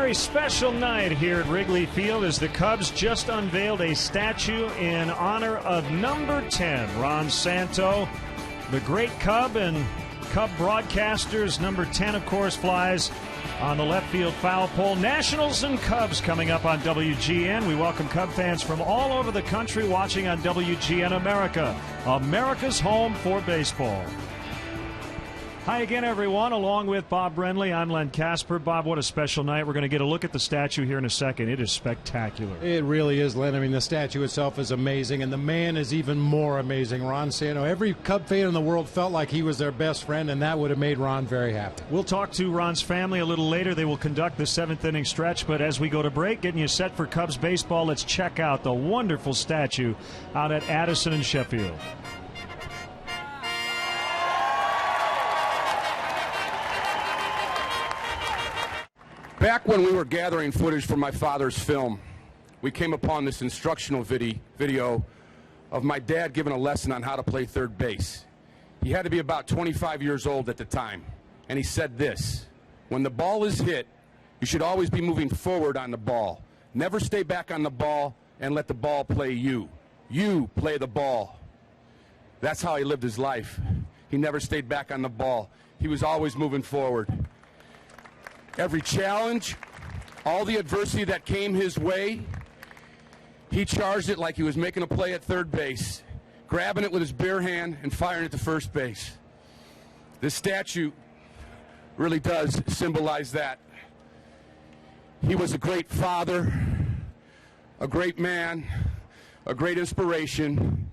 very special night here at Wrigley Field as the Cubs just unveiled a statue in honor of number 10, Ron Santo, the great Cub and Cub broadcasters. Number 10, of course, flies on the left field foul pole. Nationals and Cubs coming up on WGN. We welcome Cub fans from all over the country watching on WGN America, America's home for baseball. Hi again, everyone. Along with Bob Brenly, I'm Len Casper. Bob, what a special night. We're going to get a look at the statue here in a second. It is spectacular. It really is, Len. I mean, the statue itself is amazing, and the man is even more amazing. Ron Santo. Every Cub fan in the world felt like he was their best friend, and that would have made Ron very happy. We'll talk to Ron's family a little later. They will conduct the seventh inning stretch, but as we go to break, getting you set for Cubs baseball, let's check out the wonderful statue out at Addison and Sheffield. Back when we were gathering footage for my father's film, we came upon this instructional video of my dad giving a lesson on how to play third base. He had to be about 25 years old at the time, and he said this: when the ball is hit, you should always be moving forward on the ball. Never stay back on the ball and let the ball play you. You play the ball. That's how he lived his life. He never stayed back on the ball. He was always moving forward. Every challenge, all the adversity that came his way, he charged it like he was making a play at third base, grabbing it with his bare hand and firing it to first base. This statue really does symbolize that. He was a great father, a great man, a great inspiration,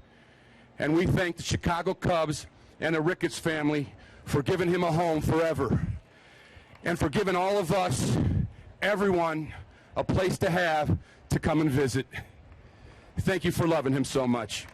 and we thank the Chicago Cubs and the Ricketts family for giving him a home forever, and for giving all of us, everyone, a place to have to come and visit. Thank you for loving him so much.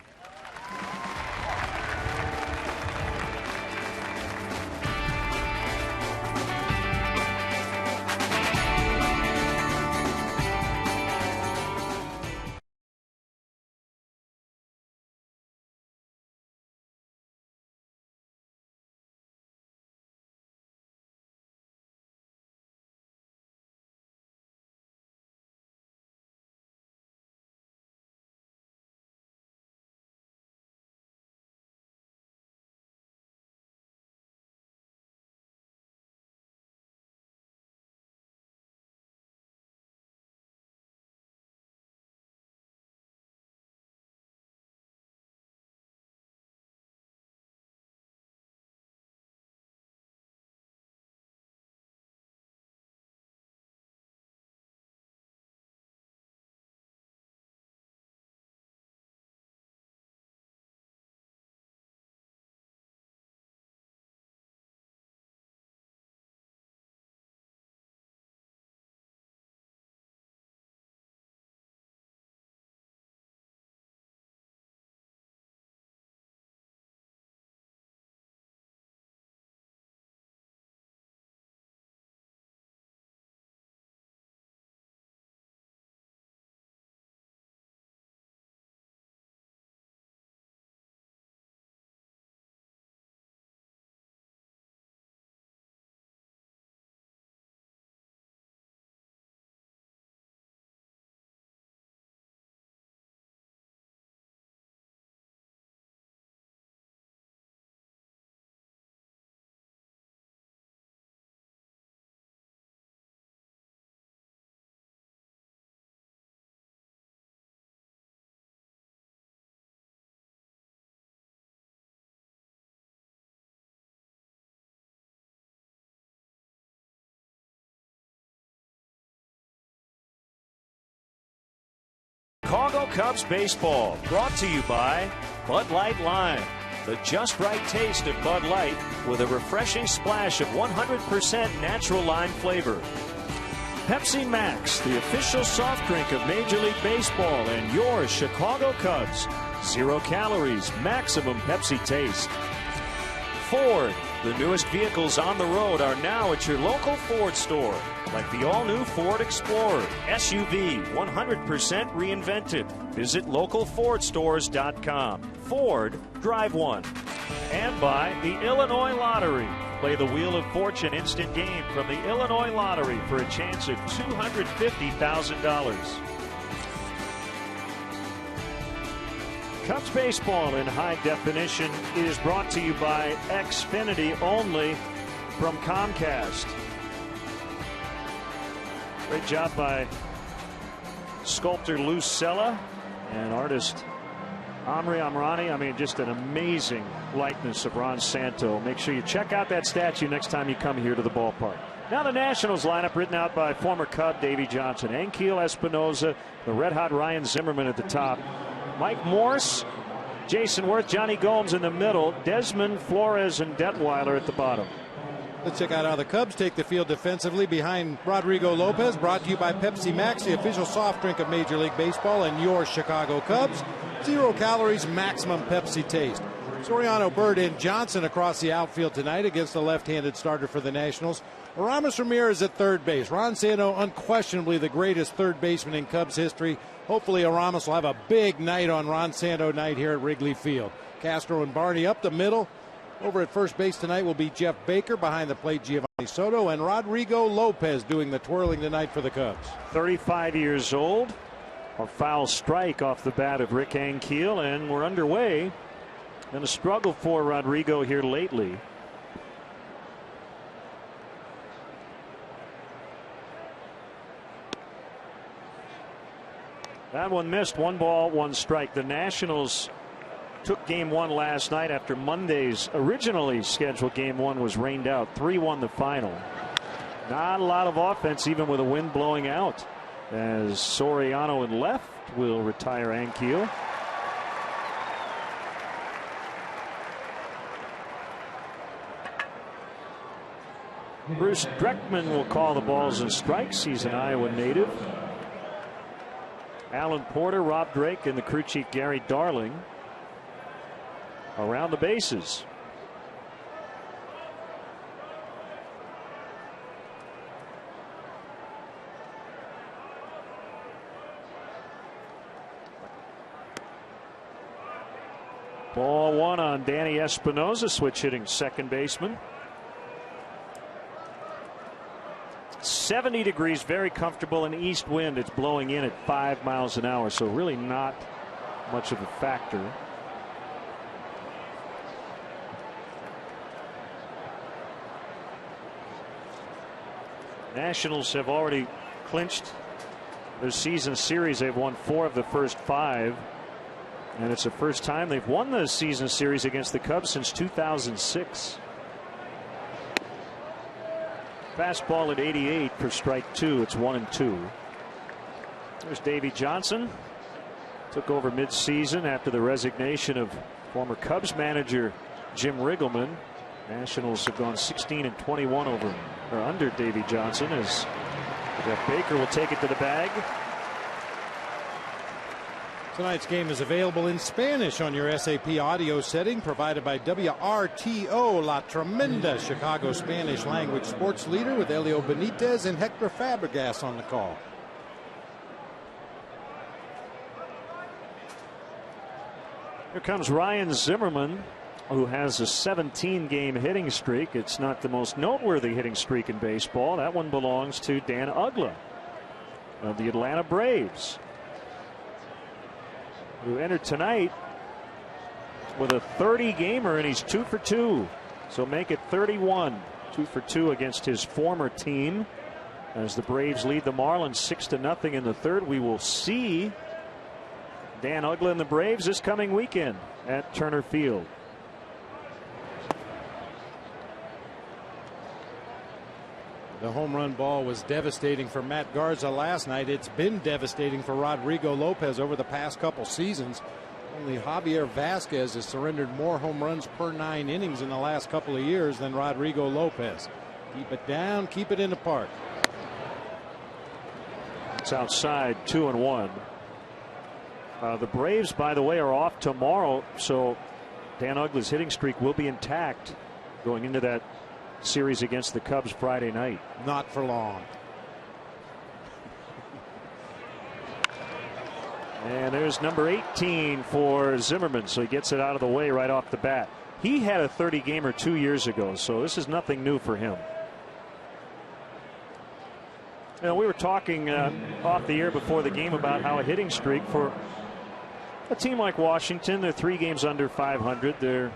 Chicago Cubs baseball, brought to you by Bud Light Lime. The just right taste of Bud Light with a refreshing splash of 100% natural lime flavor. Pepsi Max, the official soft drink of Major League Baseball and your Chicago Cubs. 0 calories, maximum Pepsi taste. Ford, the newest vehicles on the road are now at your local Ford store, like the all-new Ford Explorer, SUV, 100% reinvented. Visit localfordstores.com. Ford, drive one. And by the Illinois Lottery. Play the Wheel of Fortune instant game from the Illinois Lottery for a chance at $250,000. Cubs baseball in high definition is brought to you by Xfinity only from Comcast. Great job by sculptor Lou Sella and artist Amri Amrani. I mean, just an amazing likeness of Ron Santo. Make sure you check out that statue next time you come here to the ballpark. Now the Nationals lineup written out by former Cub Davey Johnson, Ankiel Espinosa, the red-hot Ryan Zimmerman at the top, Mike Morse, Jason Worth, Johnny Gomes in the middle, Desmond, Flores, and Detweiler at the bottom. Let's check out how the Cubs take the field defensively behind Rodrigo Lopez. Brought to you by Pepsi Max, the official soft drink of Major League Baseball and your Chicago Cubs. 0 calories, maximum Pepsi taste. Soriano, Bird, and Johnson across the outfield tonight against the left-handed starter for the Nationals. Aramis Ramirez at third base. Ron Santo, unquestionably the greatest third baseman in Cubs history. Hopefully Aramis will have a big night on Ron Santo night here at Wrigley Field. Castro and Barney up the middle. Over at first base tonight will be Jeff Baker, behind the plate Giovanni Soto, and Rodrigo Lopez doing the twirling tonight for the Cubs. 35 years old. A foul strike off the bat of Rick Ankiel, and we're underway. Been a struggle for Rodrigo here lately. That one missed. 1 ball, 1 strike. The Nationals took game 1 last night after Monday's originally scheduled game 1 was rained out. 3-1 the final. Not a lot of offense, even with a wind blowing out, as Soriano in left will retire Ankiel. Bruce Dreckman will call the balls and strikes. He's an Iowa native. Alan Porter, Rob Drake, and the crew chief Gary Darling around the bases. Ball 1 on Danny Espinosa, switch hitting second baseman. 70 degrees, very comfortable, and east wind. It's blowing in at 5 miles an hour, so really not much of a factor. Nationals have already clinched their season series. They've won 4 of the first 5. And it's the first time they've won the season series against the Cubs since 2006. Fastball at 88 for strike 2. It's 1-2. There's Davey Johnson. Took over midseason after the resignation of former Cubs manager Jim Riggleman. Nationals have gone 16-21 over or under Davey Johnson, as Jeff Baker will take it to the bag. Tonight's game is available in Spanish on your SAP audio setting, provided by WRTO, La Tremenda, Chicago Spanish language sports leader, with Elio Benitez and Hector Fabregas on the call. Here comes Ryan Zimmerman, who has a 17-game hitting streak. It's not the most noteworthy hitting streak in baseball. That one belongs to Dan Uggla of the Atlanta Braves, who entered tonight with a 30-gamer, and he's 2 for 2. So make it 31. 2 for 2 against his former team, as the Braves lead the Marlins 6-0 in the third. We will see Dan Uggla and the Braves this coming weekend at Turner Field. The home run ball was devastating for Matt Garza last night. It's been devastating for Rodrigo Lopez over the past couple seasons. Only Javier Vasquez has surrendered more home runs per 9 innings in the last couple of years than Rodrigo Lopez. Keep it down, keep it in the park. It's outside, 2-1. The Braves, by the way, are off tomorrow, so Dan Uggla's hitting streak will be intact going into that series against the Cubs Friday night. Not for long. And there's number 18 for Zimmerman, so he gets it out of the way right off the bat. He had a 30-gamer 2 years ago, so this is nothing new for him. You know, we were talking off the air before the game about how a hitting streak for a team like Washington, they're 3 games under 500. They're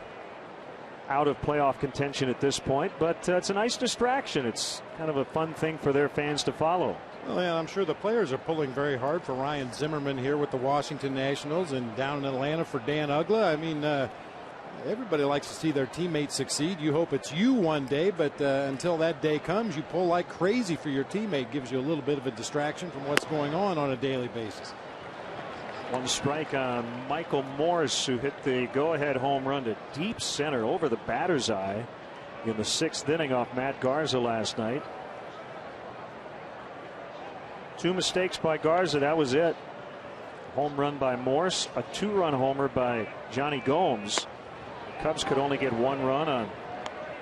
out of playoff contention at this point, but it's a nice distraction. It's kind of a fun thing for their fans to follow. Well, yeah, I'm sure the players are pulling very hard for Ryan Zimmerman here with the Washington Nationals, and down in Atlanta for Dan Uggla. I mean, everybody likes to see their teammates succeed. You hope it's you one day, but until that day comes, you pull like crazy for your teammate. Gives you a little bit of a distraction from what's going on a daily basis. One strike on Michael Morse, who hit the go-ahead home run to deep center over the batter's eye in the 6th inning off Matt Garza last night. 2 mistakes by Garza. That was it. Home run by Morse, a 2-run homer by Johnny Gomes. The Cubs could only get 1 run on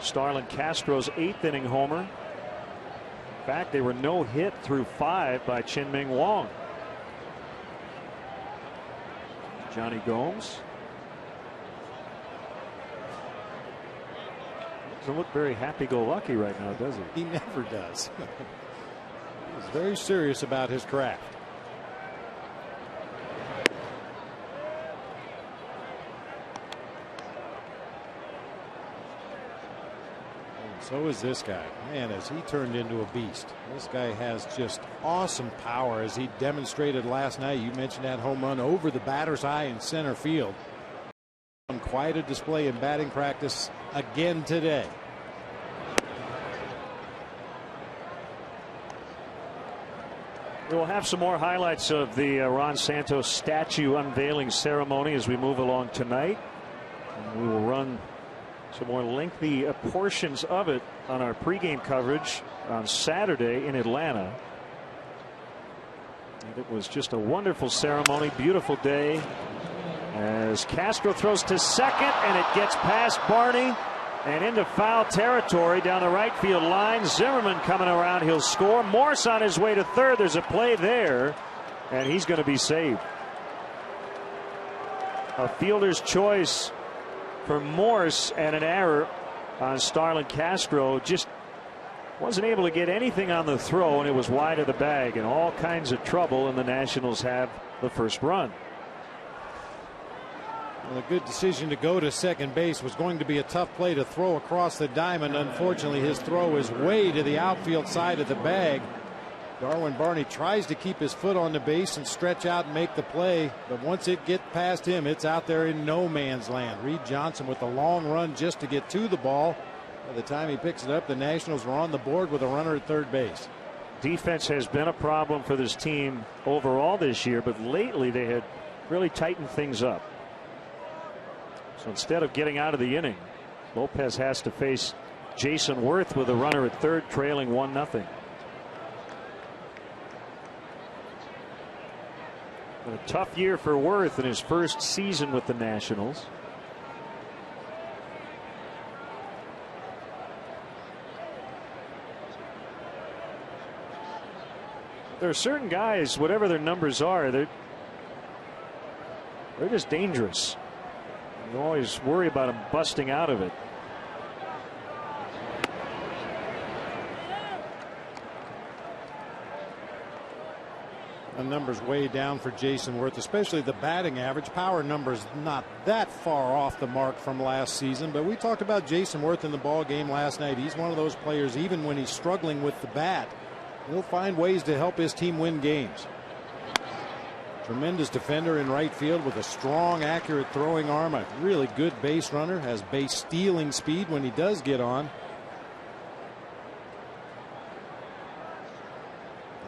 Starlin Castro's 8th inning homer. In fact, they were no hit through 5 by Chin-Ming Wong. Johnny Gomes doesn't look very happy-go-lucky right now, does he? He never does. He's very serious about his craft. So is this guy. Man, as he turned into a beast. This guy has just awesome power, as he demonstrated last night. You mentioned that home run over the batter's eye in center field. Quite a display in batting practice again today. We'll have some more highlights of the Ron Santos statue unveiling ceremony as we move along tonight. And we will run some more lengthy portions of it on our pregame coverage on Saturday in Atlanta. And it was just a wonderful ceremony, beautiful day, as Castro throws to second, and it gets past Barney and into foul territory down the right field line. Zimmerman coming around, he'll score. Morse on his way to third. There's a play there, and he's going to be saved. A fielder's choice for Morse, and an error on Starlin Castro. Just wasn't able to get anything on the throw, and it was wide of the bag, and all kinds of trouble, and the Nationals have the first run. Well, a good decision to go to second base. Was going to be a tough play to throw across the diamond. Unfortunately, his throw is way to the outfield side of the bag. Darwin Barney tries to keep his foot on the base and stretch out and make the play, but once it gets past him, it's out there in no man's land. Reed Johnson with a long run just to get to the ball. By the time he picks it up, the Nationals were on the board with a runner at third base. Defense has been a problem for this team overall this year, but lately they had really tightened things up. So instead of getting out of the inning, Lopez has to face Jason Worth with a runner at third, trailing 1-0. A tough year for Worth in his first season with the Nationals. There are certain guys, whatever their numbers are, they're just dangerous. You always worry about them busting out of it. The numbers way down for Jason Worth, especially the batting average. Power numbers not that far off the mark from last season, but we talked about Jason Worth in the ball game last night. He's one of those players, even when he's struggling with the bat, he'll find ways to help his team win games. Tremendous defender in right field with a strong, accurate throwing arm, a really good base runner, has base stealing speed when he does get on.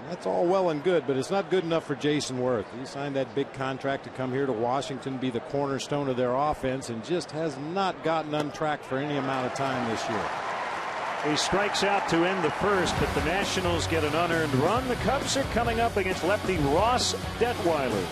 That's all well and good, but it's not good enough for Jason Worth. He signed that big contract to come here to Washington, be the cornerstone of their offense, and just has not gotten untracked for any amount of time this year. He strikes out to end the first, but the Nationals get an unearned run. The Cubs are coming up against lefty Ross Detweiler.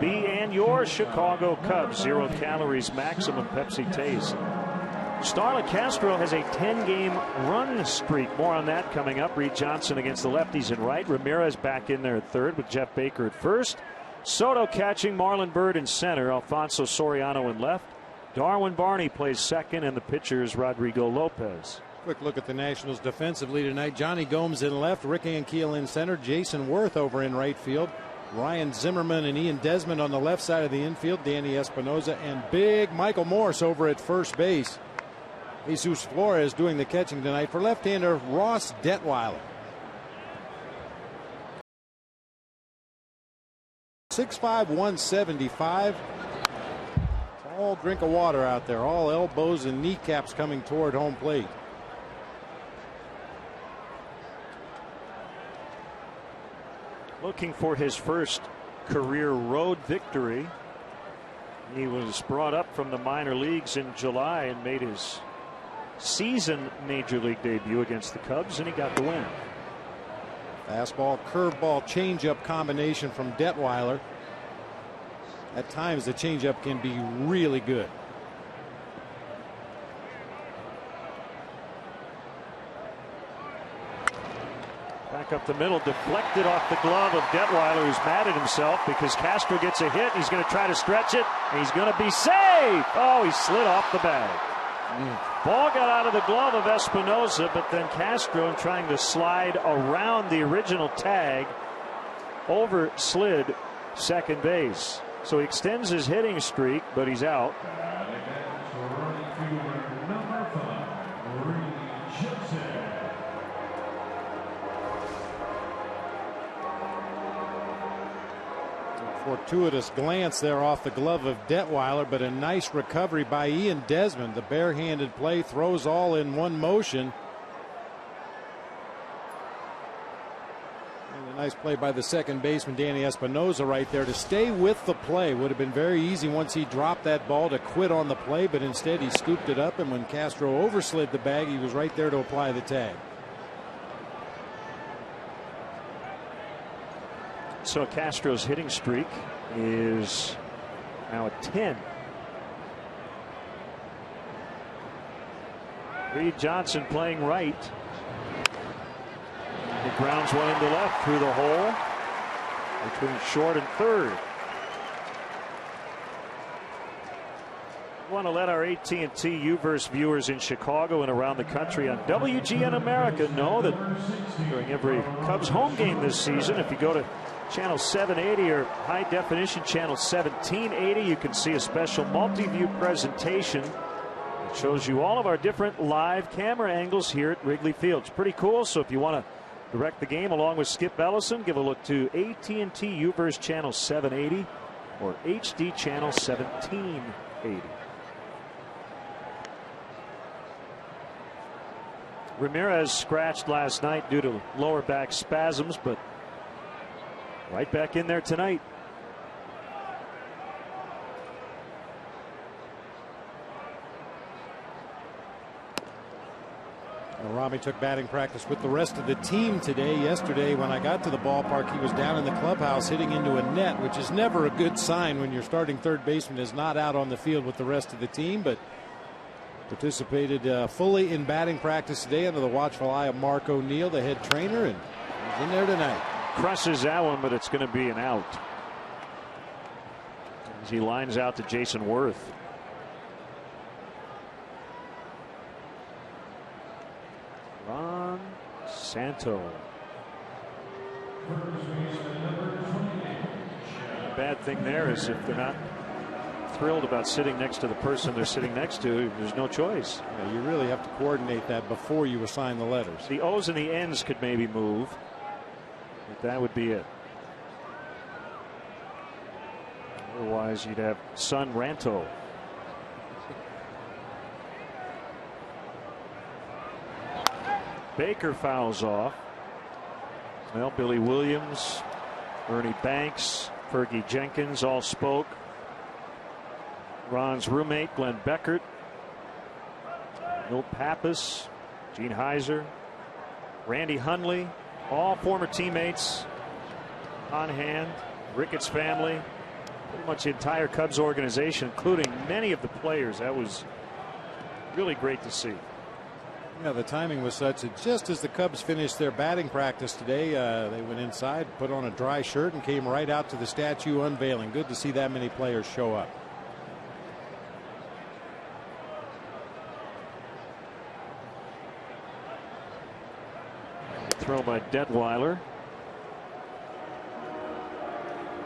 and your Chicago Cubs. 0 calories maximum Pepsi taste. Starlin Castro has a 10-game run streak. More on that coming up. Reed Johnson against the lefties in right. Ramirez back in there at third with Jeff Baker at first. Soto catching, Marlon Byrd in center, Alfonso Soriano in left. Darwin Barney plays second, and the pitcher is Rodrigo Lopez. Quick look at the Nationals defensively tonight. Johnny Gomes in left, Rick Ankiel in center, Jason Worth over in right field, Ryan Zimmerman and Ian Desmond on the left side of the infield, Danny Espinosa and big Michael Morse over at first base. Jesus Flores doing the catching tonight for left-hander Ross Detweiler. 6'5", 175. All drink of water out there. All elbows and kneecaps coming toward home plate. Looking for his first career road victory. He was brought up from the minor leagues in July and made his season major league debut against the Cubs, and he got the win. Fastball, curveball, changeup combination from Detweiler. At times the changeup can be really good. Back up the middle, deflected off the glove of Detweiler, who's mad at himself because Castro gets a hit. He's going to try to stretch it, and he's going to be safe. Oh, he slid off the bag. Ball got out of the glove of Espinosa, but then Castro, trying to slide around the original tag, over slid second base. So he extends his hitting streak, but he's out. Fortuitous glance there off the glove of Detweiler, but a nice recovery by Ian Desmond. The barehanded play throws all in one motion. And a nice play by the second baseman Danny Espinosa right there to stay with the play. Would have been very easy once he dropped that ball to quit on the play, but instead he scooped it up, and when Castro overslid the bag, he was right there to apply the tag. So Castro's hitting streak is now at 10. Reed Johnson playing right. He grounds one into left through the hole between short and third. I want to let our AT&T Uverse viewers in Chicago and around the country on WGN America know that during every Cubs home game this season, if you go to Channel 780 or high definition Channel 1780, you can see a special multi-view presentation that shows you all of our different live camera angles here at Wrigley Field. It's pretty cool. So if you want to direct the game along with Skip Ellison, give a look to AT&T Uverse Channel 780 or HD Channel 1780. Ramirez scratched last night due to lower back spasms, but right back in there tonight. Rami took batting practice with the rest of the team today. Yesterday, when I got to the ballpark, he was down in the clubhouse hitting into a net, which is never a good sign when your starting third baseman is not out on the field with the rest of the team, but participated fully in batting practice today under the watchful eye of Mark O'Neill, the head trainer, and he's in there tonight. Crushes that one, but it's going to be an out as he lines out to Jason Worth. Ron Santo. The bad thing there is if they're not thrilled about sitting next to the person they're sitting next to, there's no choice. Yeah, you really have to coordinate that before you assign the letters. The O's and the N's could maybe move, but that would be it. Otherwise, you'd have Son Ranto. Baker fouls off. Well, Billy Williams, Ernie Banks, Fergie Jenkins all spoke. Ron's roommate, Glenn Beckert, Milt Pappas, Gene Heiser, Randy Hundley, all former teammates on hand. Ricketts family, pretty much the entire Cubs organization, including many of the players. That was really great to see. Yeah, the timing was such that just as the Cubs finished their batting practice today, they went inside, put on a dry shirt, and came right out to the statue unveiling. Good to see that many players show up. Throw by Detweiler.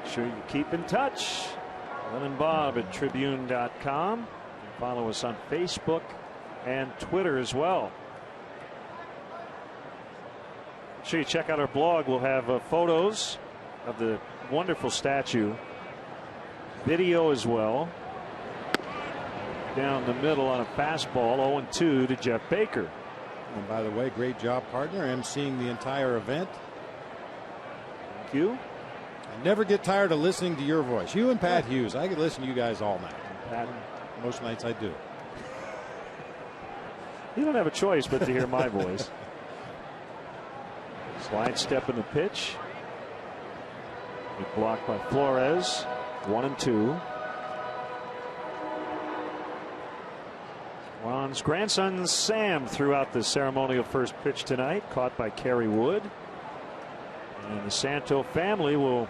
Sure you keep in touch. Lemon Bob at Tribune.com. Follow us on Facebook and Twitter as well. Make sure you check out our blog. We'll have photos of the wonderful statue, video as well. Down the middle on a fastball, 0-2 to Jeff Baker. And by the way, great job, partner, emceeing the entire event. Thank you. I never get tired of listening to your voice. You and Pat Hughes. I could listen to you guys all night. Pat. Most nights I do. You don't have a choice but to hear my voice. Slide step in the pitch. Blocked by Flores. 1-2. Ron's grandson Sam threw out the ceremonial first pitch tonight, caught by Kerry Wood. And the Santo family will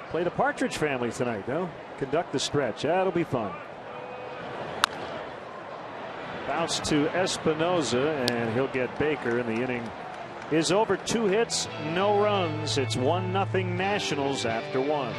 play the Partridge family tonight. They'll conduct the stretch. That'll be fun. Bounce to Espinoza, and he'll get Baker, and the inning is over. 2 hits, no runs. It's 1-0 Nationals after 1.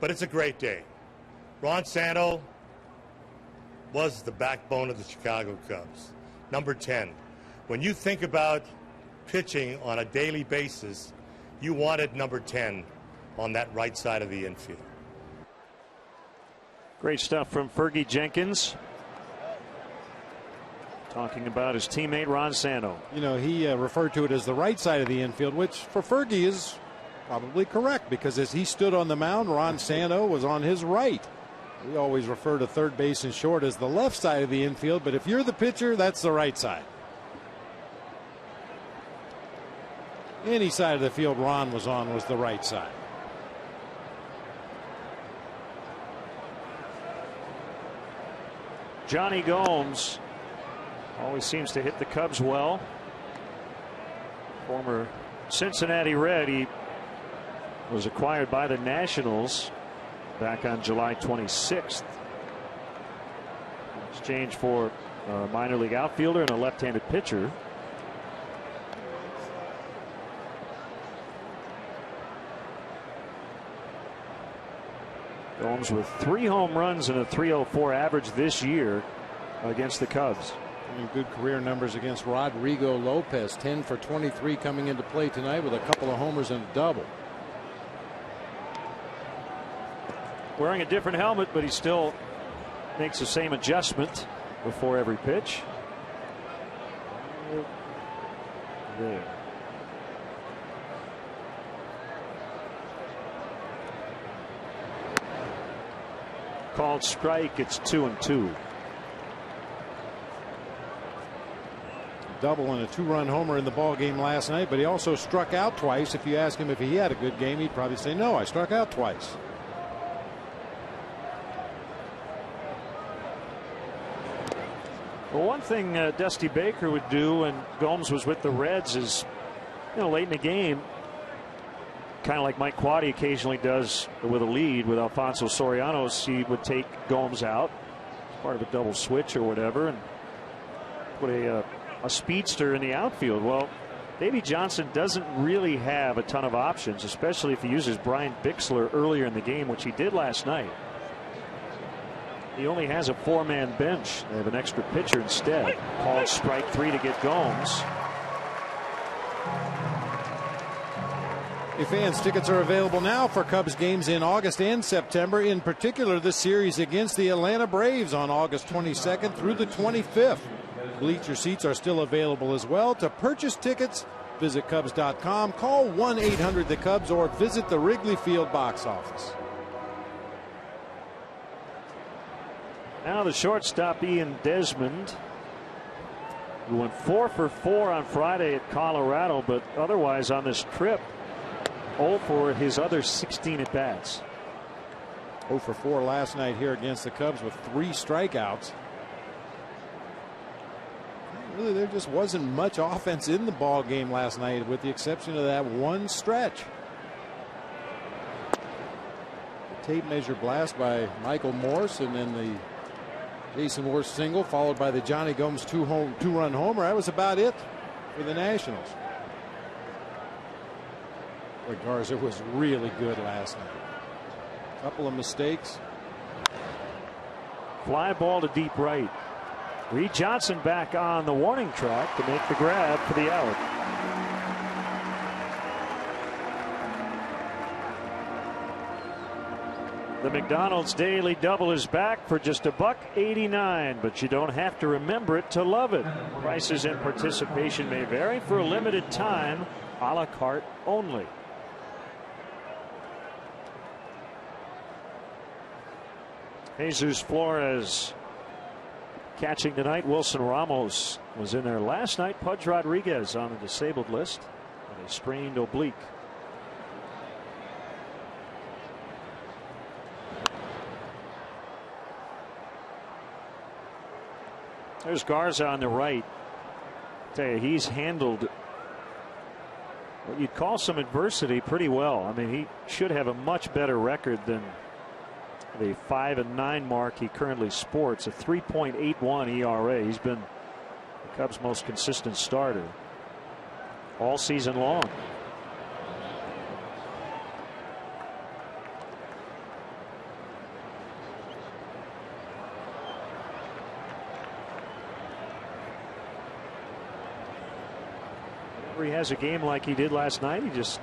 But it's a great day. Ron Santo was the backbone of the Chicago Cubs. Number 10. When you think about pitching on a daily basis, you wanted number 10 on that right side of the infield. Great stuff from Fergie Jenkins, talking about his teammate Ron Santo. You know, he referred to it as the right side of the infield, which for Fergie is probably correct, because as he stood on the mound, Ron Santo was on his right. We always refer to third base and short as the left side of the infield, but if you're the pitcher, that's the right side. Any side of the field Ron was on was the right side. Johnny Gomes always seems to hit the Cubs well. Former Cincinnati Red. He was acquired by the Nationals back on July 26th. In exchange for a minor league outfielder and a left-handed pitcher. Gomes with 3 home runs and a .304 average this year. against the Cubs. Good career numbers against Rodrigo Lopez. 10 for 23 coming into play tonight with a couple of homers and a double. Wearing a different helmet, but he still makes the same adjustment before every pitch. There. Called strike. It's 2-2. Double and a 2-run homer in the ball game last night, but he also struck out twice. If you ask him if he had a good game, he'd probably say, no, I struck out twice. Well, one thing Dusty Baker would do when Gomes was with the Reds is, late in the game, kind of like Mike Quaddy occasionally does with a lead with Alfonso Sorianos, he would take Gomes out as part of a double switch or whatever and put a speedster in the outfield. Well, Davey Johnson doesn't really have a ton of options, especially if he uses Brian Bixler earlier in the game, which he did last night. He only has a 4-man bench. They have an extra pitcher instead. Called strike 3 to get Gomes. Hey fans, tickets are available now for Cubs games in August and September. In particular, the series against the Atlanta Braves on August 22nd through the 25th. Bleacher seats are still available as well. To purchase tickets, visit Cubs.com, call 1-800-THE-CUBS, or visit the Wrigley Field box office. Now the shortstop Ian Desmond, who went 4 for 4 on Friday at Colorado, but otherwise on this trip 0 for his other 16 at bats. 0 for 4 last night here against the Cubs with 3 strikeouts. Really, there just wasn't much offense in the ball game last night, with the exception of that one stretch. The tape measure blast by Michael Morse, and then the Jason Worth single, followed by the Johnny Gomes two-run homer. That was about it for the Nationals. But Garza was really good last night. Couple of mistakes. Fly ball to deep right. Reed Johnson back on the warning track to make the grab for the out. The McDonald's Daily Double is back for just $1.89, but you don't have to remember it to love it. Prices and participation may vary. For a limited time, a la carte only. Jesus Flores catching tonight. Wilson Ramos was in there last night. Pudge Rodriguez on the disabled list with a strained oblique. There's Garza on the right. I tell you, he's handled what you'd call some adversity pretty well. I mean, he should have a much better record than the 5-9 mark he currently sports. A 3.81 ERA. He's been the Cubs' most consistent starter all season long. Whenever he has a game like he did last night, he just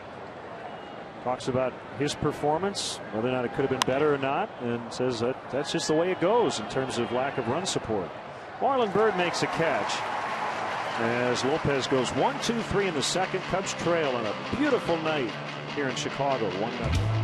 talks about his performance, whether or not it could have been better or not, and says that that's just the way it goes in terms of lack of run support. Marlon Byrd makes a catch as Lopez goes 1-2-3 in the second. Cubs trail on a beautiful night here in Chicago, 1-0.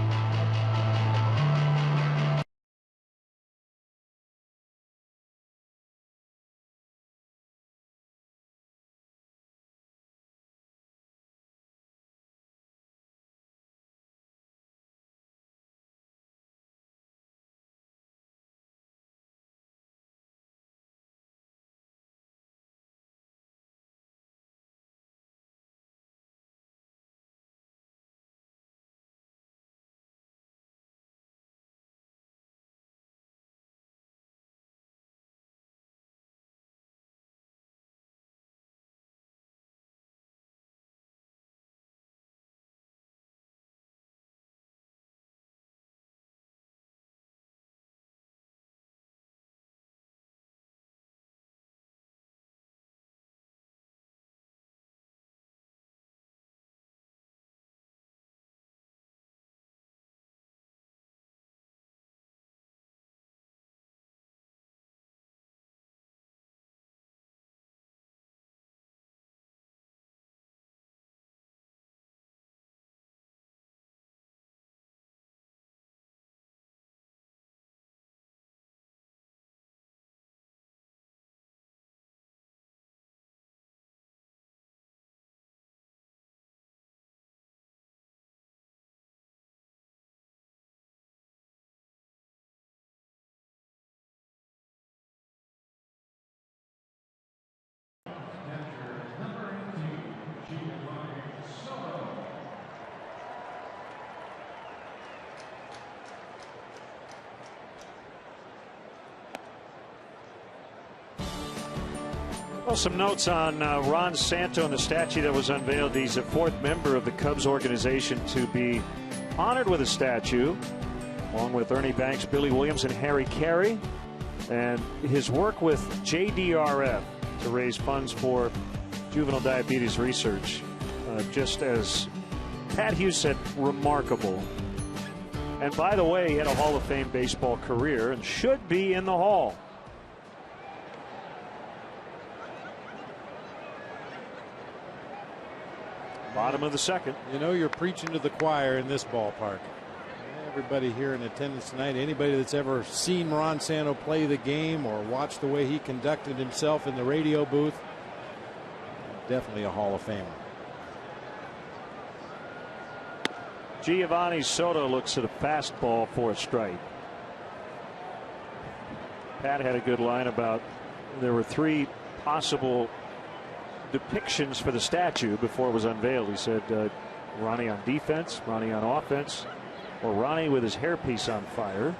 Well, some notes on Ron Santo and the statue that was unveiled. He's a fourth member of the Cubs organization to be honored with a statue, along with Ernie Banks, Billy Williams, and Harry Carey. And his work with JDRF to raise funds for juvenile diabetes research, just as Pat Hughes said, remarkable. And by the way, he had a Hall of Fame baseball career and should be in the Hall. Bottom of the second. You know, you're preaching to the choir in this ballpark. Everybody here in attendance tonight, anybody that's ever seen Ron Santo play the game or watched the way he conducted himself in the radio booth, definitely a Hall of Famer. Giovanni Soto looks at a fastball for a strike. Pat had a good line about there were three possible depictions for the statue before it was unveiled. He said Ronnie on defense, Ronnie on offense, or Ronnie with his hairpiece on fire.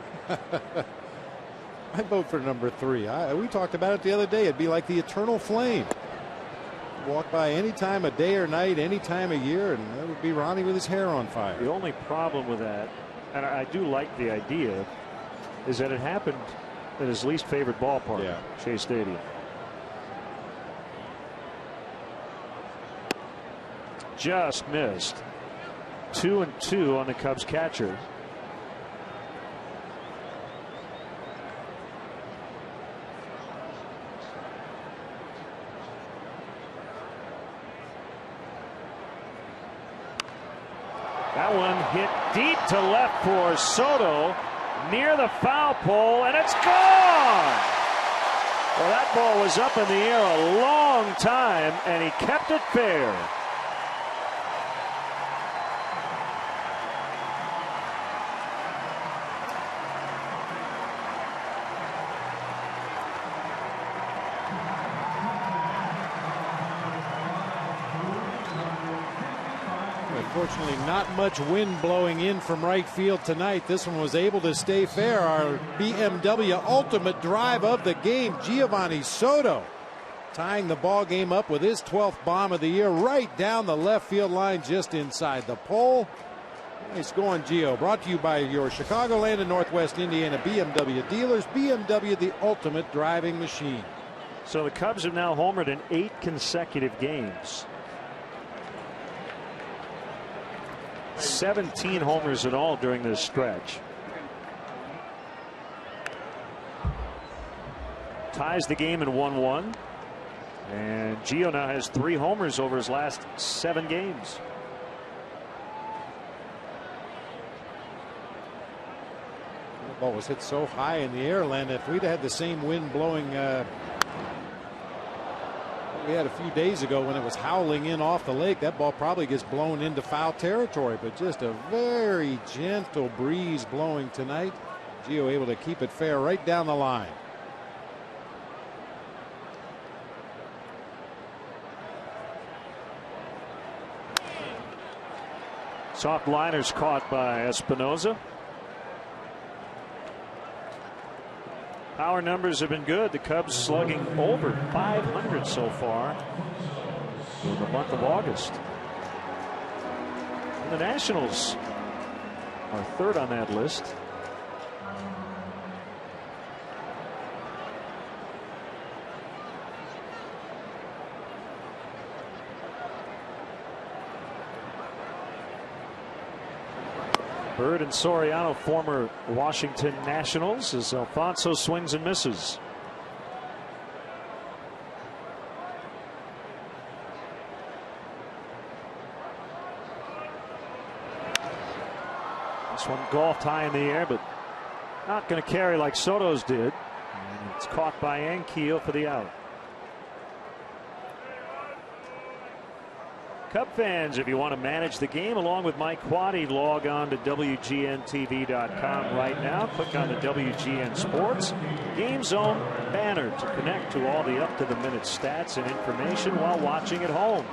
I vote for number 3. We talked about it the other day. It'd be like the eternal flame. Walk by any time of day or night, any time of year, and that would be Ronnie with his hair on fire. The only problem with that, and I do like the idea, is that it happened at his least favorite ballpark, Shea Stadium. Just missed. 2-2 on the Cubs catcher. That one hit deep to left for Soto, near the foul pole, and it's gone. Well, that ball was up in the air a long time, and he kept it fair. Unfortunately, not much wind blowing in from right field tonight. This one was able to stay fair. Our BMW ultimate drive of the game, Giovanni Soto, tying the ball game up with his 12th bomb of the year right down the left field line just inside the pole. Nice going, Gio. Brought to you by your Chicagoland and Northwest Indiana BMW dealers. BMW, the ultimate driving machine. So the Cubs have now homered in 8 consecutive games. 17 homers in all during this stretch. Ties the game in 1-1. And Gio now has 3 homers over his last 7 games. The ball was hit so high in the air, Len. If we'd had the same wind blowing we had a few days ago when it was howling in off the lake, that ball probably gets blown into foul territory. But just a very gentle breeze blowing tonight. Gio able to keep it fair right down the line. Soft liners caught by Espinoza. Power numbers have been good. The Cubs slugging over 500 so far in the month of August. And the Nationals are 3rd on that list. Bird and Soriano, former Washington Nationals, as Alfonso swings and misses. This one golfed high in the air, but not going to carry like Soto's did. And it's caught by Ankiel for the out. Cub fans, if you want to manage the game along with Mike Quaddy, log on to WGNTV.com right now. Click on the WGN Sports Game Zone banner to connect to all the up-to-the-minute stats and information while watching at home.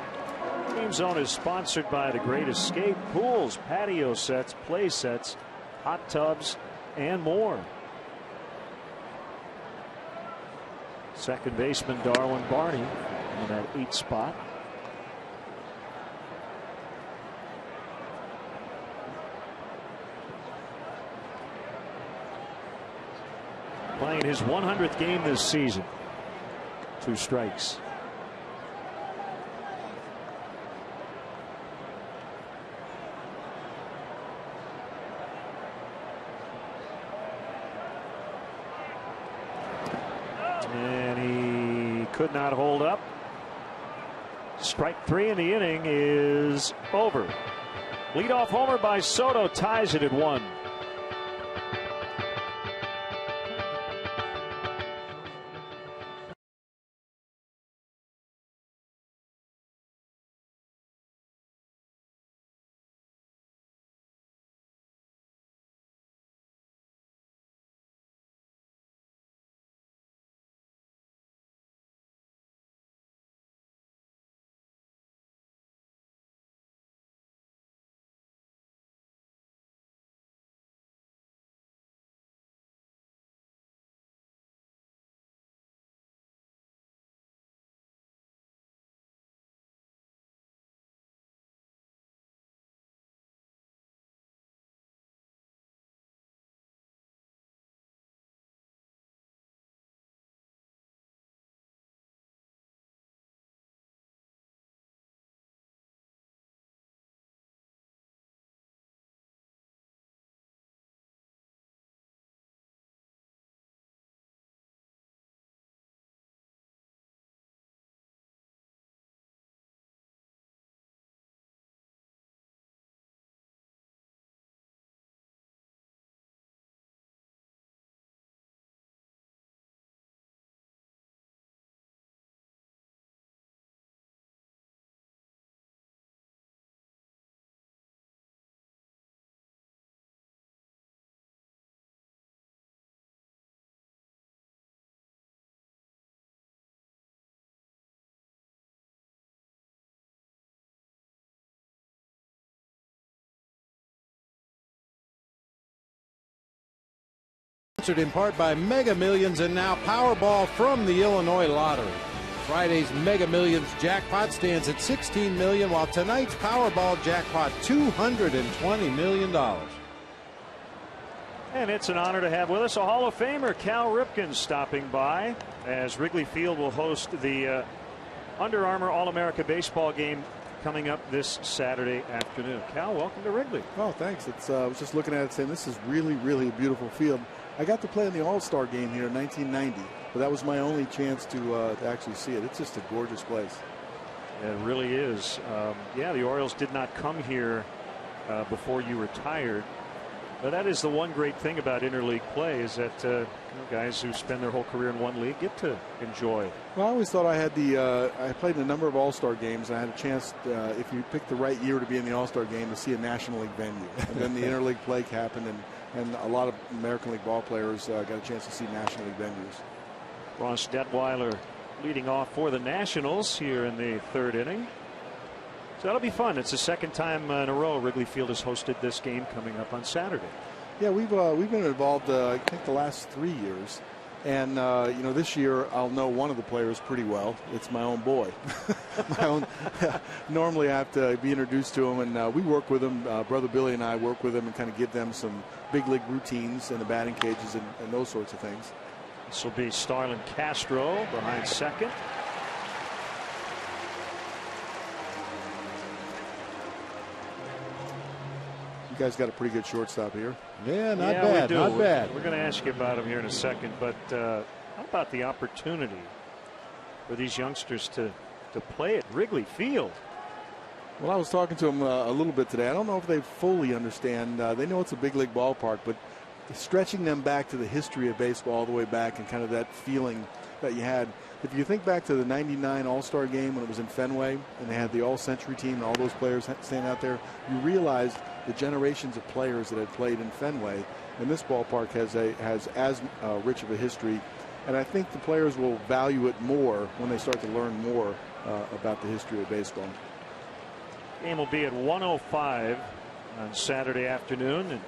Game Zone is sponsored by The Great Escape, pools, patio sets, play sets, hot tubs, and more. Second baseman Darwin Barney in that 8th spot. Playing his 100th game this season. 2 strikes. And he could not hold up. Strike 3 in the inning is over. Leadoff homer by Soto ties it at 1. Sponsored in part by Mega Millions and now Powerball from the Illinois Lottery. Friday's Mega Millions jackpot stands at $16 million, while tonight's Powerball jackpot $220 million. And it's an honor to have with us a Hall of Famer, Cal Ripken, stopping by as Wrigley Field will host the Under Armour All-America baseball game coming up this Saturday afternoon. Cal, welcome to Wrigley. Oh, thanks. I was just looking at it saying this is really, really a beautiful field. I got to play in the All-Star game here in 1990, but that was my only chance to actually see it. It's just a gorgeous place. It really is. Yeah, the Orioles did not come here before you retired. But that is the one great thing about interleague play is that guys who spend their whole career in one league get to enjoy. Well, I always thought I had I played in a number of All-Star games, and I had a chance, if you picked the right year to be in the All-Star game, to see a National League venue. And then the interleague play happened, and a lot of American League ball players got a chance to see National League venues. Ross Detweiler leading off for the Nationals here in the 3rd inning. So that'll be fun. It's the second time in a row Wrigley Field has hosted this game coming up on Saturday. Yeah, we've been involved I think the last 3 years, and this year I'll know one of the players pretty well. It's my own boy. Normally I have to be introduced to him, and we work with him. Brother Billy and I work with him and kind of give them some big league routines in the batting cages and those sorts of things. This will be Starlin Castro behind second. You guys got a pretty good shortstop here. Yeah, not bad. Not bad. We're going to ask you about him here in a second, but how about the opportunity for these youngsters to play at Wrigley Field? Well, I was talking to them a little bit today. I don't know if they fully understand. They know it's a big league ballpark, but stretching them back to the history of baseball all the way back and kind of that feeling that you had. If you think back to the '99 All-Star game when it was in Fenway and they had the All-Century team and all those players standing out there, you realized the generations of players that had played in Fenway. And this ballpark has as rich of a history. And I think the players will value it more when they start to learn more about the history of baseball. Game will be at 1:05 on Saturday afternoon, and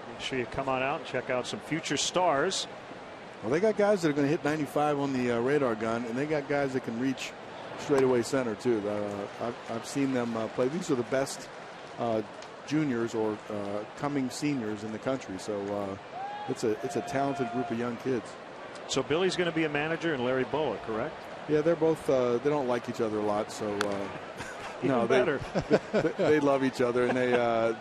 make sure you come on out and check out some future stars Well, they got guys that are going to hit 95 on the radar gun, and they got guys that can reach straightaway center too. I've seen them play. These are the best juniors or coming seniors in the country. So it's a talented group of young kids. So Billy's going to be a manager and Larry Boa, correct? Yeah, they're both. They don't like each other a lot, so no, better. they love each other, and they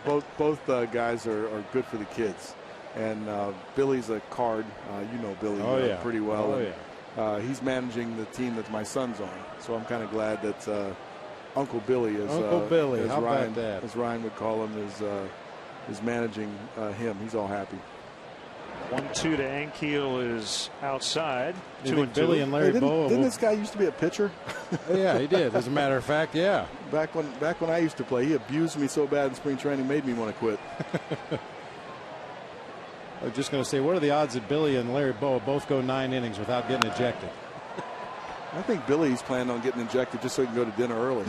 both guys are good for the kids. And Billy's a card. You know Billy pretty well. Oh, yeah. He's managing the team that my son's on, so I'm kind of glad that Uncle Billy is Uncle Billy. as How Ryan, about that? as Ryan would call him, is managing him. He's all happy. 1-2 to Ankiel is outside. You 2-2. think Billy and Larry Boa. Didn't this guy used to be a pitcher? Yeah, he did. As a matter of fact, yeah. Back when I used to play, he abused me so bad in spring training, made me want to quit. I was just going to say, what are the odds that Billy and Larry Boa both go 9 innings without getting ejected? I think Billy's planning on getting injected just so he can go to dinner early.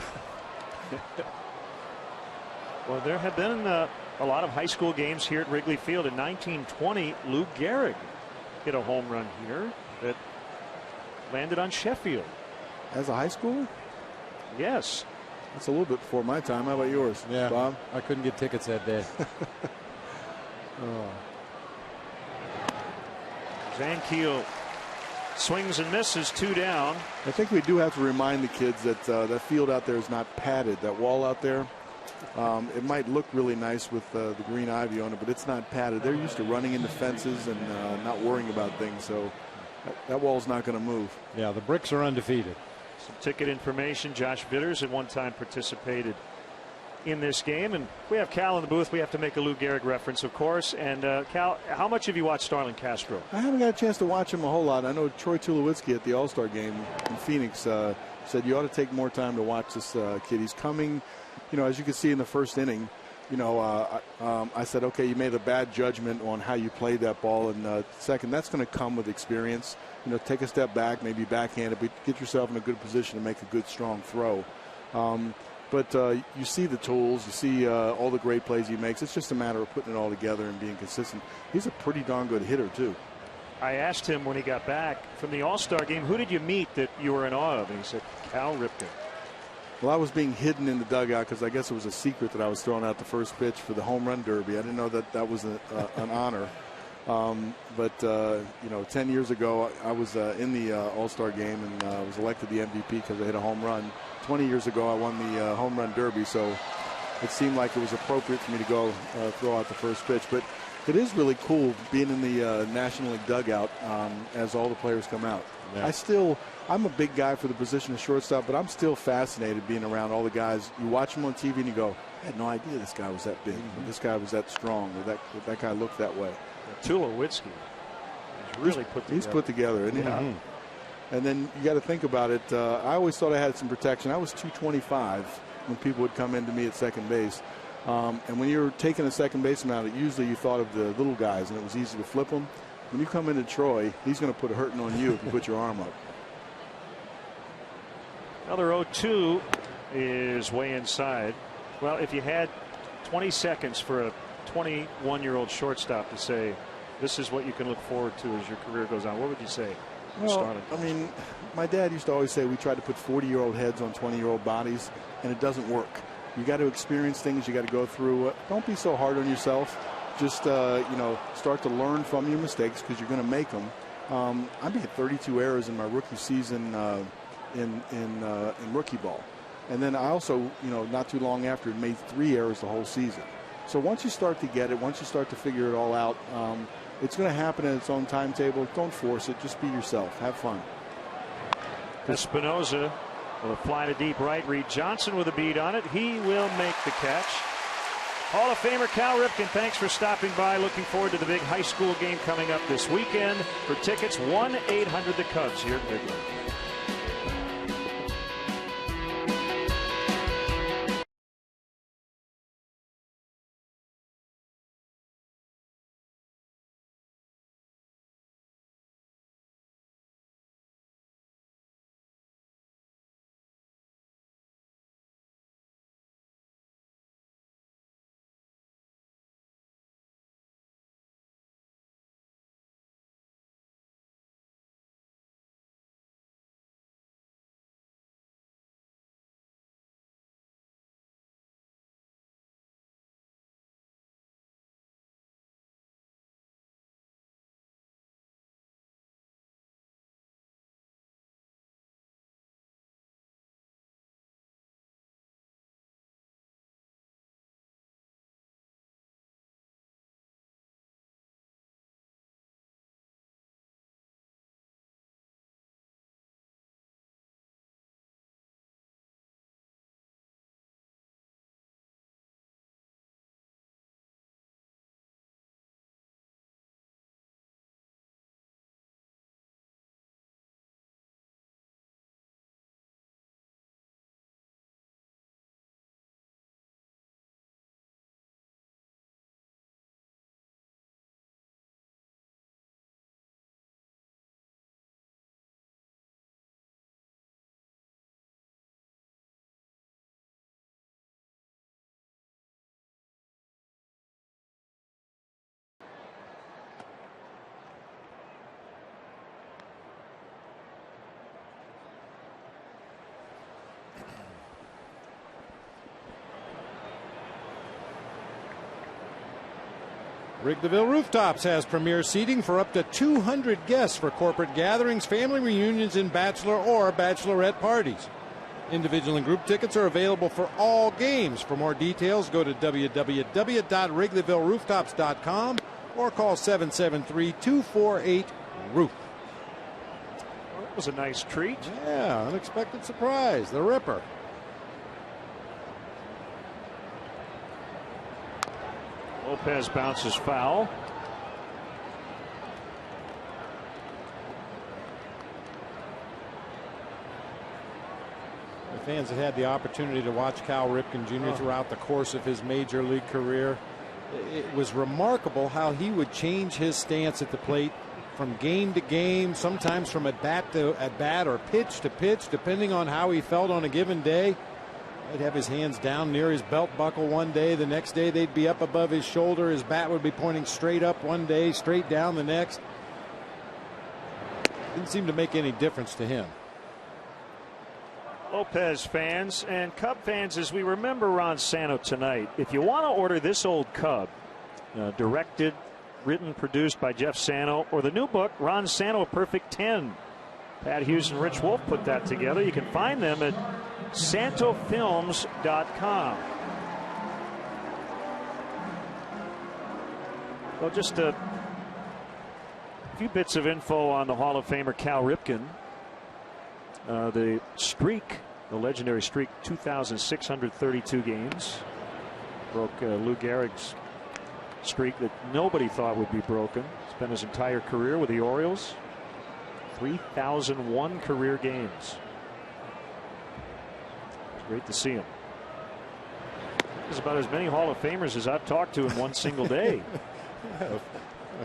Well, there have been a lot of high school games here at Wrigley Field. In 1920, Lou Gehrig hit a home run here that landed on Sheffield. As a high schooler? Yes. That's a little bit before my time. How about yours, Yeah, Bob? I couldn't get tickets that day. Ankiel swings and misses, 2 down. I think we do have to remind the kids that that field out there is not padded. That wall out there, it might look really nice with the green ivy on it, but it's not padded. They're used to running into fences and not worrying about things, so that wall's not going to move. Yeah, the Bricks are undefeated. Some ticket information. Josh Vitters at one time participated in this game, and we have Cal in the booth. We have to make a Lou Gehrig reference, of course. And Cal, how much have you watched Starlin Castro? I haven't got a chance to watch him a whole lot. I know Troy Tulowitzki at the All-Star game in Phoenix said you ought to take more time to watch this kid. He's coming, as you can see in the first inning. I said, okay, you made a bad judgment on how you played that ball. And second, that's going to come with experience. Take a step back, maybe backhand it, but get yourself in a good position to make a good, strong throw. But you see the tools, you see all the great plays he makes. It's just a matter of putting it all together and being consistent. He's a pretty darn good hitter, too. I asked him when he got back from the All-Star game, who did you meet that you were in awe of? And he said, Cal Ripken. Well, I was being hidden in the dugout because I guess it was a secret that I was throwing out the first pitch for the home run derby. I didn't know that was an honor. But 10 years ago, I was in the All-Star game and was elected the MVP because I hit a home run. 20 years ago, I won the home run derby, so it seemed like it was appropriate for me to go throw out the first pitch. But it is really cool being in the National League dugout as all the players come out. Yeah. I'm a big guy for the position of shortstop, but I'm still fascinated being around all the guys. You watch them on TV and you go, I had no idea this guy was that big, or this guy was that strong, or that guy looked that way. Tulowitzki is really put together. He's put together, isn't he? Yeah. And then you got to think about it. I always thought I had some protection. I was 225 when people would come into me at second base. And when you're taking a second baseman out, usually you thought of the little guys, and it was easy to flip them. When you come into Troy, he's going to put a hurting on you if you put your arm up. Another 0-2 is way inside. Well, if you had 20 seconds for a 21-year-old shortstop to say, this is what you can look forward to as your career goes on, what would you say? Well, I mean, my dad used to always say we try to put 40-year-old heads on 20-year-old bodies, and it doesn't work. You got to experience things. You got to go through. Don't be so hard on yourself. Just start to learn from your mistakes because you're going to make them. I made 32 errors in my rookie season in rookie ball, and then I also, not too long after, made 3 errors the whole season. So once you start to get it, once you start to figure it all out, it's going to happen at its own timetable. Don't force it. Just be yourself. Have fun. Espinoza will fly to deep right. Reed Johnson with a beat on it. He will make the catch. Hall of Famer Cal Ripken, thanks for stopping by. Looking forward to the big high school game coming up this weekend. For tickets, 1-800-THE-CUBS here at Wrigley. Wrigleyville Rooftops has premier seating for up to 200 guests for corporate gatherings, family reunions, and bachelor or bachelorette parties. Individual and group tickets are available for all games. For more details, go to www.wrigleyvillerooftops.com or call 773-248-ROOF. Well, that was a nice treat. Yeah, unexpected surprise. The Ripper. Lopez bounces foul. The fans have had the opportunity to watch Cal Ripken Jr. throughout the course of his major league career. It was remarkable how he would change his stance at the plate from game to game, sometimes from at bat to at bat or pitch to pitch, depending on how he felt on a given day. He'd have his hands down near his belt buckle one day. The next day they'd be up above his shoulder. His bat would be pointing straight up one day, straight down the next. Didn't seem to make any difference to him. Lopez fans and Cub fans, as we remember Ron Santo tonight, if you want to order this old Cub, directed, written, produced by Jeff Santo, or the new book, Ron Santo, A Perfect 10. Pat Hughes and Rich Wolf put that together. You can find them at santofilms.com. Well, just a few bits of info on the Hall of Famer Cal Ripken. The streak, the legendary streak, 2,632 games. Broke Lou Gehrig's streak that nobody thought would be broken. Spent his entire career with the Orioles. 3,001 career games. Great to see him. There's about as many Hall of Famers as I've talked to in one single day. I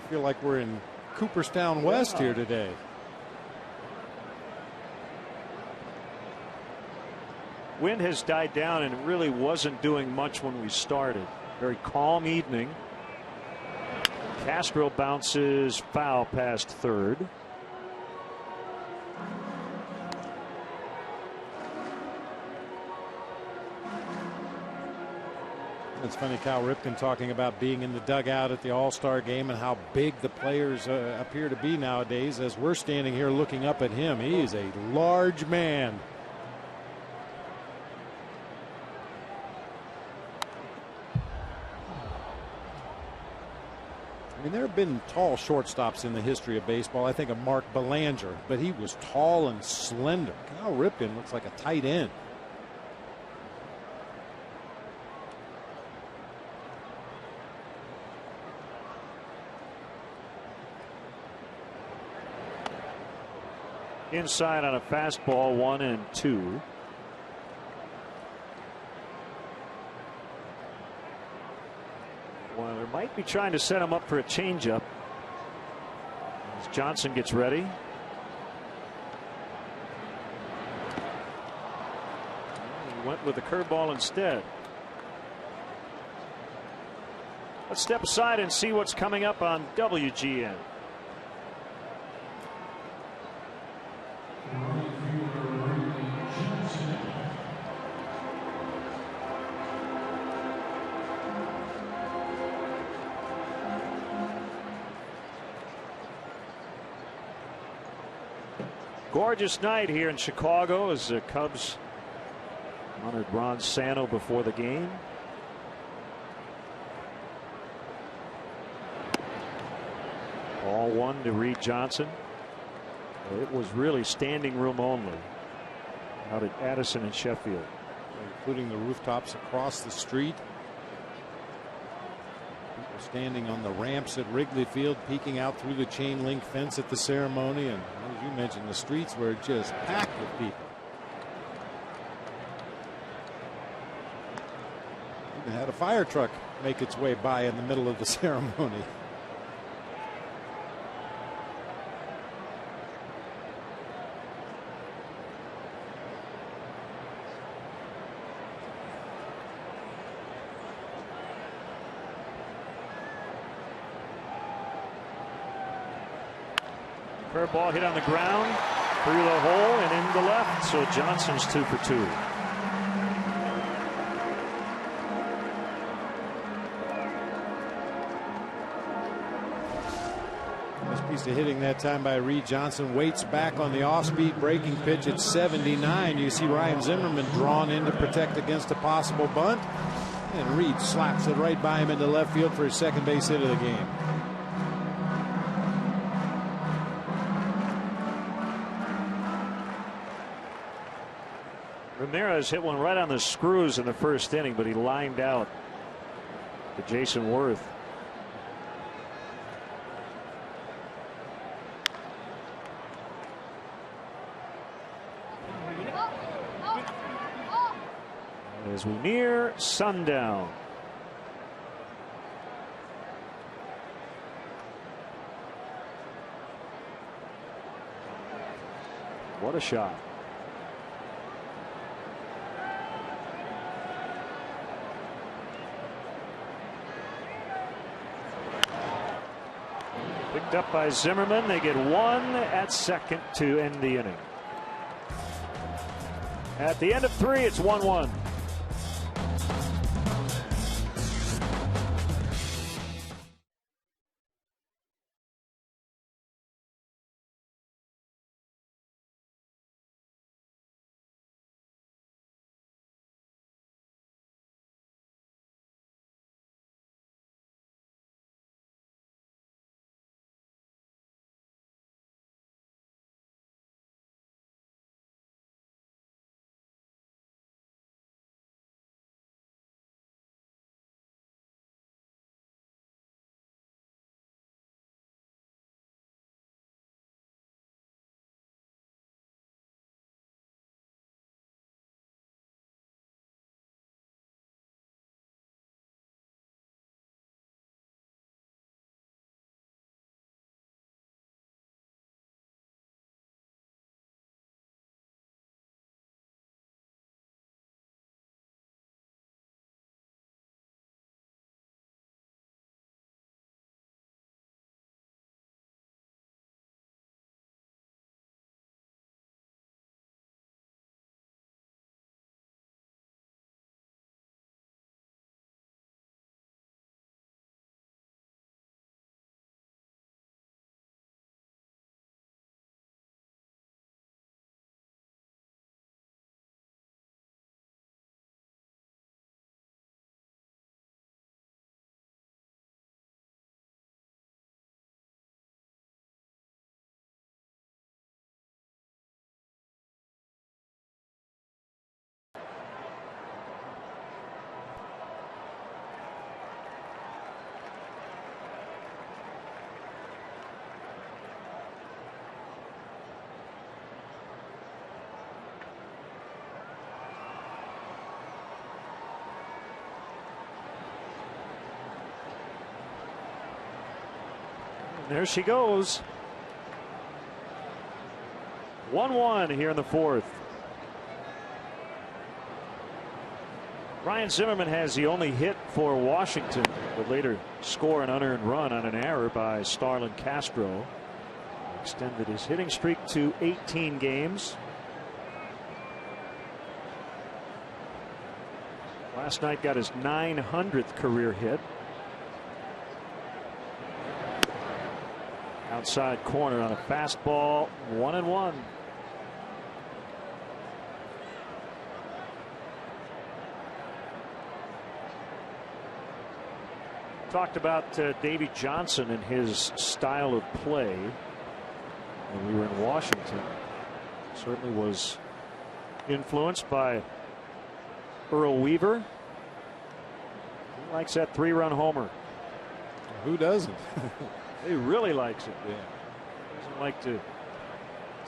feel like we're in Cooperstown West here today. Wind has died down and it really wasn't doing much when we started. Very calm evening. Castro bounces foul past third. It's funny, Cal Ripken talking about being in the dugout at the All-Star game and how big the players appear to be nowadays. As we're standing here looking up at him, he is a large man. I mean, there have been tall shortstops in the history of baseball. I think of Mark Belanger, but he was tall and slender. Cal Ripken looks like a tight end. Inside on a fastball, 1-2. Well, they might be trying to set him up for a changeup as Johnson gets ready. He went with the curveball instead. Let's step aside and see what's coming up on WGN. Gorgeous night here in Chicago as the Cubs honored Ron Santo before the game. Ball one to Reed Johnson. It was really standing room only out at Addison and Sheffield. Including the rooftops across the street. People standing on the ramps at Wrigley Field, peeking out through the chain link fence at the ceremony. And as you mentioned, the streets were just packed with people. Even had a fire truck make its way by in the middle of the ceremony. Curveball hit on the ground through the hole and in the left. So Johnson's 2 for 2. Piece of hitting that time by Reed Johnson. Waits back on the off-speed breaking pitch at 79. You see Ryan Zimmerman drawn in to protect against a possible bunt. And Reed slaps it right by him into left field for his second base hit of the game. Ramirez hit one right on the screws in the first inning, but he lined out to Jason Worth. As we near sundown. What a shot. Picked up by Zimmerman. They get one at second to end the inning. At the end of 3, it's 1-1. There she goes. 1-1 here in the 4th. Ryan Zimmerman has the only hit for Washington, but later score an unearned run on an error by Starlin Castro. Extended his hitting streak to 18 games. Last night got his 900th career hit. Outside corner on a fastball, 1-1. Talked about Davey Johnson and his style of play when we were in Washington. Certainly was influenced by Earl Weaver. He likes that 3-run homer. Who doesn't? He really likes it. Yeah. Doesn't like to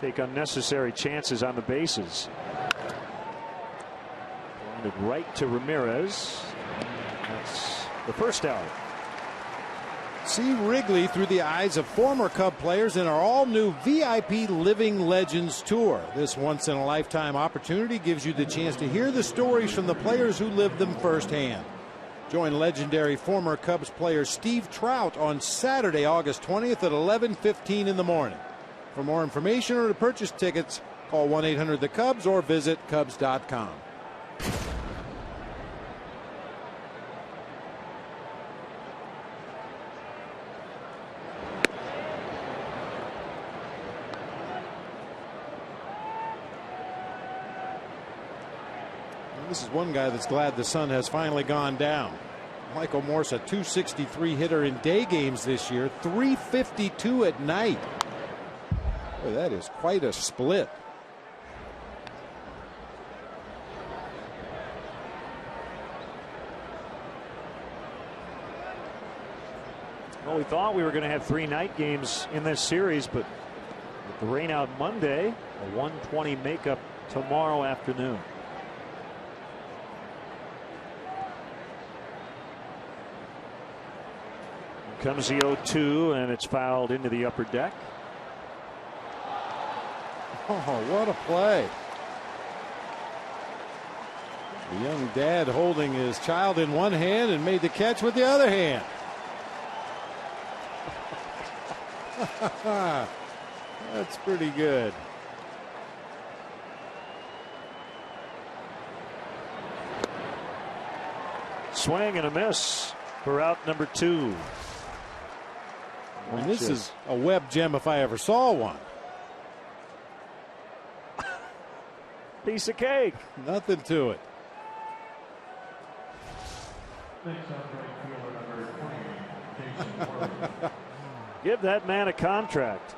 take unnecessary chances on the bases. Pointed right to Ramirez. That's the first out. See Wrigley through the eyes of former Cub players in our all-new VIP Living Legends Tour. This once-in-a-lifetime opportunity gives you the chance to hear the stories from the players who lived them firsthand. Join legendary former Cubs player Steve Trout on Saturday, August 20th at 11:15 in the morning. For more information or to purchase tickets, call 1-800-THE-CUBS or visit Cubs.com. This is one guy that's glad the sun has finally gone down. Michael Morse, a .263 hitter in day games this year, .352 at night. Boy, that is quite a split. Well, we thought we were going to have 3 night games in this series, but with the rain out Monday, a 1:20 makeup tomorrow afternoon. Here comes the 0-2, and it's fouled into the upper deck. Oh, what a play. The young dad holding his child in one hand and made the catch with the other hand. That's pretty good. Swing and a miss for out number 2. Well, this is a web gem if I ever saw one. Piece of cake. Nothing to it. Give that man a contract.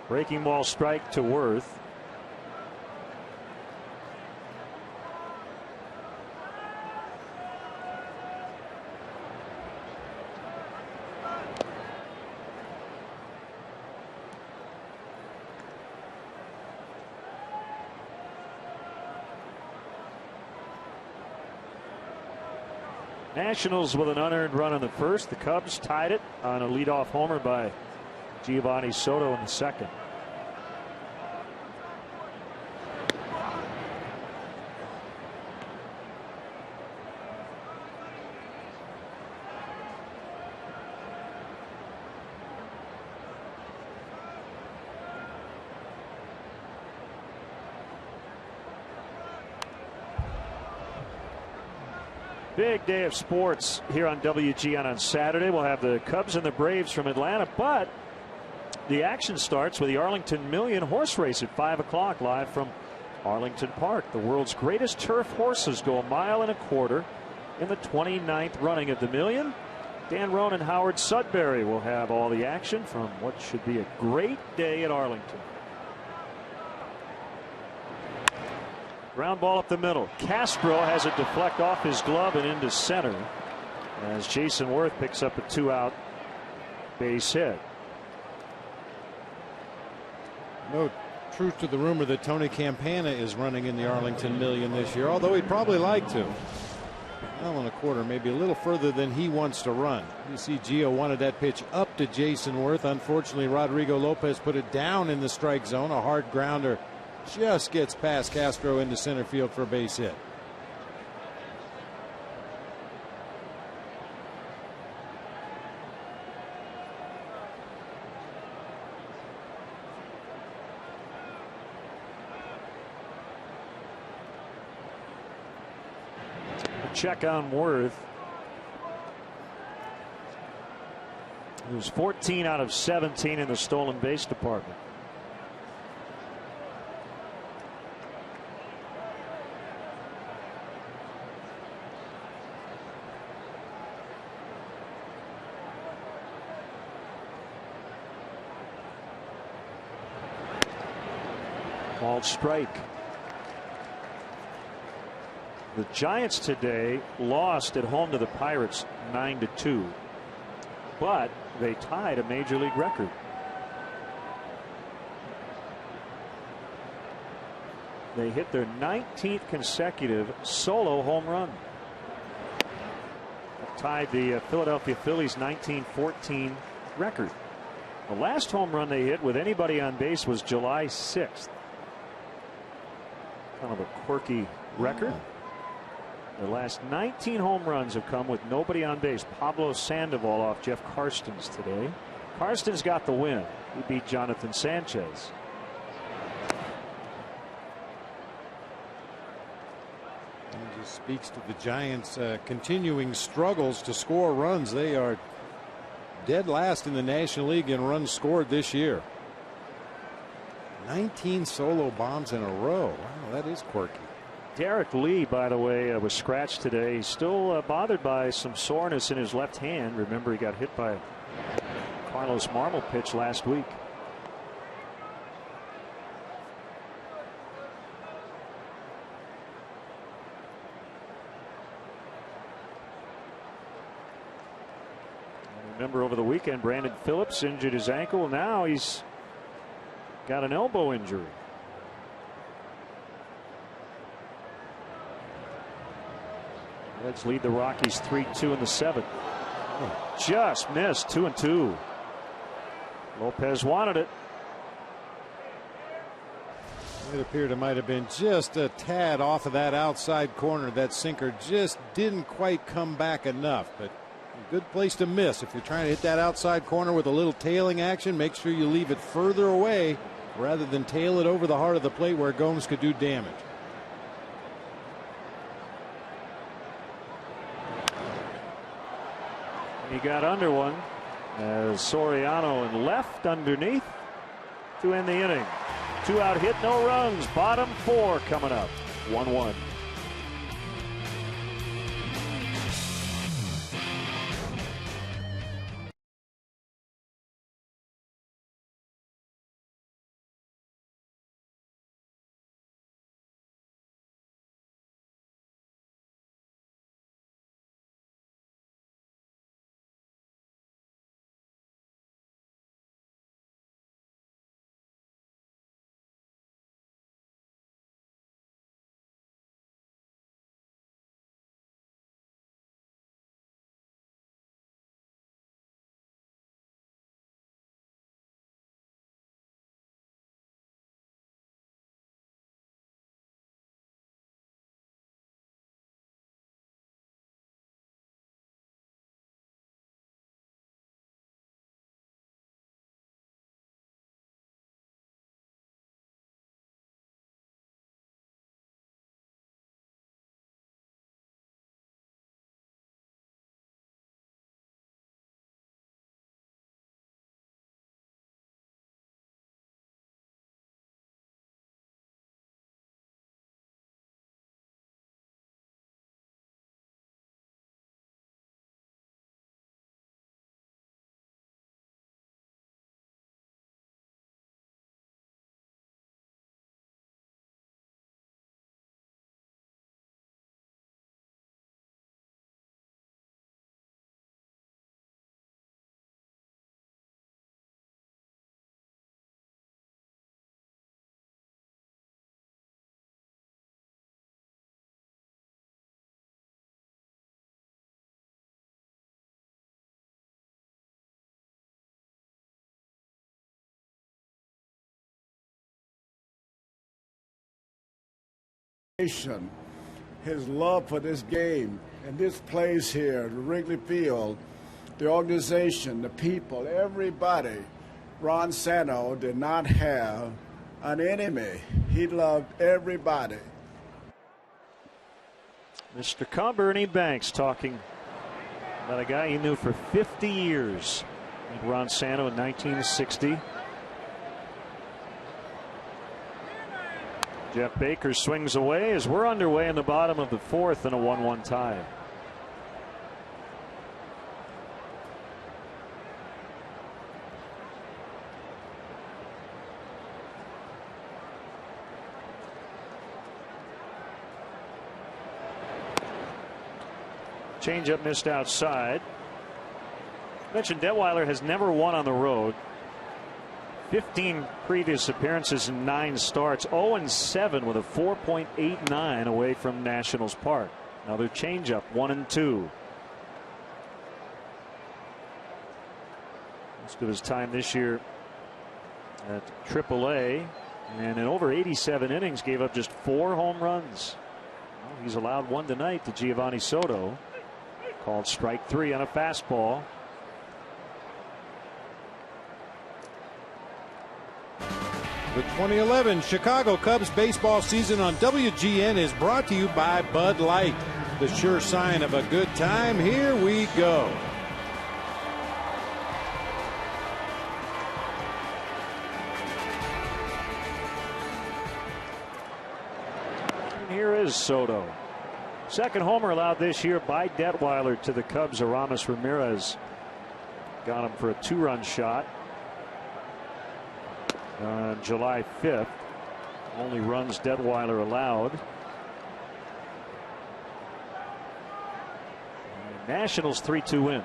Breaking ball strike to Worth. Nationals with an unearned run in the first. The Cubs tied it on a leadoff homer by Giovanni Soto in the second. Big day of sports here on WGN on Saturday. We'll have the Cubs and the Braves from Atlanta, but the action starts with the Arlington Million horse race at 5 o'clock live from Arlington Park. The world's greatest turf horses go 1.25 miles in the 29th running of the Million. Dan Roan and Howard Sudbury will have all the action from what should be a great day at Arlington. Ground ball up the middle. Castro has it deflect off his glove and into center as Jason Worth picks up a 2-out base hit. No truth to the rumor that Tony Campana is running in the Arlington Million this year, although he'd probably like to. 1.25 maybe a little further than he wants to run. You see Gio wanted that pitch up to Jason Worth. Unfortunately, Rodrigo Lopez put it down in the strike zone. A hard grounder just gets past Castro into center field for a base hit. Check on Worth. He was 14 out of 17 in the stolen base department. Called strike. The Giants today lost at home to the Pirates 9-2, but they tied a major league record. They hit their 19th consecutive solo home run. Tied the Philadelphia Phillies 1914 record. The last home run they hit with anybody on base was July 6th. Kind of a quirky record. The last 19 home runs have come with nobody on base. Pablo Sandoval off Jeff Karstens today. Karstens got the win. He beat Jonathan Sanchez. Speaks to the Giants' continuing struggles to score runs. They are dead last in the National League in runs scored this year. 19 solo bombs in a row. Wow, that is quirky. Derek Lee, by the way, was scratched today. He's still bothered by some soreness in his left hand. Remember, he got hit by a Carlos Marmol pitch last week. Remember, over the weekend, Brandon Phillips injured his ankle. Now he's got an elbow injury. Reds lead the Rockies 3-2 in the 7th. Just missed 2-2. Lopez wanted it. It appeared it might have been just a tad off of that outside corner. That sinker just didn't quite come back enough, but a good place to miss. If you're trying to hit that outside corner with a little tailing action, make sure you leave it further away rather than tail it over the heart of the plate where Gomes could do damage. He got under one as Soriano and left underneath to end the inning. 2-out hit, no runs. Bottom 4 coming up. 1-1. His love for this game and this place here, Wrigley Field, the organization, the people, everybody. Ron Santo did not have an enemy. He loved everybody. Mr. Cub, Ernie Banks, talking about a guy he knew for 50 years. Ron Santo in 1960. Jeff Baker swings away as we're underway in the bottom of the 4th in a 1-1 tie. Changeup missed outside. I mentioned Detweiler has never won on the road. 15 previous appearances in 9 starts. 0-7 with a 4.89 away from Nationals Park. Another changeup, 1-2. Most of his time this year at AAA, and in over 87 innings gave up just 4 home runs. Well, he's allowed 1 tonight to Giovanni Soto. Called strike 3 on a fastball. The 2011 Chicago Cubs baseball season on WGN is brought to you by Bud Light. The sure sign of a good time. Here we go. Here is Soto. Second homer allowed this year by Detweiler to the Cubs. Aramis Ramirez got him for a 2-run shot on July 5th. Only runs Detweiler allowed. Nationals 3-2 win.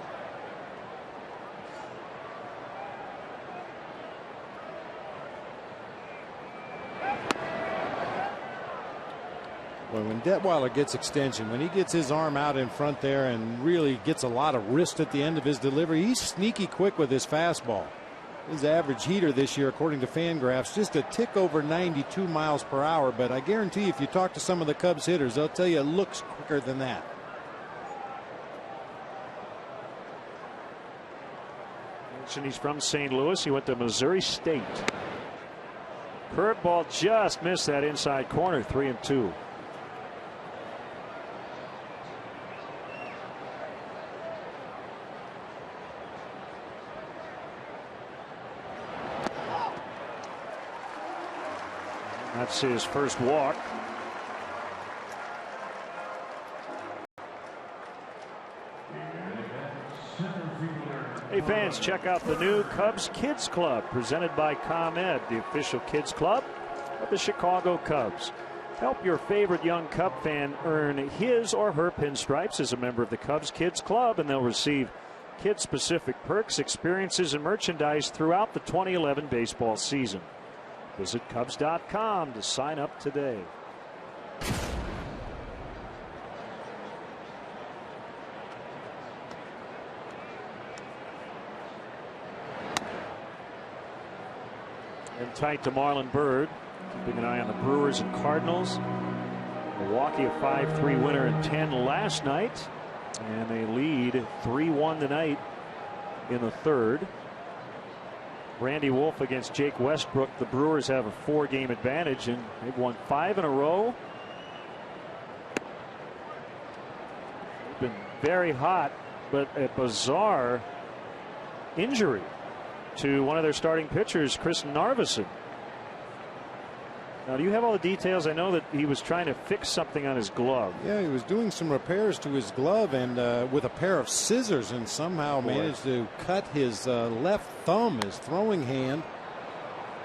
Well, when Detweiler gets extension, when he gets his arm out in front there and really gets a lot of wrist at the end of his delivery, he's sneaky quick with his fastball. His average heater this year, according to Fangraphs, just a tick over 92 miles per hour. But I guarantee if you talk to some of the Cubs hitters, they'll tell you it looks quicker than that. He's from St. Louis. He went to Missouri State. Curveball just missed that inside corner. 3-2. That's his first walk. Hey fans, check out the new Cubs Kids Club presented by ComEd, the official kids club of the Chicago Cubs. Help your favorite young Cub fan earn his or her pinstripes as a member of the Cubs Kids Club, and they'll receive kid-specific perks, experiences, and merchandise throughout the 2011 baseball season. Visit Cubs.com to sign up today. And tight to Marlon Byrd. Keeping an eye on the Brewers and Cardinals. Milwaukee a 5-3 winner in 10 last night. And they lead 3-1 tonight in the third. Randy Wolf against Jake Westbrook. The Brewers have a 4-game advantage, and they've won 5 in a row. They've been very hot, but a bizarre injury to one of their starting pitchers, Chris Narveson. Now, do you have all the details? I know that he was trying to fix something on his glove. Yeah, he was doing some repairs to his glove and with a pair of scissors, and somehow managed to cut his left thumb, his throwing hand.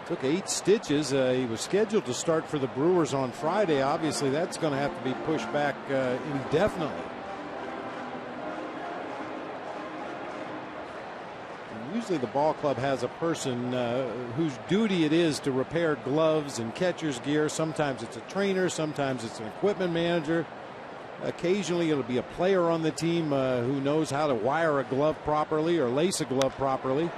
Took 8 stitches. He was scheduled to start for the Brewers on Friday. Obviously, that's going to have to be pushed back indefinitely. Usually the ball club has a person whose duty it is to repair gloves and catcher's gear. Sometimes it's a trainer, sometimes it's an equipment manager. Occasionally it'll be a player on the team who knows how to wire a glove properly or lace a glove properly.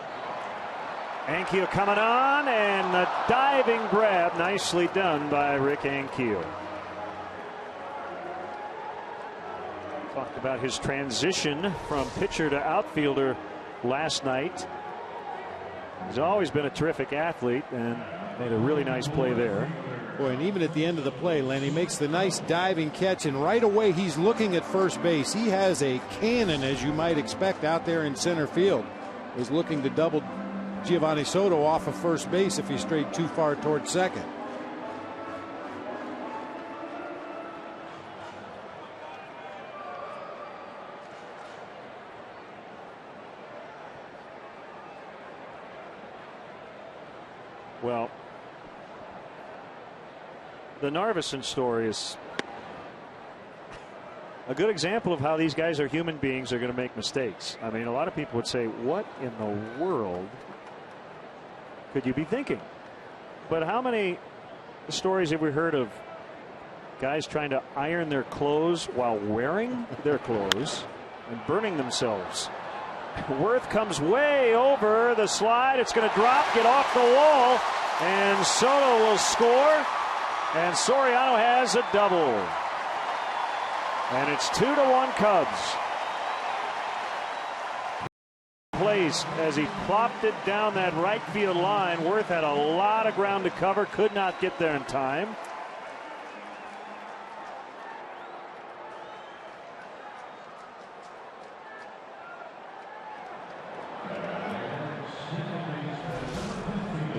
Ankiel coming on, and the diving grab, nicely done by Rick Ankiel. Talked about his transition from pitcher to outfielder last night. He's always been a terrific athlete and made a really nice play there. Boy, and even at the end of the play, Lenny makes the nice diving catch, and right away he's looking at first base. He has a cannon, as you might expect, out there in center field. He's looking to double Giovanni Soto off of first base if he strayed too far towards second. Well, the Narveson story is a good example of how these guys are human beings, are going to make mistakes. I mean, a lot of people would say, what in the world could you be thinking? But how many stories have we heard of guys trying to iron their clothes while wearing their clothes and burning themselves? Worth comes way over the slide. It's going to drop, get off the wall, and Soto will score. And Soriano has a double. And it's 2-1 Cubs. place as he plopped it down that right field line. Worth had a lot of ground to cover, could not get there in time.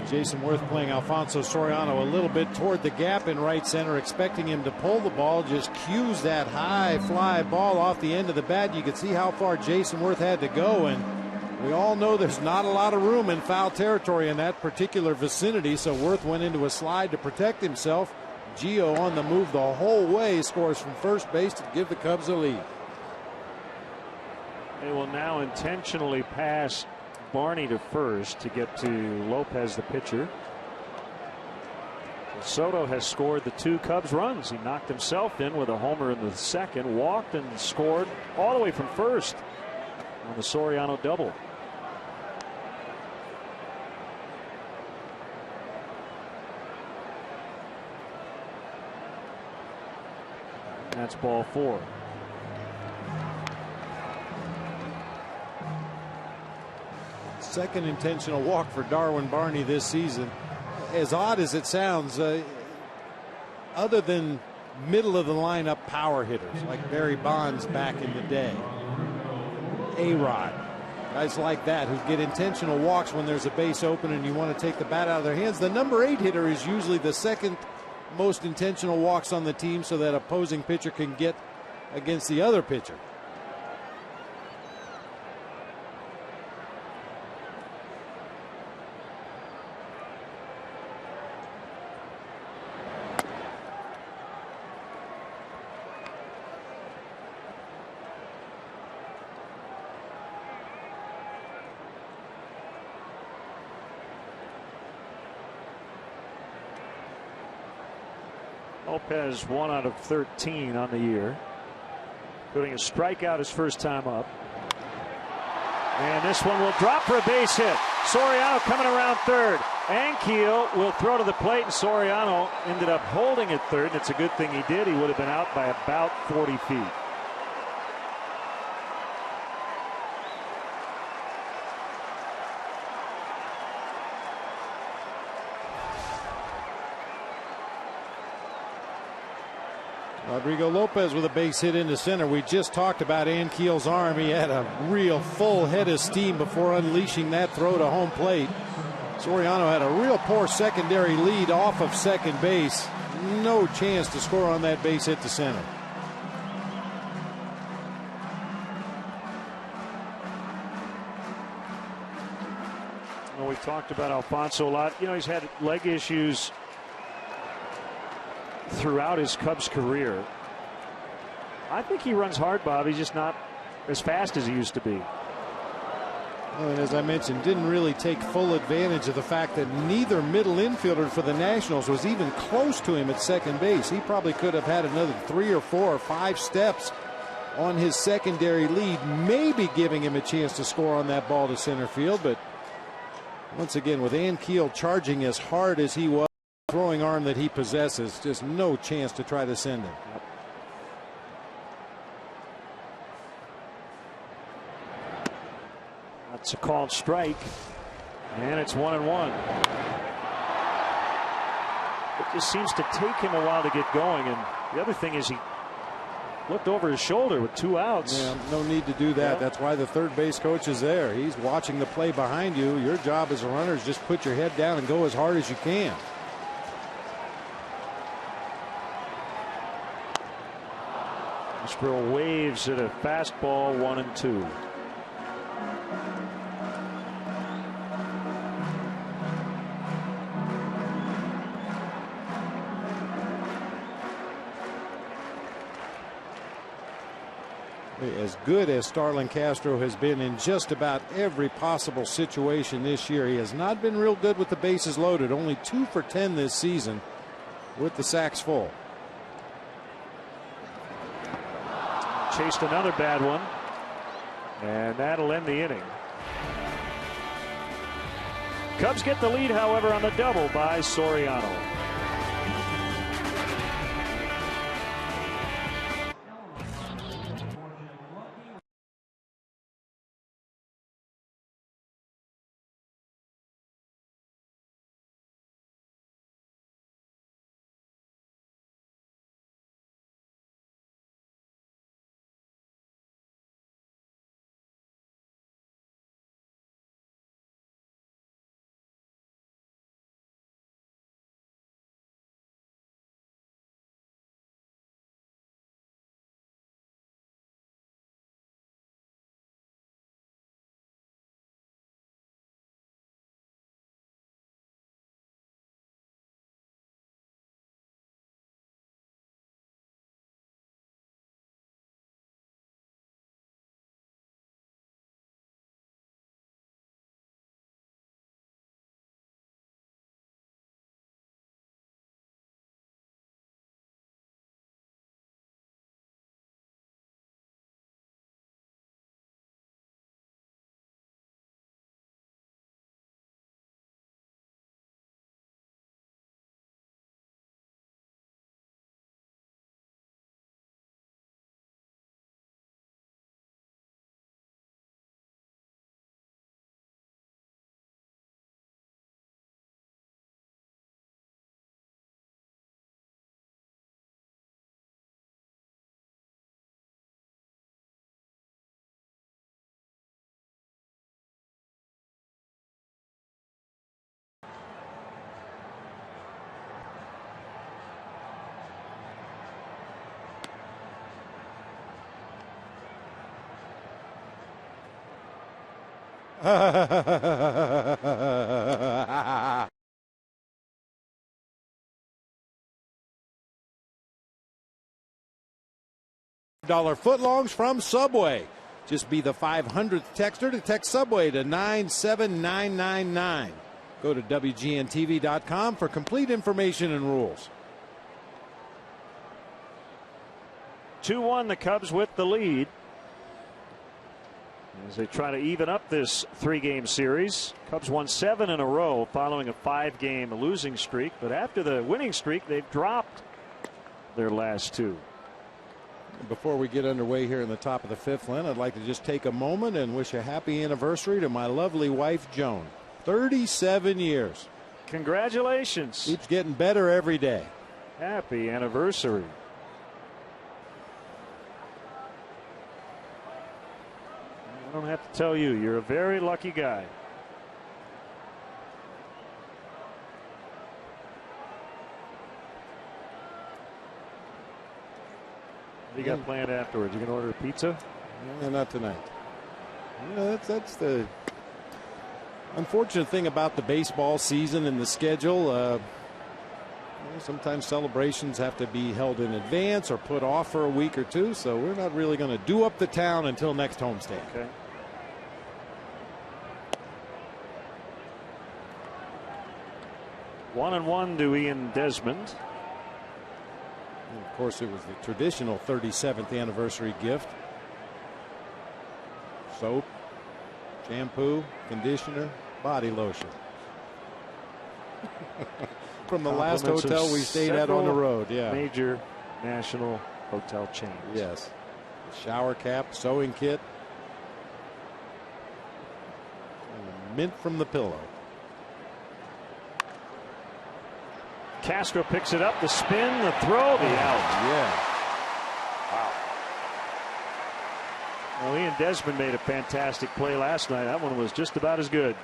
Jason Worth playing Alfonso Soriano a little bit toward the gap in right center, expecting him to pull the ball, just cues that high fly ball off the end of the bat. You can see how far Jason Worth had to go, and we all know there's not a lot of room in foul territory in that particular vicinity, so Worth went into a slide to protect himself. Gio on the move the whole way, scores from first base to give the Cubs a lead. They will now intentionally pass Barney to first to get to Lopez, the pitcher. Soto has scored the 2 Cubs runs. He knocked himself in with a homer in the second, walked and scored all the way from first on the Soriano double. That's ball 4. Second intentional walk for Darwin Barney this season. As odd as it sounds, other than middle of the lineup power hitters like Barry Bonds back in the day, A-Rod, guys like that who get intentional walks when there's a base open and you want to take the bat out of their hands, the number 8 hitter is usually the second most intentional walks on the team, so that opposing pitcher can get against the other pitcher. Lopez 1 out of 13 on the year, putting a strikeout his first time up. And this one will drop for a base hit. Soriano coming around third. Ankiel will throw to the plate, and Soriano ended up holding at third. And it's a good thing he did. He would have been out by about 40 feet. Rodrigo Lopez with a base hit into center. We just talked about Ankiel's arm. He had a real full head of steam before unleashing that throw to home plate. Soriano had a real poor secondary lead off of second base. No chance to score on that base hit to center. Well, we've talked about Alfonso a lot. You know, he's had leg issues throughout his Cubs career. I think he runs hard, Bob. He's just not as fast as he used to be. Well, and as I mentioned, didn't really take full advantage of the fact that neither middle infielder for the Nationals was even close to him at second base. He probably could have had another 3 or 4 or 5 steps on his secondary lead, maybe giving him a chance to score on that ball to center field. But once again, with Ankiel charging as hard as he was, throwing arm that he possesses, just no chance to try to send him. Yep. That's a called strike, and it's 1-1. It just seems to take him a while to get going, and the other thing is he looked over his shoulder with 2 outs. Yeah, no need to do that. That's why the third base coach is there. He's watching the play behind you. Your job as a runner is just put your head down and go as hard as you can. Sprill waves at a fastball, 1-2. As good as Starlin Castro has been in just about every possible situation this year, he has not been real good with the bases loaded. Only 2 for 10 this season with the sacks full. Chased another bad one, and that'll end the inning. Cubs get the lead, however, on the double by Soriano. $5 footlongs from Subway. Just be the 500th texter to text Subway to 97999. Go to WGNTV.com for complete information and rules. 2-1, the Cubs with the lead as they try to even up this 3-game series. Cubs won 7 in a row following a 5-game losing streak, but after the winning streak, they've dropped their last 2. Before we get underway here in the top of the 5th, Len, I'd like to just take a moment and wish a happy anniversary to my lovely wife, Joan. 37 years. Congratulations. Keeps getting better every day. Happy anniversary. I don't have to tell you, you're a very lucky guy. What do you got planned afterwards? You gonna order a pizza? No, not tonight. You know, that's the unfortunate thing about the baseball season and the schedule. Sometimes celebrations have to be held in advance or put off for a week or two, so we're not really going to do up the town until next homestand. Okay. One and one to Ian Desmond. And of course, it was the traditional 37th anniversary gift. Soap, shampoo, conditioner, body lotion. From the last hotel we stayed at on the road. Yeah. Major national hotel chains. Yes. Shower cap, sewing kit. And mint from the pillow. Castro picks it up, the spin, the throw, the out. Yeah. Wow. Well, Ian Desmond made a fantastic play last night. That one was just about as good.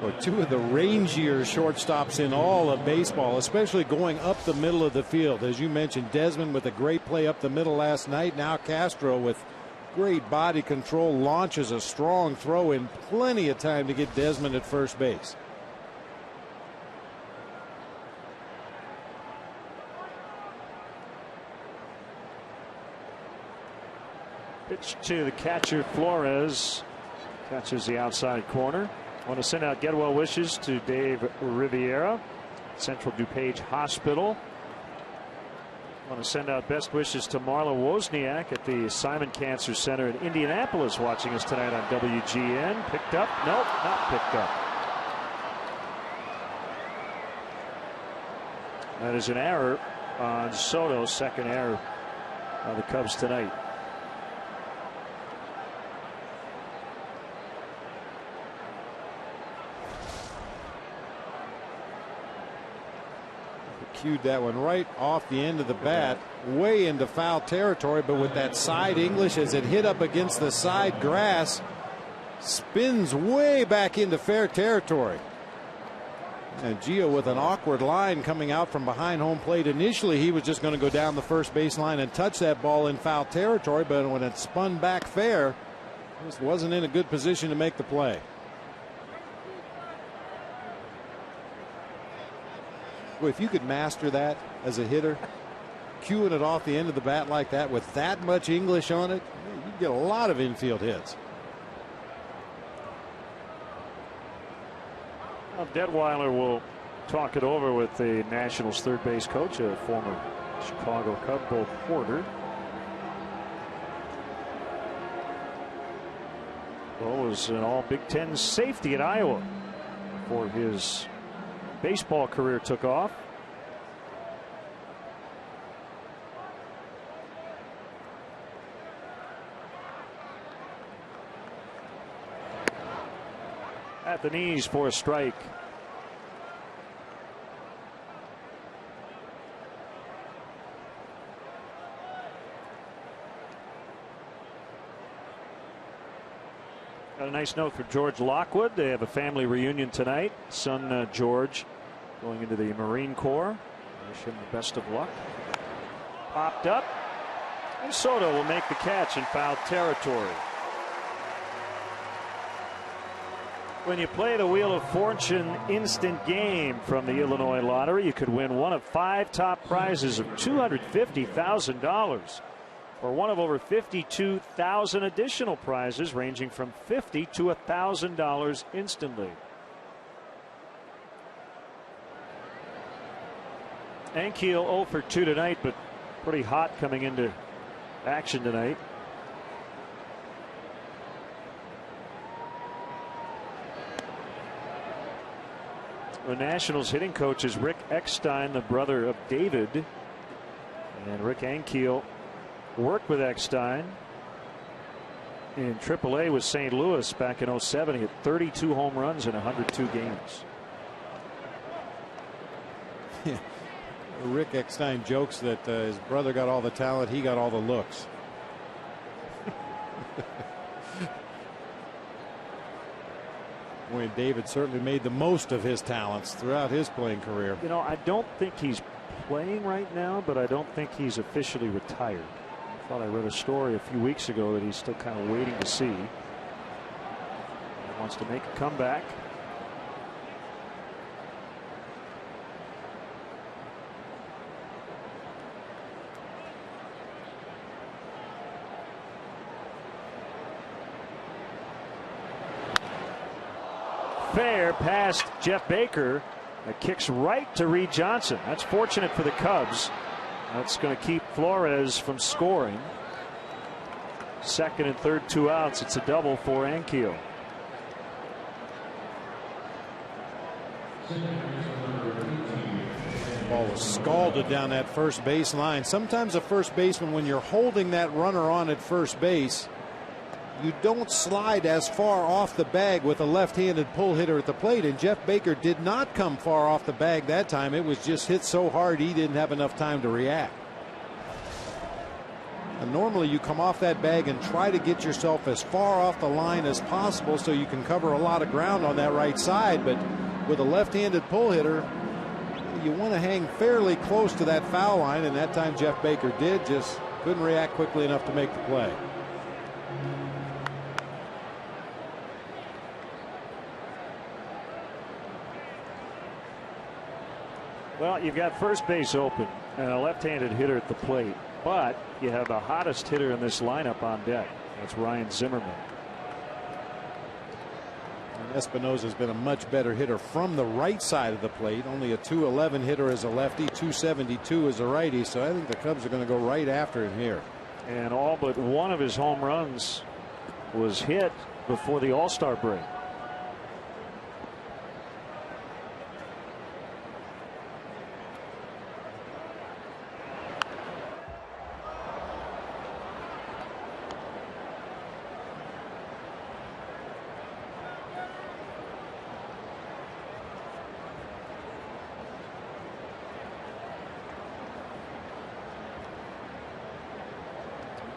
Or two of the rangier shortstops in all of baseball, especially going up the middle of the field. As you mentioned, Desmond with a great play up the middle last night. Now Castro with great body control launches a strong throw in plenty of time to get Desmond at first base. Pitch to the catcher, Flores. Catches the outside corner. I want to send out get well wishes to Dave Riviera, Central DuPage Hospital. I want to send out best wishes to Marla Wozniak at the Simon Cancer Center in Indianapolis, watching us tonight on WGN. Picked up? Nope, not picked up. That is an error on Soto, second error on the Cubs tonight. Cued that one right off the end of the bat, way into foul territory, but with that side English as it hit up against the side grass, spins way back into fair territory. And Gio with an awkward line coming out from behind home plate. Initially he was just going to go down the first baseline and touch that ball in foul territory, but when it spun back fair, just wasn't in a good position to make the play. Well, if you could master that as a hitter, cueing it off the end of the bat like that with that much English on it, you'd get a lot of infield hits. Well, Detweiler will talk it over with the Nationals third base coach, a former Chicago Cub, Bo Porter. Bo was an all Big Ten safety at Iowa before his baseball career took off. At the knees for a strike. Got a nice note for George Lockwood. They have a family reunion tonight. Son George going into the Marine Corps. Wish him the best of luck. Popped up. And Soto will make the catch in foul territory. When you play the Wheel of Fortune instant game from the Illinois Lottery, you could win one of 5 top prizes of $250,000, or one of over 52,000 additional prizes ranging from $50 to $1,000 instantly. Ankiel 0 for 2 tonight, but pretty hot coming into action tonight. The Nationals hitting coach is Rick Eckstein, the brother of David. And Rick Ankiel worked with Eckstein in AAA with St. Louis back in 07. He had 32 home runs in 102 games. Yeah. Rick Eckstein jokes that his brother got all the talent, he got all the looks. Boy, David certainly made the most of his talents throughout his playing career. You know, I don't think he's playing right now, but I don't think he's officially retired. I thought I read a story a few weeks ago that he's still kind of waiting to see. He wants to make a comeback. Fair past Jeff Baker. That kicks right to Reed Johnson. That's fortunate for the Cubs. That's going to keep Flores from scoring. Second and third, 2 outs. It's a double for Ankiel. Ball was scalded down that first base line. Sometimes a first baseman, when you're holding that runner on at first base, you don't slide as far off the bag with a left-handed pull hitter at the plate, and Jeff Baker did not come far off the bag that time. It was just hit so hard he didn't have enough time to react. And normally you come off that bag and try to get yourself as far off the line as possible so you can cover a lot of ground on that right side, but with a left-handed pull hitter, you want to hang fairly close to that foul line, and that time Jeff Baker did, just couldn't react quickly enough to make the play. Well, you've got first base open and a left-handed hitter at the plate, but you have the hottest hitter in this lineup on deck. That's Ryan Zimmerman. And Espinosa's been a much better hitter from the right side of the plate. Only a .211 hitter as a lefty, .272 as a righty. So I think the Cubs are going to go right after him here. And all but one of his home runs was hit before the All-Star break.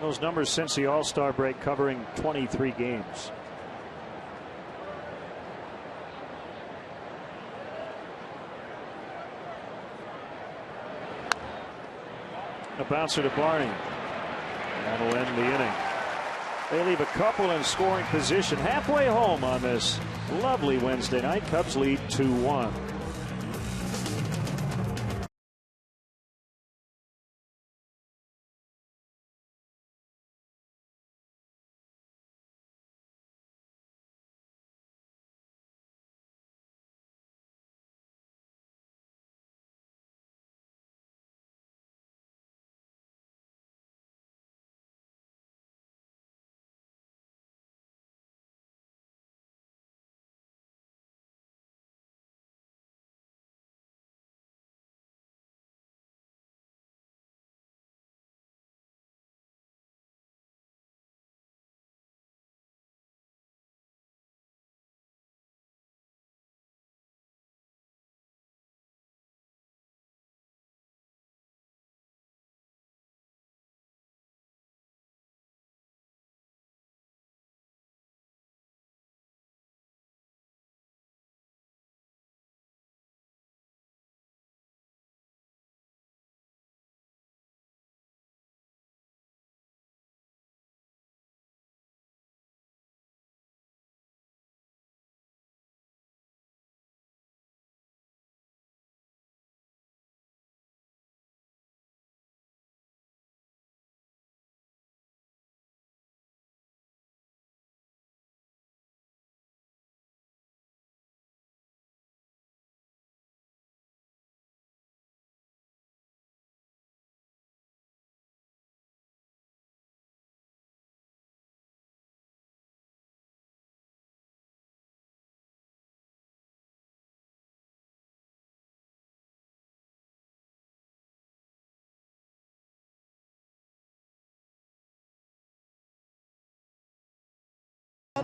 Those numbers since the All-Star break, covering 23 games. A bouncer to Barney. That'll end the inning. They leave a couple in scoring position halfway home on this lovely Wednesday night. Cubs lead 2-1.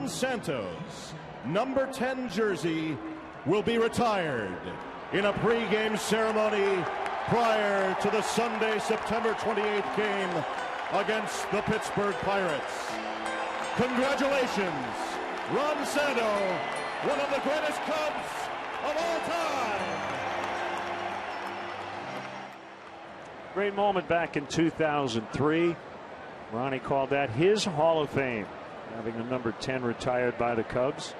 Santos' number 10 jersey will be retired in a pregame ceremony prior to the Sunday, September 28th game against the Pittsburgh Pirates. Congratulations, Ron Santo, one of the greatest Cubs of all time. Great moment back in 2003. Ronnie called that his Hall of Fame, having the number 10 retired by the Cubs.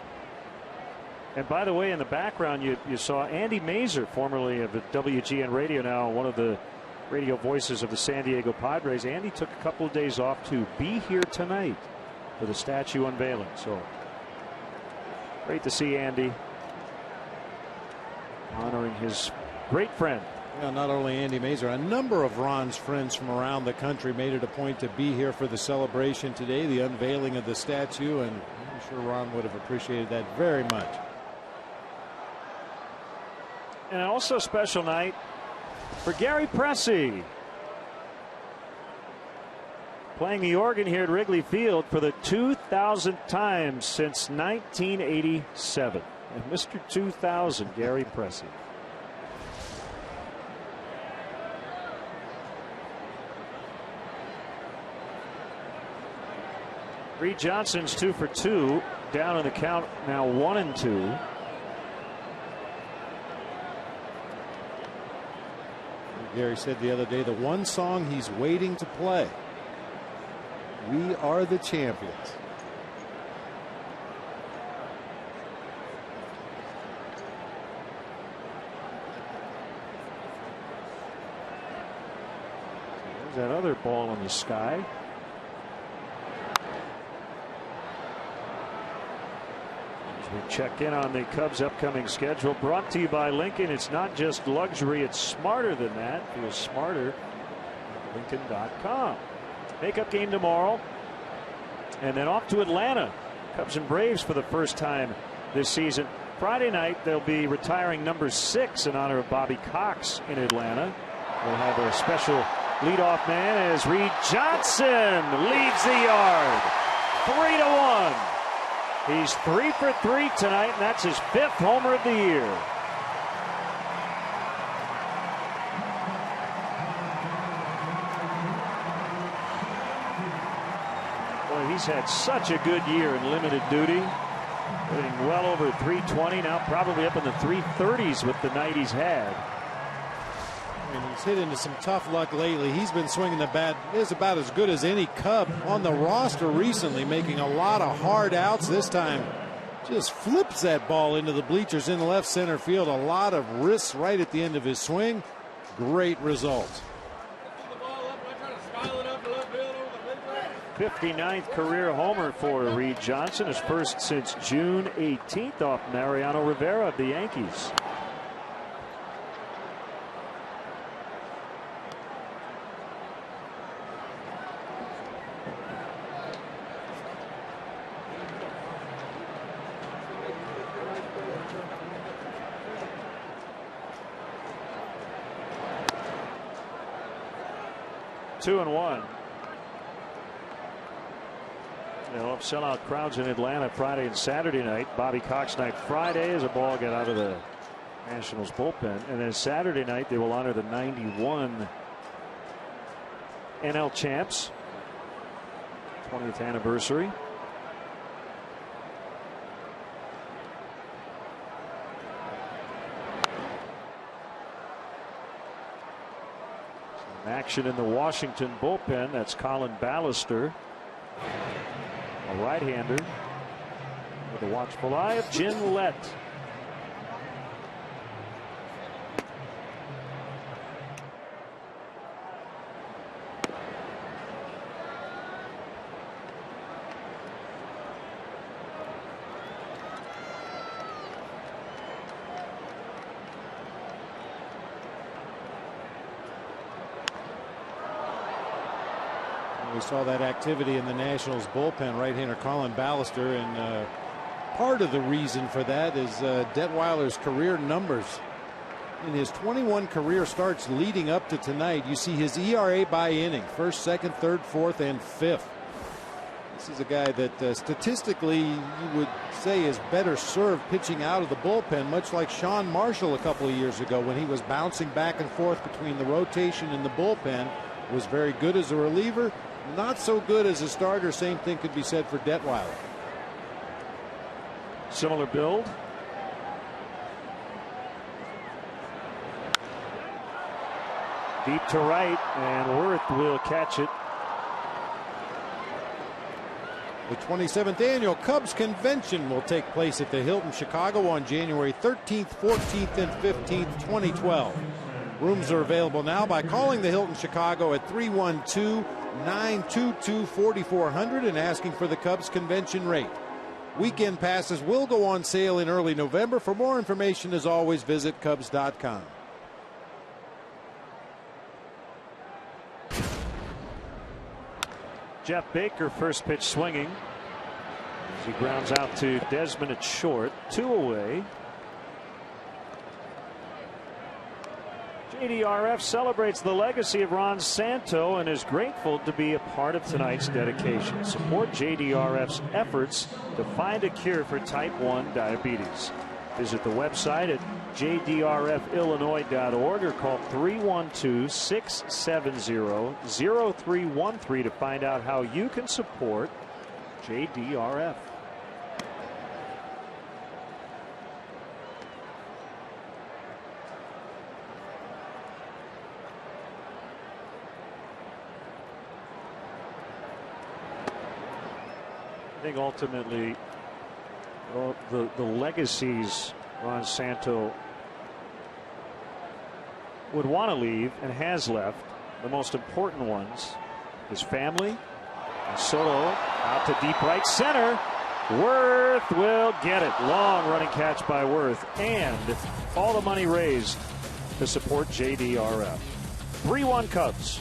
And by the way, in the background, you saw Andy Mazer, formerly of the WGN Radio, now one of the radio voices of the San Diego Padres. Andy took a couple of days off to be here tonight for the statue unveiling. So great to see Andy honoring his great friend. Yeah, not only Andy Mazer, a number of Ron's friends from around the country made it a point to be here for the celebration today, the unveiling of the statue, and I'm sure Ron would have appreciated that very much. And also a special night for Gary Pressey, playing the organ here at Wrigley Field for the 2,000th time since 1987. And Mr. 2000, Gary Pressey. Reed Johnson's 2 for 2, down in the count now 1-2. Gary said the other day, the one song he's waiting to play: "We Are the Champions." There's that other ball in the sky. We check in on the Cubs' upcoming schedule, brought to you by Lincoln. It's not just luxury, it's smarter than that. Feel smarter at Lincoln.com. Makeup game tomorrow, and then off to Atlanta. Cubs and Braves for the first time this season. Friday night, they'll be retiring number 6 in honor of Bobby Cox in Atlanta. We'll have a special leadoff man as Reed Johnson leads the yard. 3-1. He's 3 for 3 tonight, and that's his 5th homer of the year. Boy, he's had such a good year in limited duty. Hitting well over 320, now probably up in the 330s with the night he's had. And he's hit into some tough luck lately. He's been swinging the bat is about as good as any Cub on the roster recently, making a lot of hard outs. This time just flips that ball into the bleachers in left center field. A lot of risks right at the end of his swing. Great result. 59th career homer for Reed Johnson, his first since June 18th off Mariano Rivera of the Yankees. Two and one. They'll have sellout crowds in Atlanta Friday and Saturday night. Bobby Cox night Friday as a ball got out of the Nationals bullpen. And then Saturday night they will honor the 91 NL champs. 20th anniversary. Action in the Washington bullpen. That's Colin Ballister, a right-hander, with a watchful eye of Jin Lett. We saw that activity in the Nationals bullpen. Right-hander Colin Ballister, and part of the reason for that is Detweiler's career numbers. In his 21 career starts leading up to tonight, you see his ERA by inning: first, second, third, fourth, and fifth. This is a guy that statistically you would say is better served pitching out of the bullpen, much like Sean Marshall a couple of years ago when he was bouncing back and forth between the rotation and the bullpen. Was very good as a reliever, not so good as a starter. Same thing could be said for Detweiler. Similar build. Deep to right, and Worth will catch it. The 27th annual Cubs convention will take place at the Hilton Chicago on January 13th, 14th, and 15th, 2012. Rooms are available now by calling the Hilton Chicago at 312-922-4400 and asking for the Cubs convention rate. Weekend passes will go on sale in early November. For more information, as always, visit Cubs.com. Jeff Baker, first pitch swinging. As he grounds out to Desmond at short. 2 away. JDRF celebrates the legacy of Ron Santo and is grateful to be a part of tonight's dedication. Support JDRF's efforts to find a cure for type 1 diabetes. Visit the website at jdrfillinois.org or call 312-670-0313 to find out how you can support JDRF. I think ultimately the legacies Ron Santo would want to leave and has left, the most important ones, his family. And Soto out to deep right center. Worth will get it. Long running catch by Worth, and all the money raised to support JDRF. 3-1 Cubs.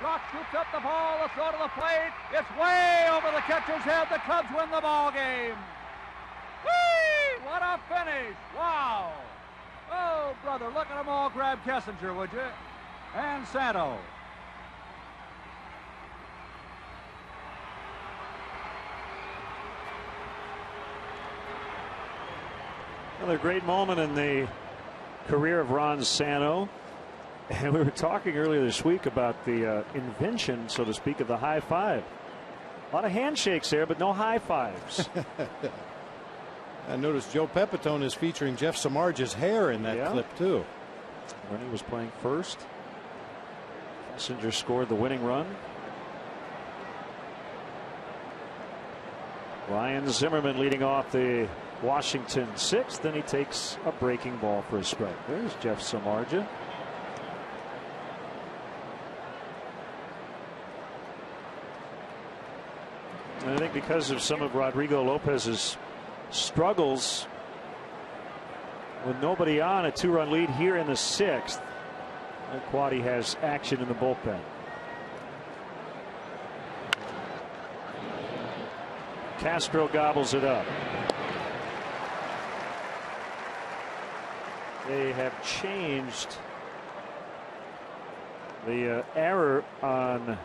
Rock scoops up the ball, the throw to the plate. It's way over the catcher's head. The Cubs win the ball game. Whee! What a finish. Wow. Oh, brother, look at them all grab Kessinger, would you? And Santo. Another great moment in the career of Ron Santo. And we were talking earlier this week about the invention, so to speak, of the high five. A lot of handshakes there, but no high fives. I noticed Joe Pepitone is featuring Jeff Samardzij's hair in that clip, too. When he was playing first, Kessinger scored the winning run. Ryan Zimmerman leading off the Washington 6th. Then he takes a breaking ball for a strike. There's Jeff Samardzija. And I think because of some of Rodrigo Lopez's struggles with nobody on, a 2-run lead here in the 6th, and Quaddy has action in the bullpen. Castro gobbles it up. They have changed the error on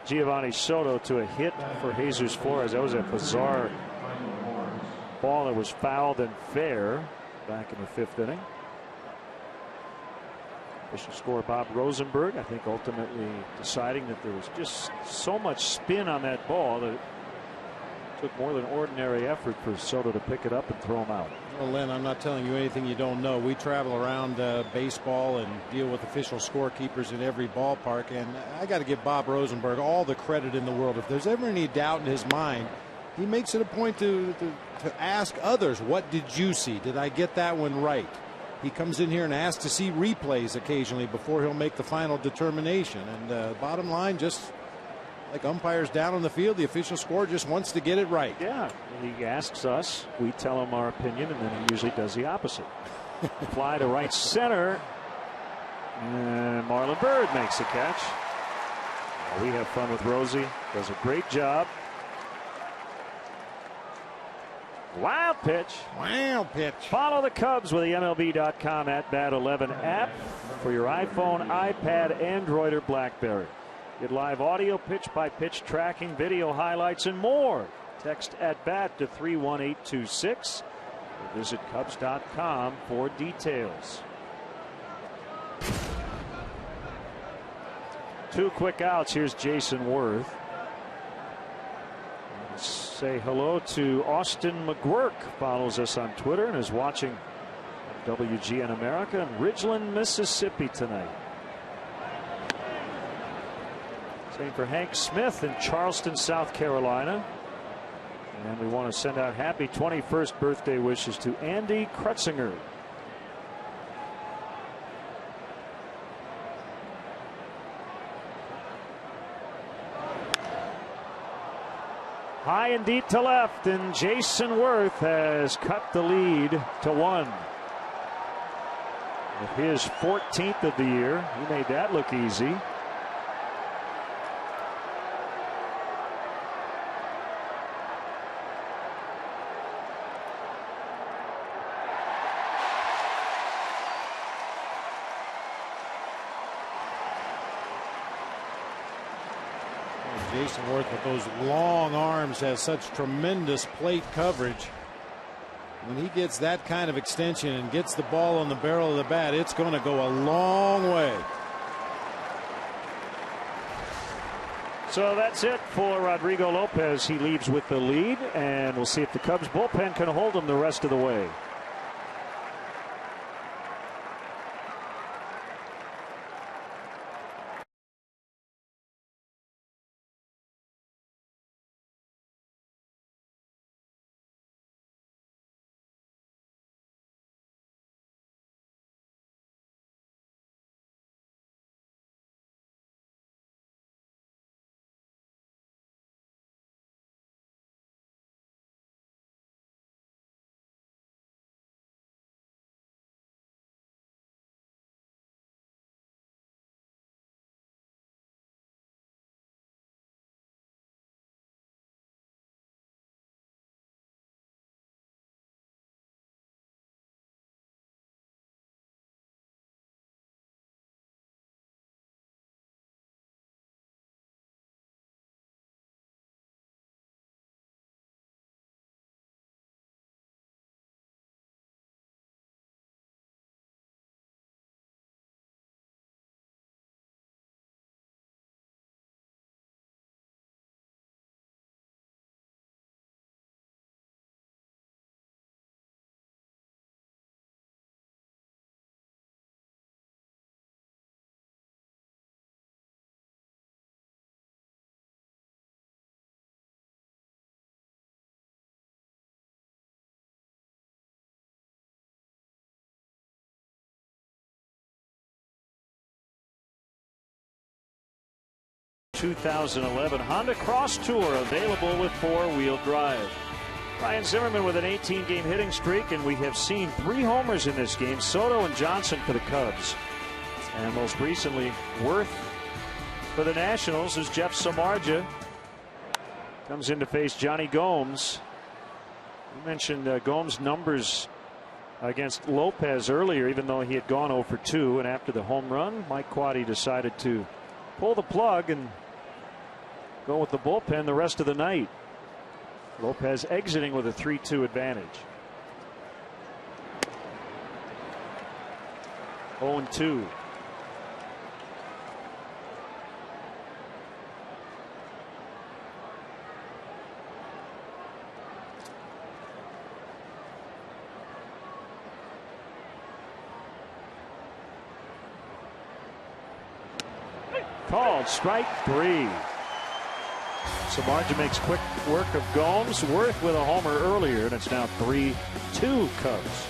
Giovanni Soto to a hit for Jesus Flores. That was a bizarre ball that was fouled and fair back in the 5th inning. Official score Bob Rosenberg, I think, ultimately deciding that there was just so much spin on that ball that it took more than ordinary effort for Soto to pick it up and throw him out. Well, Len, I'm not telling you anything you don't know. We travel around baseball and deal with official scorekeepers in every ballpark, and I got to give Bob Rosenberg all the credit in the world. If there's ever any doubt in his mind, he makes it a point to ask others, what did you see? Did I get that one right? He comes in here and asks to see replays occasionally before he'll make the final determination. And bottom line, just like umpires down on the field, the official score just wants to get it right. Yeah, he asks us, we tell him our opinion, and then he usually does the opposite. Fly to right center, and Marlon Byrd makes the catch. We have fun with Rosie. Does a great job. Wild pitch. Wild pitch. Follow the Cubs with the MLB.com @Bat11 app for your iPhone, iPad, Android, or BlackBerry. Get live audio, pitch-by-pitch tracking, video highlights, and more. Text @Bat to 31826. Or visit Cubs.com for details. 2 quick outs. Here's Jason Worth. Say hello to Austin McGuirk. Follows us on Twitter and is watching WGN America in Ridgeland, Mississippi tonight. Same for Hank Smith in Charleston, South Carolina. And we want to send out happy 21st birthday wishes to Andy Krutzinger. High and deep to left, and Jason Worth has cut the lead to 1. With his 14th of the year, he made that look easy. Jason Worth with those long arms has such tremendous plate coverage. When he gets that kind of extension and gets the ball on the barrel of the bat, it's going to go a long way. So that's it for Rodrigo Lopez. He leaves with the lead, and we'll see if the Cubs bullpen can hold him the rest of the way. 2011 Honda Cross Tour, available with four-wheel drive. Ryan Zimmerman with an 18-game hitting streak, and we have seen 3 homers in this game. Soto and Johnson for the Cubs. And most recently, Worth for the Nationals as Jeff Samardzija comes in to face Johnny Gomes. You mentioned Gomes' numbers against Lopez earlier, even though he had gone 0 for 2. And after the home run, Mike Quade decided to pull the plug and go with the bullpen the rest of the night. Lopez exiting with a 3-2 advantage. 0-2. Called strike 3. Samardzija makes quick work of Gomes. Worth with a homer earlier, and it's now 3-2 Cubs.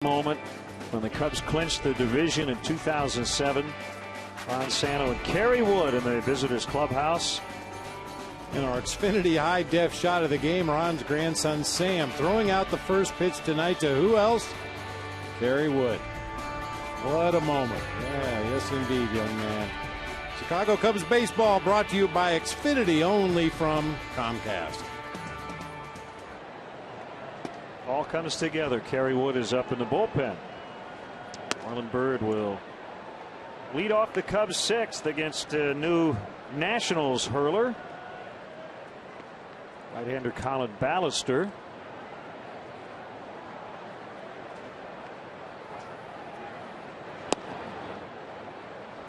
Moment when the Cubs clinched the division in 2007. Ron Santo and Kerry Wood in the visitors clubhouse. In our Xfinity high-def shot of the game, Ron's grandson Sam throwing out the first pitch tonight to who else? Kerry Wood. What a moment. Yeah, yes indeed, young man. Chicago Cubs baseball brought to you by Xfinity, only from Comcast. All comes together. Kerry Wood is up in the bullpen. Marlon Byrd will lead off the Cubs' 6th against a new Nationals hurler, right-hander Colin Ballister.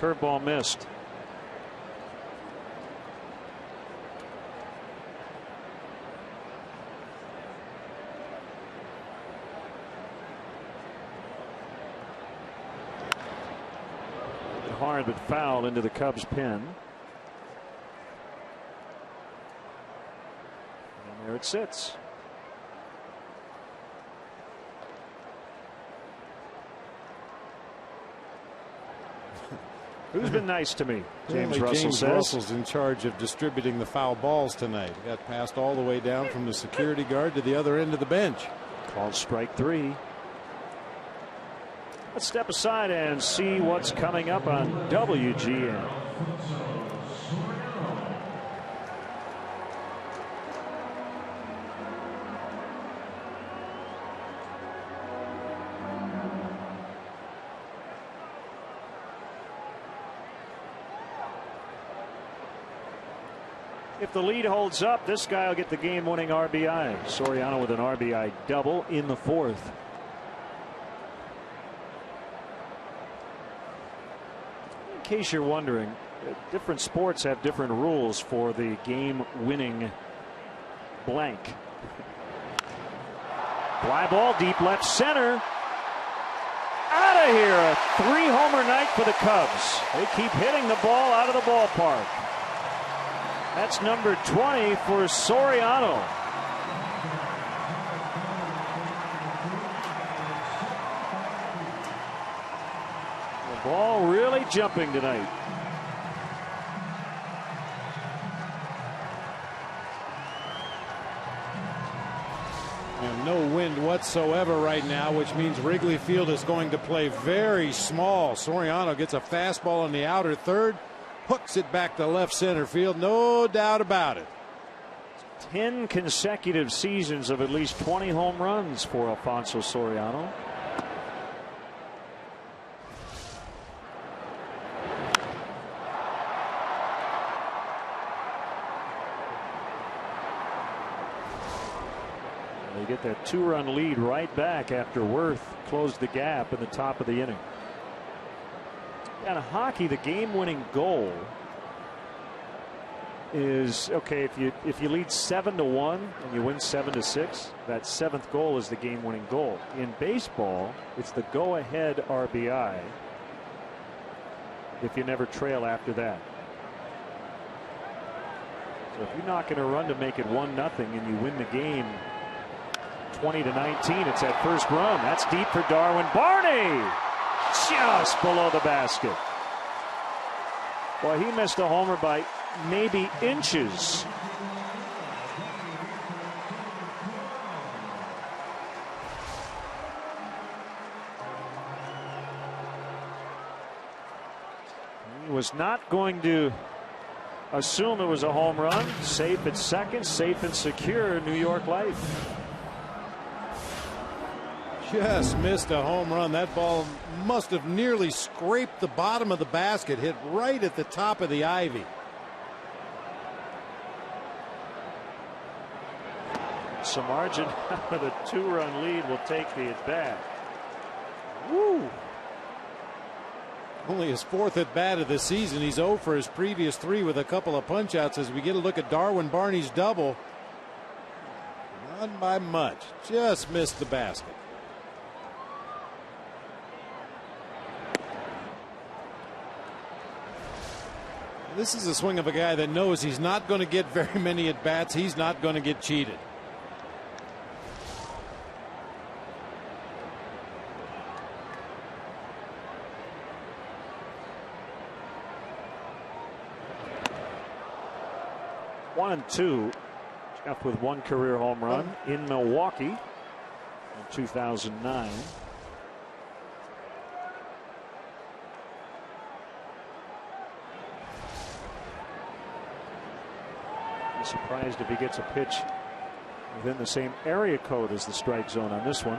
Curveball missed. Hard but foul into the Cubs pen. And there it sits. Who's been nice to me? James Russell says. Russell's in charge of distributing the foul balls tonight. He got passed all the way down from the security guard to the other end of the bench. Called strike 3. Let's step aside and see what's coming up on WGN. If the lead holds up, this guy will get the game-winning RBI. Soriano with an RBI double in the 4th. In case you're wondering, different sports have different rules for the game-winning blank. Fly ball deep left center. Out of here. A 3-homer night for the Cubs. They keep hitting the ball out of the ballpark. That's number 20 for Soriano. The ball really jumping tonight. And no wind whatsoever right now, which means Wrigley Field is going to play very small. Soriano gets a fastball in the outer third, hooks it back to left center field, no doubt about it. 10 consecutive seasons of at least 20 home runs for Alfonso Soriano. They get that 2-run lead right back after Worth closed the gap in the top of the inning. In hockey, the game-winning goal is okay if you lead 7-1 and you win 7-6. That 7th goal is the game-winning goal. In baseball, it's the go-ahead RBI if you never trail after that. So if you're not going to run to make it 1-0 and you win the game 20-19, it's that first run. That's deep for Darwin Barney. Just below the basket. Boy, he missed a homer by maybe inches. He was not going to assume it was a home run. Safe at second, safe and secure, New York life. Just missed a home run. That ball must have nearly scraped the bottom of the basket, hit right at the top of the ivy. Samardzija with a 2-run lead will take the at bat. Woo! Only his 4th at bat of the season. He's 0 for his previous 3 with a couple of punch outs as we get a look at Darwin Barney's double. Not by much. Just missed the basket. This is a swing of a guy that knows he's not going to get very many at bats. He's not going to get cheated. One and two. Jeff with 1 career home run in Milwaukee in 2009. Surprised if he gets a pitch within the same area code as the strike zone on this one.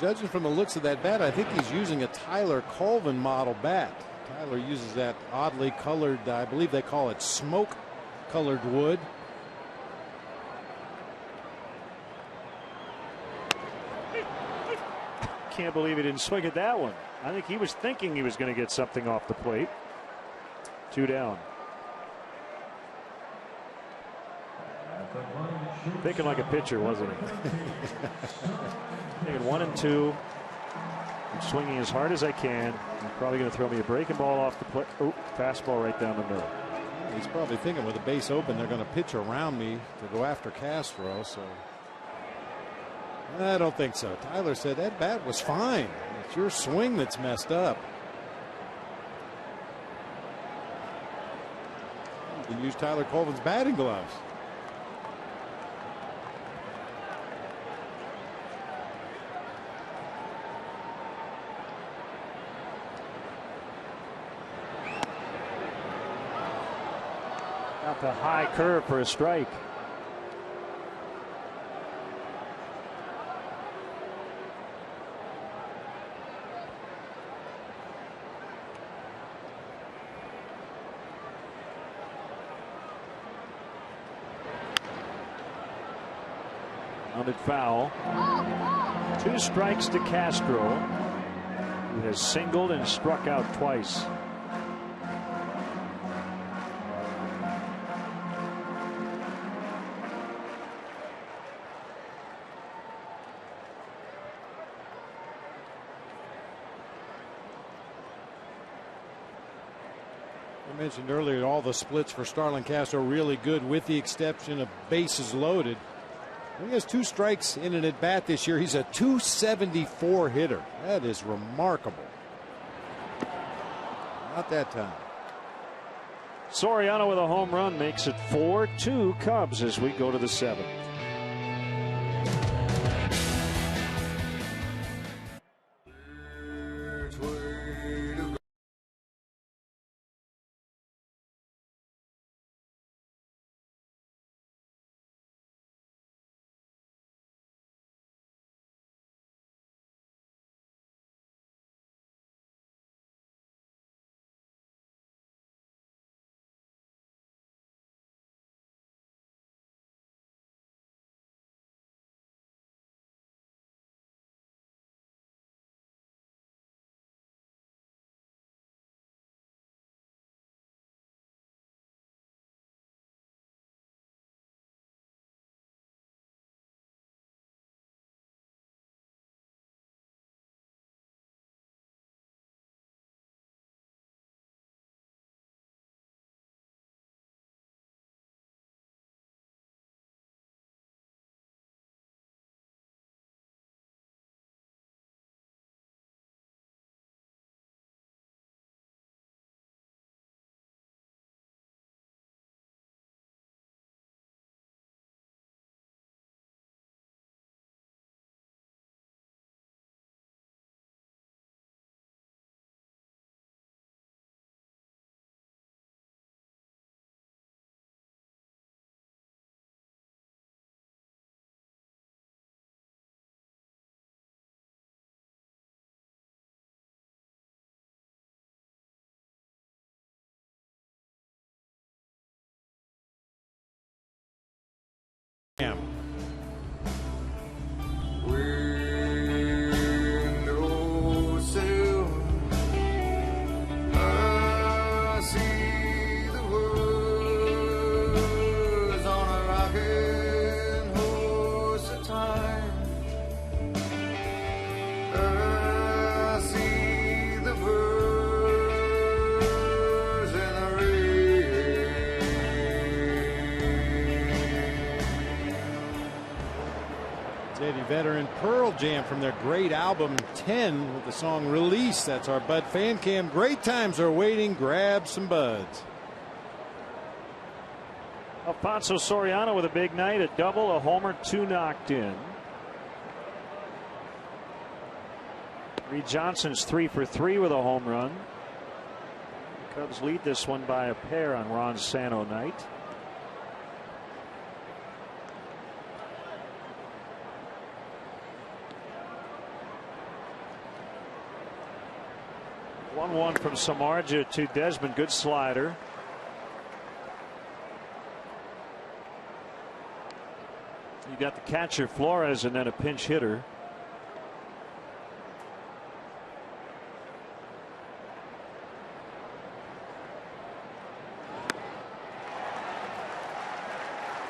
Judging from the looks of that bat, I think he's using a Tyler Colvin model bat. Tyler uses that oddly colored, I believe they call it smoke colored wood. Can't believe he didn't swing at that one. I think he was thinking he was going to get something off the plate. 2 down. Thinking like a pitcher, wasn't he? Thinking 1 and 2. I'm swinging as hard as I can. He's probably going to throw me a breaking ball off the plate. Oh, fastball right down the middle. He's probably thinking with the base open, they're going to pitch around me to go after Castro. So I don't think so. Tyler said that bat was fine. It's your swing that's messed up. You can use Tyler Colvin's batting gloves. Out the high curve for a strike. Grounded foul. 2 strikes to Castro, who has singled and struck out twice. I mentioned earlier all the splits for Starlin Castro really good, with the exception of bases loaded. He has 2 strikes in an at bat this year. He's a .274 hitter. That is remarkable. Not that time. Soriano with a home run makes it 4-2 Cubs as we go to the 7th. Veteran Pearl Jam from their great album 10 with the song Release. That's our Bud fan cam. Great times are waiting. Grab some buds. Alfonso Soriano with a big night, a double, a homer, 2 knocked in. Reed Johnson's 3 for 3 with a home run. Cubs lead this one by a pair on Ron Santo night. One from Samardzija to Desmond. Good slider. You got the catcher Flores and then a pinch hitter.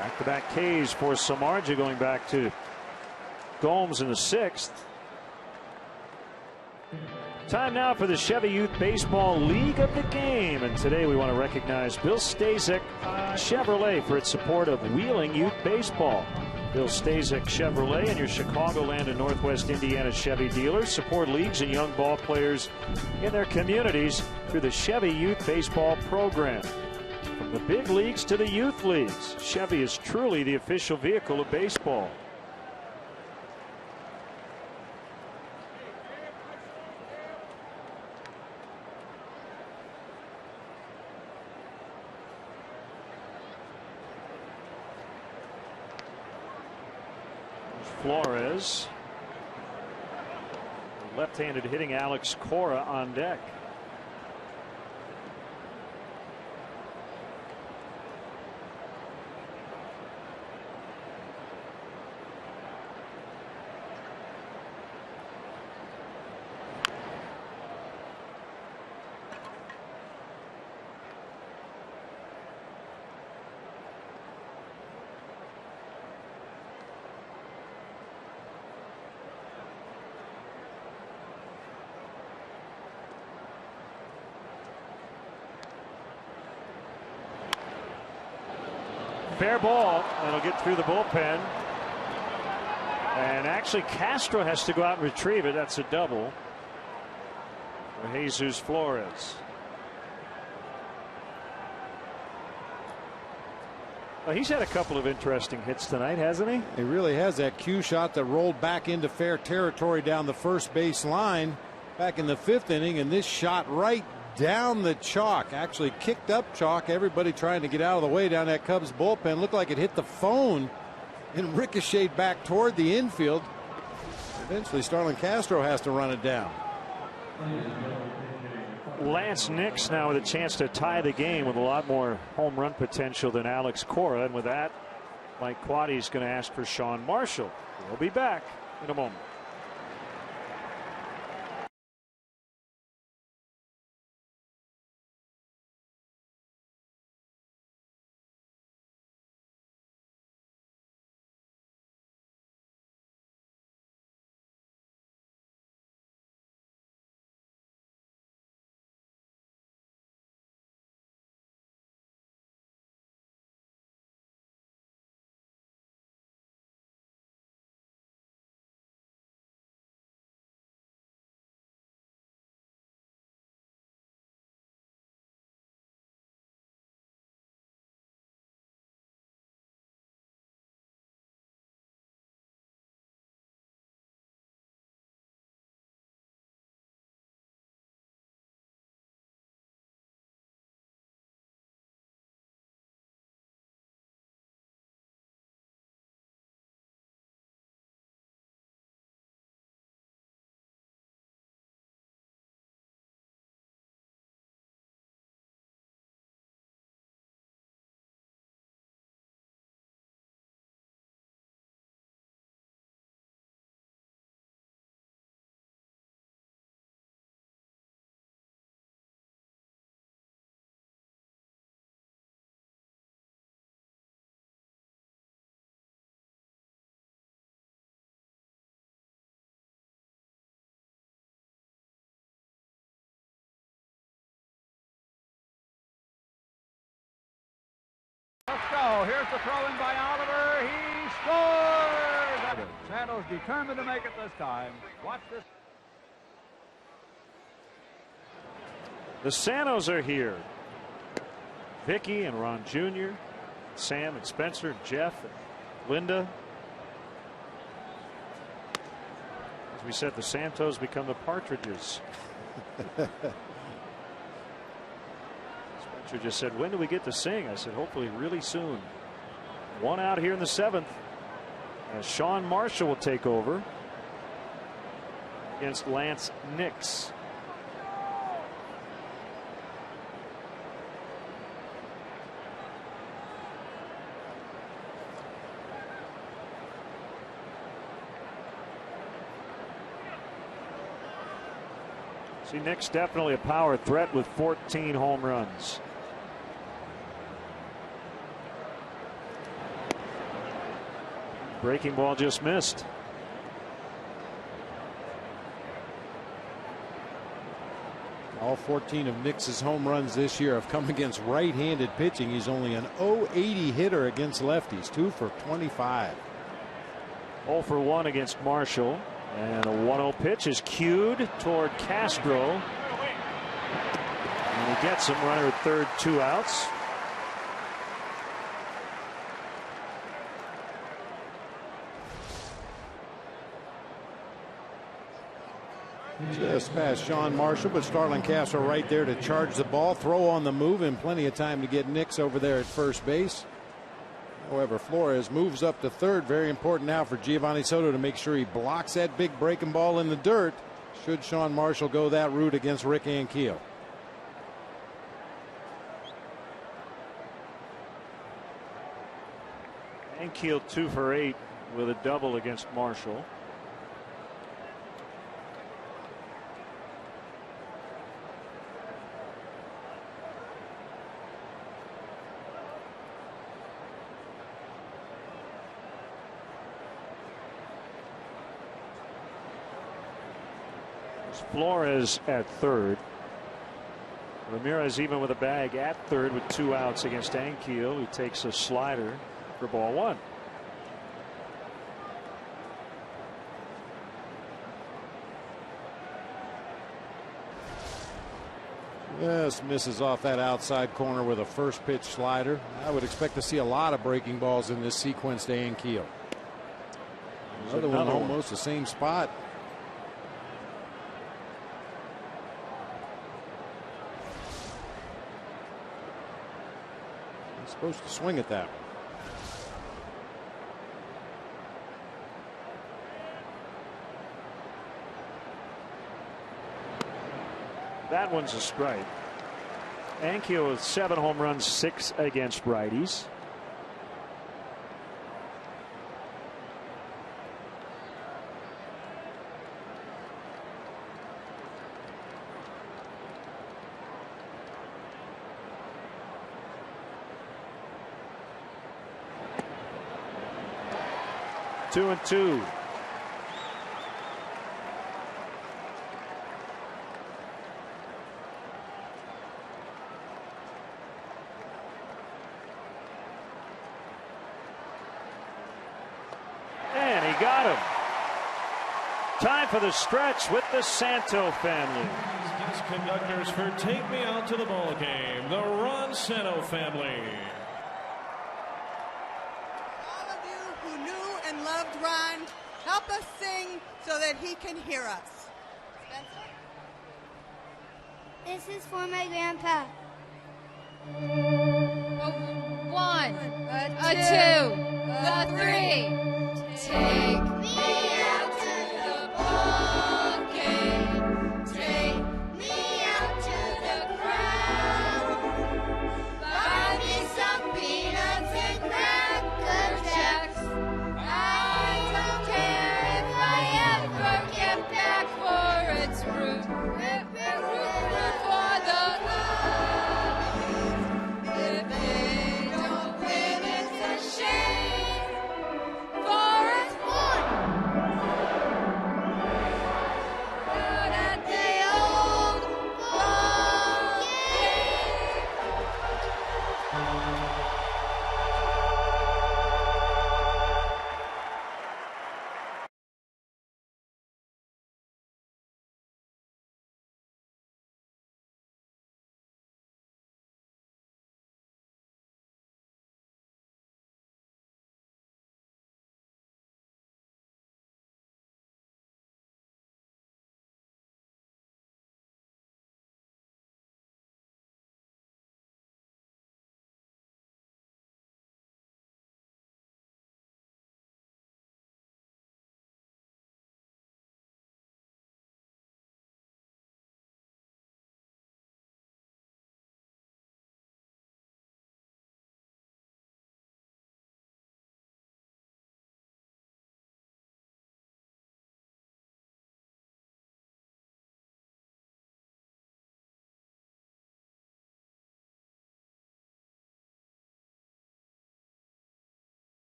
Back-to-back Ks for Samardzija, going back to Gomes in the 6th. Time now for the Chevy Youth Baseball League of the Game, and today we want to recognize Bill Stasiak Chevrolet for its support of Wheeling Youth Baseball. Bill Stasiak Chevrolet and your Chicagoland and Northwest Indiana Chevy dealers support leagues and young ball players in their communities through the Chevy Youth Baseball program. From the big leagues to the youth leagues, Chevy is truly the official vehicle of baseball. Flores, left-handed hitting Alex Cora on deck. Fair ball, and it'll get through the bullpen. And actually, Castro has to go out and retrieve it. That's a double for Jesus Flores. Well, he's had a couple of interesting hits tonight, hasn't he? He really has. That cue shot that rolled back into fair territory down the first base line back in the 5th inning, and this shot right down the chalk, actually kicked up chalk. Everybody trying to get out of the way down that Cubs bullpen. Looked like it hit the phone and ricocheted back toward the infield. Eventually Starlin Castro has to run it down. Lance Nix now with a chance to tie the game with a lot more home run potential than Alex Cora, and with that, Mike Quade is going to ask for Sean Marshall. We'll be back in a moment. Let's go. Here's the throw in by Oliver. He scores! Santos determined to make it this time. Watch this. The Santos are here. Vicky and Ron Jr., Sam and Spencer, and Jeff and Linda. As we said, the Santos become the Partridges. Spencer just said, when do we get to sing? I said, hopefully really soon. One out here in the 7th. As Sean Marshall will take over against Lance Nix. See, Nix definitely a power threat with 14 home runs. Breaking ball just missed. All 14 of Nix's home runs this year have come against right-handed pitching. He's only an .080 hitter against lefties, 2 for 25. 0 for 1 against Marshall. And a 1-0 pitch is cued toward Castro. And he gets him. Runner at third, 2 outs. Just past Sean Marshall, but Starlin Castro right there to charge the ball, throw on the move, and plenty of time to get Nix over there at first base. However, Flores moves up to third. Very important now for Giovanni Soto to make sure he blocks that big breaking ball in the dirt, should Sean Marshall go that route against Rick Ankiel. Ankiel 2 for 8 with a double against Marshall. Flores at third. Ramirez even with a bag at third with 2 outs against Ankiel, who takes a slider for ball 1. Just misses off that outside corner with a first pitch slider. I would expect to see a lot of breaking balls in this sequence to Ankiel. Another one almost the same spot. He's supposed to swing at that one. That one's a strike. Ankiel with 7 home runs, 6 against righties. Two and two. And he got him. Time for the stretch with the Santo family. Guest conductors for Take Me Out to the Ball Game, the Ron Santo family. All of you who knew and loved Ron, help us sing so that he can hear us. Spencer? This is for my grandpa. A 1, a 2, a 3. Take me out to the ball game. Take me out to the crowd. Buy me some peanuts and cracker jacks. I don't care if I ever get back, for it's root for the Cubs. If they don't win, it's a shame. For it's one out at the old ball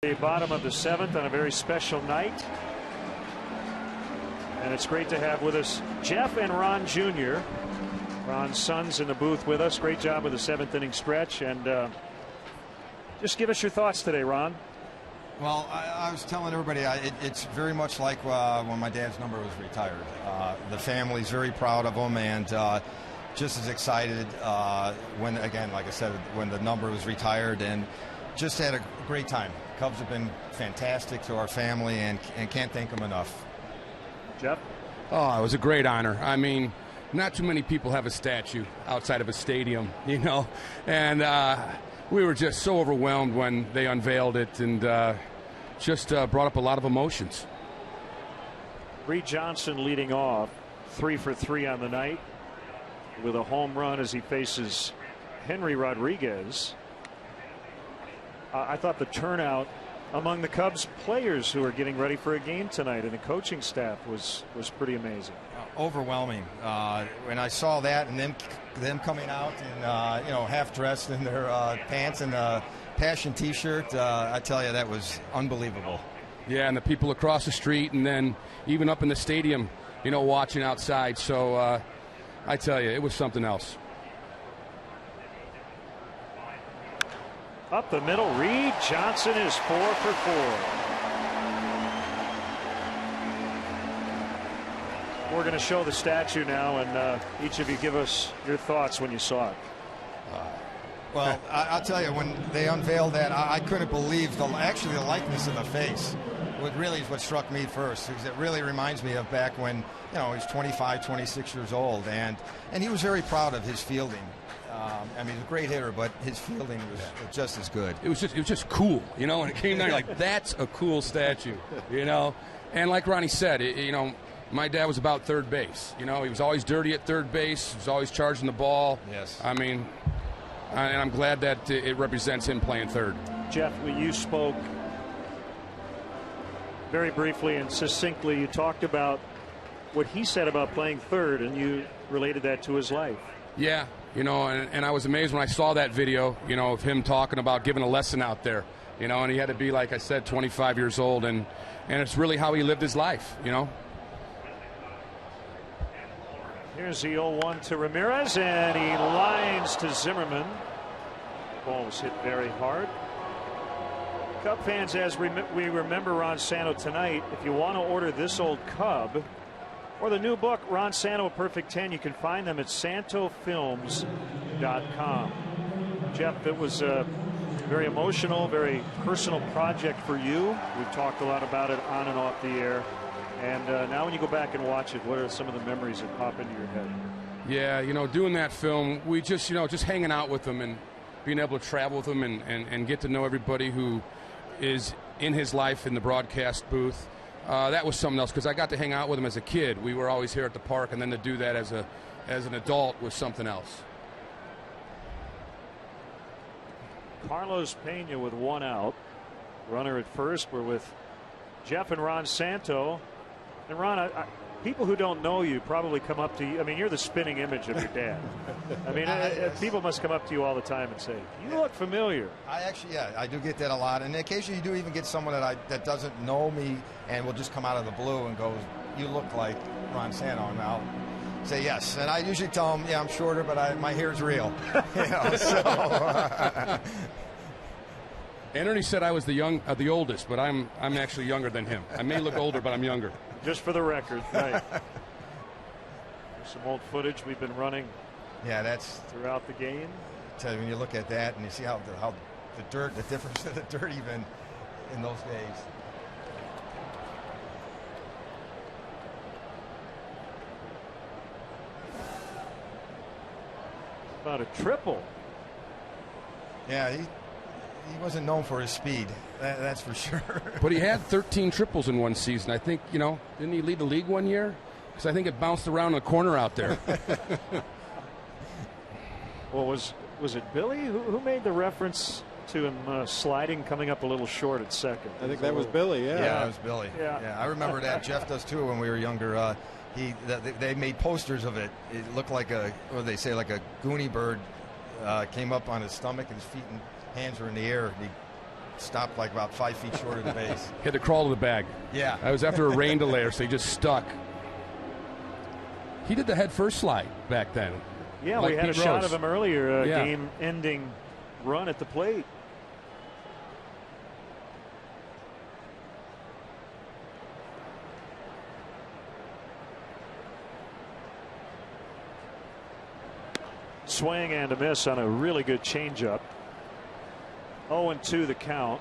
The bottom of the 7th on a very special night. And it's great to have with us Jeff and Ron Jr. Ron's son's in the booth with us. Great job with the 7th inning stretch. And just give us your thoughts today, Ron. Well, I was telling everybody it's very much like when my dad's number was retired. The family's very proud of him and just as excited when, again, like I said, when the number was retired, and just had a great time. Cubs have been fantastic to our family and can't thank them enough. Jeff? Oh, it was a great honor. I mean, not too many people have a statue outside of a stadium, you know, and we were just so overwhelmed when they unveiled it, and just brought up a lot of emotions. Reed Johnson leading off, 3 for 3 on the night with a home run as he faces Henry Rodriguez. I thought the turnout among the Cubs players who are getting ready for a game tonight, and the coaching staff was pretty amazing. Overwhelming. When I saw that, and them coming out and half dressed in their pants and a Passion T-shirt, I tell you, that was unbelievable. Yeah, and the people across the street, and then even up in the stadium, watching outside. So I tell you, it was something else. Up the middle, Reed Johnson is 4 for 4. We're going to show the statue now, and each of you give us your thoughts when you saw it. Well, I'll tell you, when they unveiled that, I couldn't believe the likeness of the face. What struck me first, because it really reminds me of back when he was 25, 26 years old, and he was very proud of his fielding. He's a great hitter, but his fielding was just as good. It was just cool, when it came down, like, that's a cool statue, And like Ronnie said, my dad was about third base. He was always dirty at third base. He was always charging the ball. Yes. And I'm glad that it represents him playing third. Jeff, you spoke very briefly and succinctly. You talked about what he said about playing third, and you related that to his life. Yeah, and I was amazed when I saw that video, of him talking about giving a lesson out there, and he had to be, like I said, 25 years old, and it's really how he lived his life, Here's the 0-1 to Ramirez, and he lines to Zimmerman. Ball was hit very hard. Cub fans, as we remember Ron Santo tonight, if you want to order this old Cub or the new book, Ron Santo, A Perfect 10, you can find them at santofilms.com. Jeff, it was a very emotional, very personal project for you. We've talked a lot about it on and off the air. And now when you go back and watch it, what are some of the memories that pop into your head? Yeah, doing that film, we just hanging out with him and being able to travel with him and get to know everybody who is in his life in the broadcast booth. That was something else, because I got to hang out with him as a kid. We were always here at the park, and then to do that as an adult was something else. Carlos Pena with 1 out. Runner at first. We're with Jeff and Ron Santo. And Ron, people who don't know you probably come up to you. You're the spinning image of your dad. Yes. People must come up to you all the time and say, "You look familiar." I do get that a lot, and occasionally you do even get someone that doesn't know me and will just come out of the blue and go, "You look like Ron Santo," and I'll say yes. And I usually tell them, "Yeah, I'm shorter, but my hair's real." Ernie said I was the oldest, but I'm actually younger than him. I may look older, but I'm younger. Just for the record, right? Some old footage we've been running. Yeah, that's throughout the game. Tell you, when you look at that and you see how the difference of the dirt even in those days. About a triple. Yeah, he wasn't known for his speed. That's for sure. But he had 13 triples in one season. I think, didn't he lead the league one year? Because I think it bounced around in the corner out there. Well, was it Billy who made the reference to him sliding, coming up a little short at second? I think that was Billy. Yeah, that was Billy. Yeah, I remember that. Jeff does too. When we were younger, they made posters of it. It looked like a Goonie bird came up on his stomach, and his feet and hands were in the air. And he stopped like about 5 feet short of the base. He had to crawl to the bag. Yeah. That was after a rain delay, so he just stuck. He did the head first slide back then. Yeah, like we had Pete a shot Rose. of him earlier, game-ending run at the plate. Swing and a miss on a really good changeup. 0-2 the count.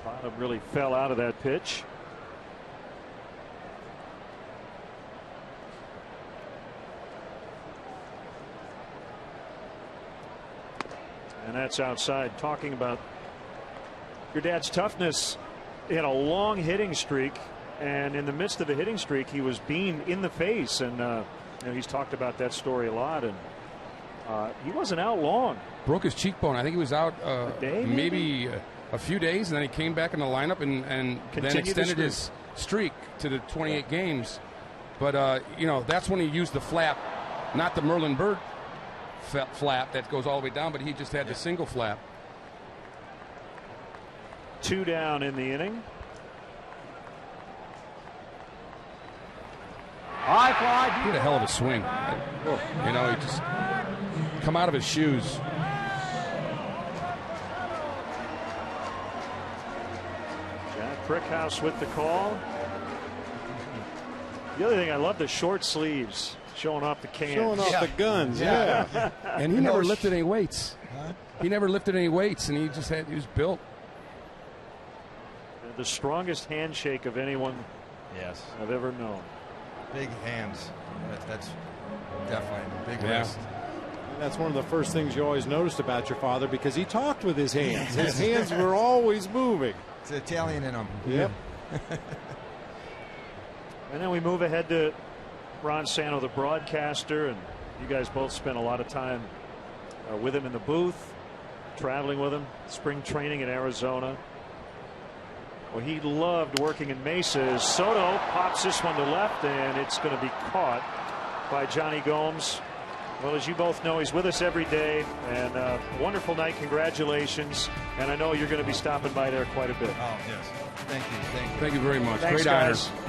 Bottom really fell out of that pitch. And that's outside. Talking about your dad's toughness. He had a long hitting streak, and in the midst of a hitting streak, he was being in the face and You know, he's talked about that story a lot, and he wasn't out long. Broke his cheekbone. I think he was out a day, maybe a few days, and then he came back in the lineup and then extended his streak to the 28 games. But, you know, that's when he used the flap, not the Merlin Bird flap that goes all the way down, but he just had the single flap. 2 down in the inning. High fly. He had a hell of a swing. You know, he just come out of his shoes. Jack Brickhouse with the call. The other thing, I love the short sleeves showing off the cans. Showing off the guns, yeah. And he never lifted any weights. He never lifted any weights, and he was built. The strongest handshake of anyone I've ever known. Big hands. That's definitely big wrist. That's one of the first things you always noticed about your father, because he talked with his hands. His hands were always moving. It's Italian in him. Yep. And then we move ahead to Ron Santo, the broadcaster, and you guys both spent a lot of time with him in the booth, traveling with him, spring training in Arizona. Well, he loved working in Mesa. Soto pops this one to left, and it's going to be caught by Johnny Gomes. Well, as you both know, he's with us every day, and wonderful night. Congratulations. And I know you're going to be stopping by there quite a bit. Oh, yes. Thank you. Thank you. Thank you very much. Thanks, Great guys. honor.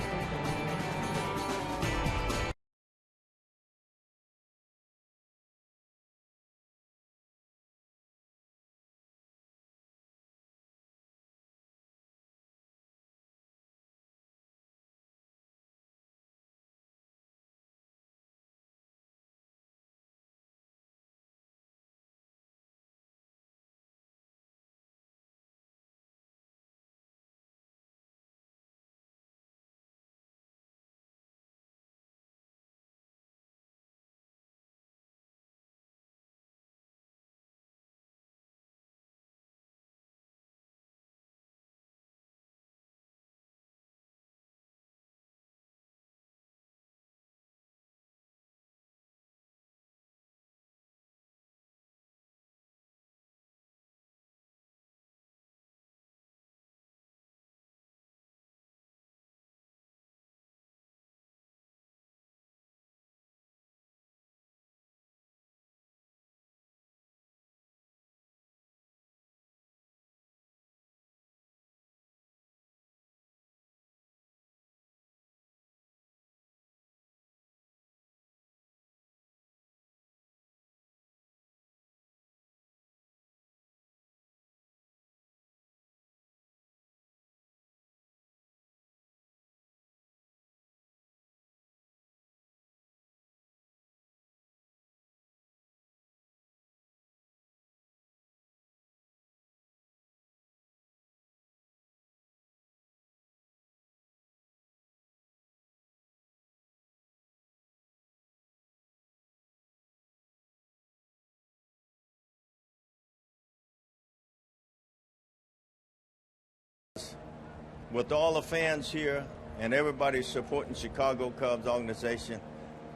With all the fans here and everybody supporting Chicago Cubs organization,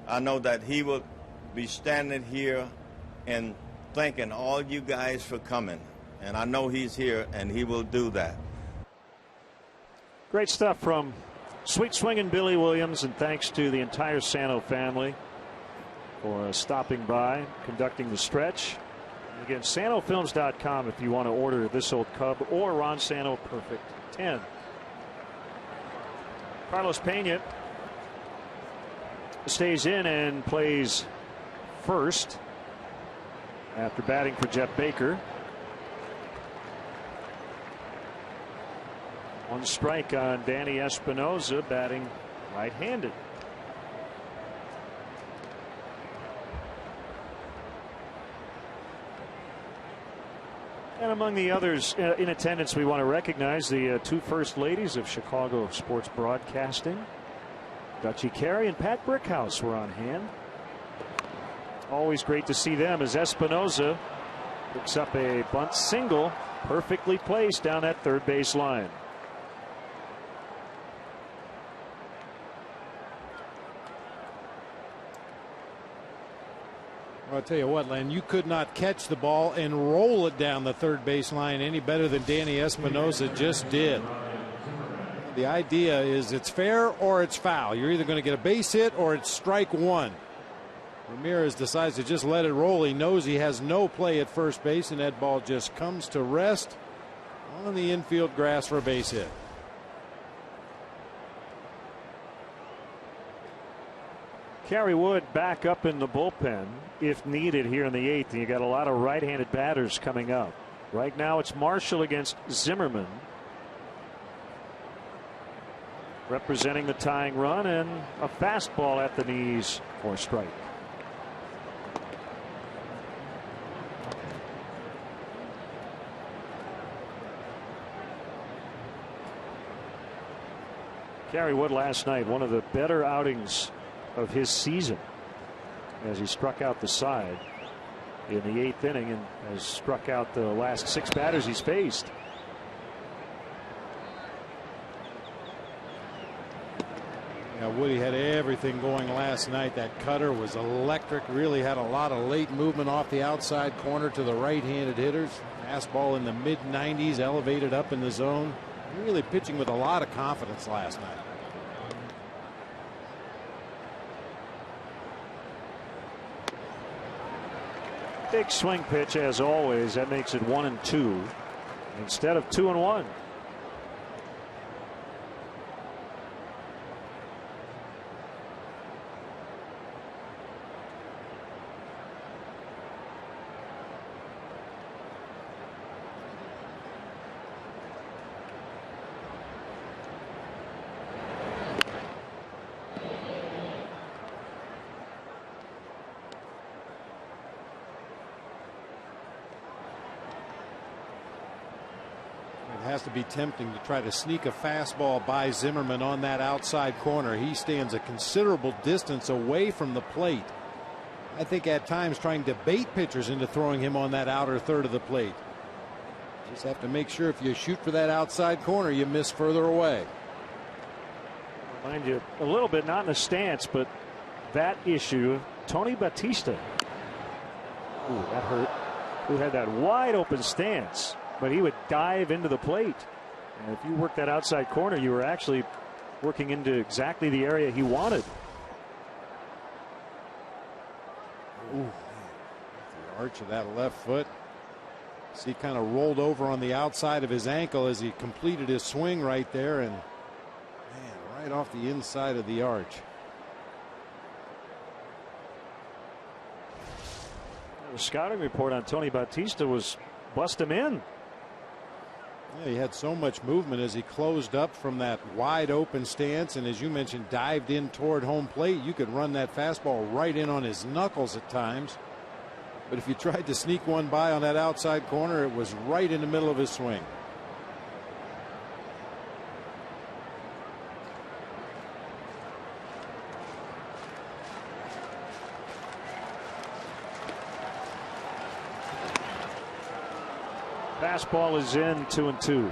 I know that he will be standing here and thanking all you guys for coming. And I know he's here, and he will do that. Great stuff from Sweet Swingin' Billy Williams, and thanks to the entire Santo family for stopping by, conducting the stretch. And again, SantoFilms.com if you want to order This Old Cub or Ron Santo Perfect 10. Carlos Pena stays in and plays first after batting for Jeff Baker. One strike on Danny Espinosa, batting right-handed. And among the others in attendance, we want to recognize the two first ladies of Chicago sports broadcasting. Dutchie Carey and Pat Brickhouse were on hand. Always great to see them as Espinosa picks up a bunt single, perfectly placed down that third base line. I'll tell you what, Len, you could not catch the ball and roll it down the third base line any better than Danny Espinosa just did. The idea is it's fair or it's foul. You're either going to get a base hit or it's strike one. Ramirez decides to just let it roll. He knows he has no play at first base, and that ball just comes to rest on the infield grass for a base hit. Kerry Wood back up in the bullpen if needed here in the 8th. And you got a lot of right-handed batters coming up. Right now it's Marshall against Zimmerman, representing the tying run, and a fastball at the knees for a strike. Kerry Wood last night, one of the better outings of his season, as he struck out the side in the 8th inning and has struck out the last 6 batters he's faced. Yeah, Woody had everything going last night. That cutter was electric. Really had a lot of late movement off the outside corner to the right-handed hitters. Fastball in the mid-90s, elevated up in the zone. Really pitching with a lot of confidence last night. Big swing pitch as always. That makes it 1-2 instead of 2-1. Has to be tempting to try to sneak a fastball by Zimmerman on that outside corner. He stands a considerable distance away from the plate. I think at times trying to bait pitchers into throwing him on that outer third of the plate. Just have to make sure if you shoot for that outside corner, you miss further away. Remind you a little bit, not in the stance, but that issue. Tony Batista. Ooh, that hurt. Who had that wide open stance, but he would dive into the plate. And if you work that outside corner, you were actually working into exactly the area he wanted. Ooh, the arch of that left foot. See, kind of rolled over on the outside of his ankle as he completed his swing right there, and man, right off the inside of the arch. The scouting report on Tony Batista was bust him in. Yeah, he had so much movement as he closed up from that wide open stance, and as you mentioned, dived in toward home plate. You could run that fastball right in on his knuckles at times, but if you tried to sneak one by on that outside corner, it was right in the middle of his swing. Fastball is in, 2-2.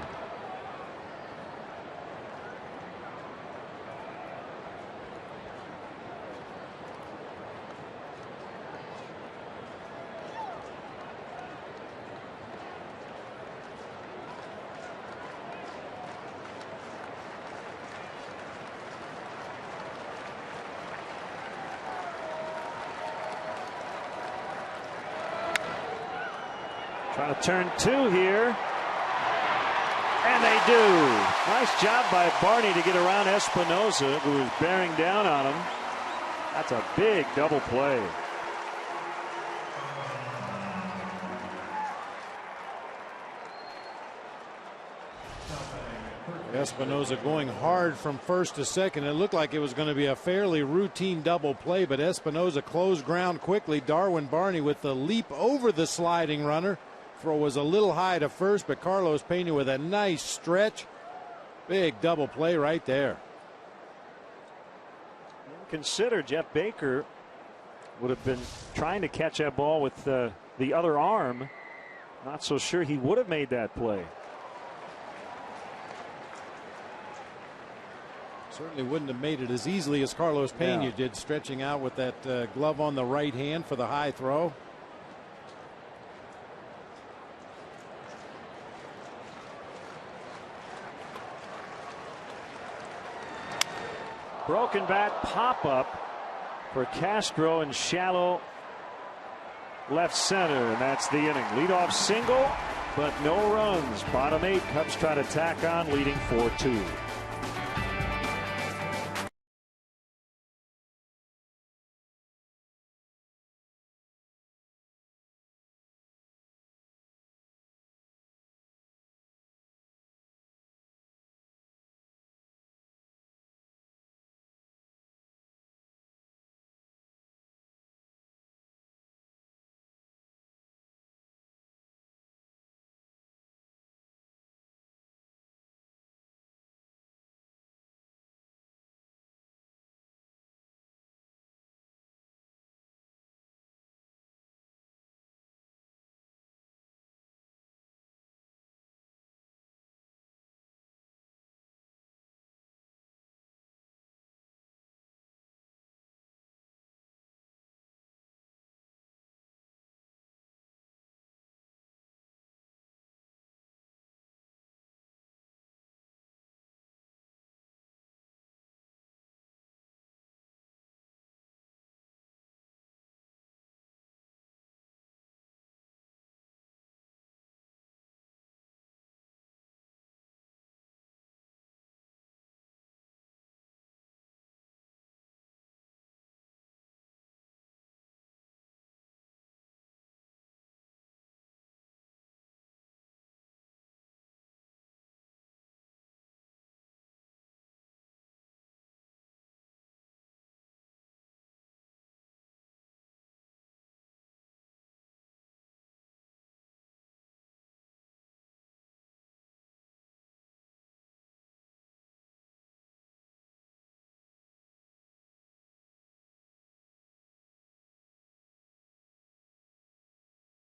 Trying to turn 2 here. And they do. Nice job by Barney to get around Espinosa, who was bearing down on him. That's a big double play. Espinosa going hard from first to second. It looked like it was going to be a fairly routine double play, but Espinosa closed ground quickly. Darwin Barney with the leap over the sliding runner. Throw was a little high to first, but Carlos Pena with a nice stretch. Big double play right there. Consider Jeff Baker would have been trying to catch that ball with the other arm. Not so sure he would have made that play. Certainly wouldn't have made it as easily as Carlos Pena did, stretching out with that glove on the right hand for the high throw. Broken bat pop up for Castro in shallow left center, and that's the inning. Leadoff single, but no runs. Bottom 8, Cubs try to tack on, leading 4-2.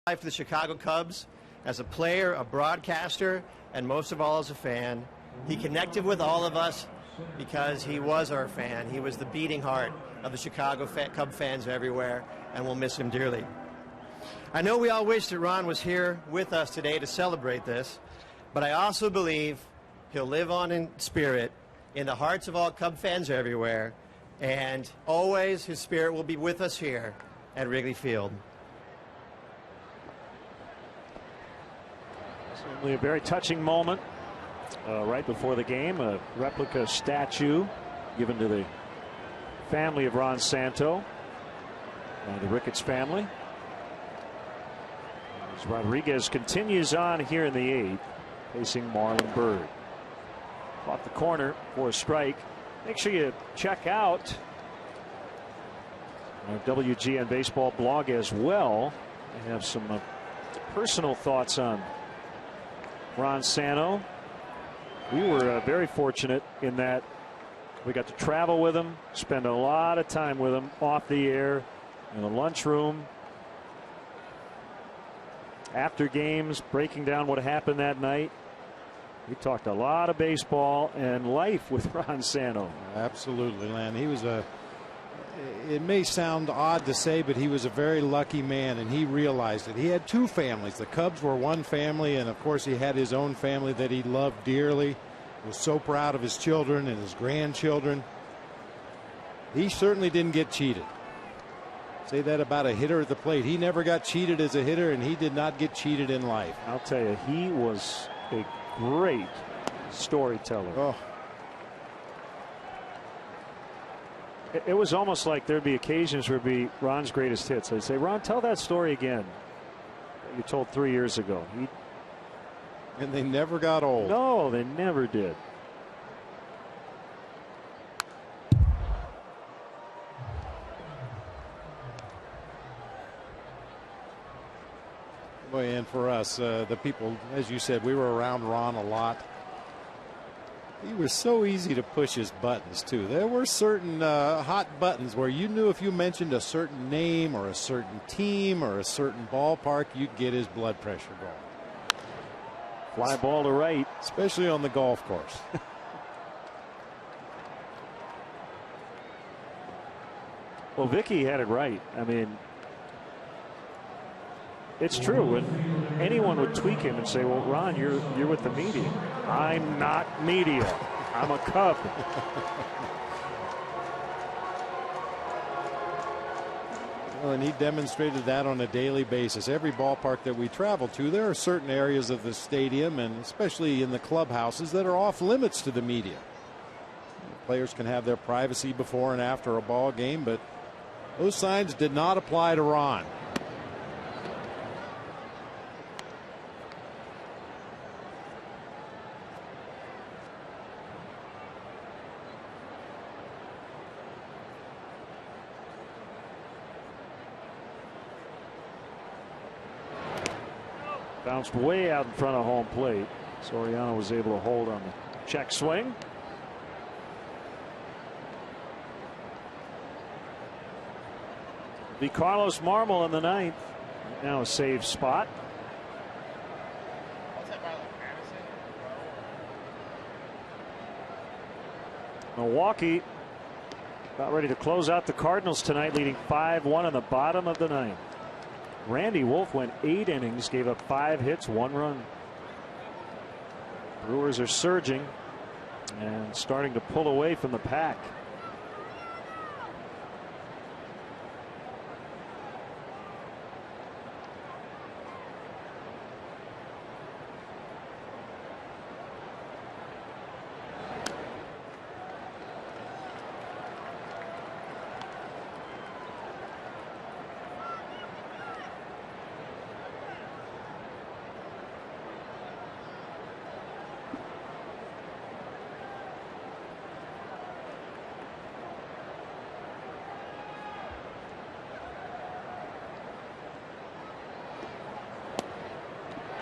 For the Chicago Cubs as a player, a broadcaster, and most of all as a fan. He connected with all of us because he was our fan. He was the beating heart of the Chicago Cub fans everywhere, and we'll miss him dearly. I know we all wish that Ron was here with us today to celebrate this, but I also believe he'll live on in spirit in the hearts of all Cub fans everywhere, and always his spirit will be with us here at Wrigley Field. Certainly a very touching moment right before the game. A replica statue given to the family of Ron Santo by the Ricketts family. As Rodriguez continues on here in the 8th, facing Marlon Byrd. Off the corner for a strike. Make sure you check out our WGN Baseball blog as well. We have some personal thoughts on Ron Santo. We were very fortunate in that we got to travel with him, spend a lot of time with him off the air, in the lunchroom, after games, breaking down what happened that night. We talked a lot of baseball and life with Ron Santo. Absolutely, Len. He was it may sound odd to say, but he was a very lucky man, and he realized it. He had two families. The Cubs were one family, and of course he had his own family that he loved dearly. He was so proud of his children and his grandchildren. He certainly didn't get cheated. Say that about a hitter at the plate. He never got cheated as a hitter, and he did not get cheated in life. I'll tell you, he was a great storyteller. Oh. It was almost like there'd be occasions where it'd be Ron's greatest hits. I'd say, Ron, tell that story again that you told 3 years ago. And they never got old. No, they never did. Boy, and for us, the people, as you said, we were around Ron a lot. He was so easy to push his buttons, too. There were certain hot buttons where you knew if you mentioned a certain name or a certain team or a certain ballpark, you'd get his blood pressure going. Fly ball to right. Especially on the golf course. Well, Vicky had it right. I mean, it's true. And anyone would tweak him and say, well, Ron, you're with the media. I'm not media. I'm a Cub. Well, and he demonstrated that on a daily basis. Every ballpark that we travel to, there are certain areas of the stadium, and especially in the clubhouses, that are off limits to the media. Players can have their privacy before and after a ball game, but those signs did not apply to Ron. Bounced way out in front of home plate. Soriano was able to hold on the check swing. Be Carlos Marmol in the ninth. Now a save spot. Milwaukee about ready to close out the Cardinals tonight, leading 5-1 in the bottom of the ninth. Randy Wolf went 8 innings, gave up 5 hits, 1 run. Brewers are surging and starting to pull away from the pack.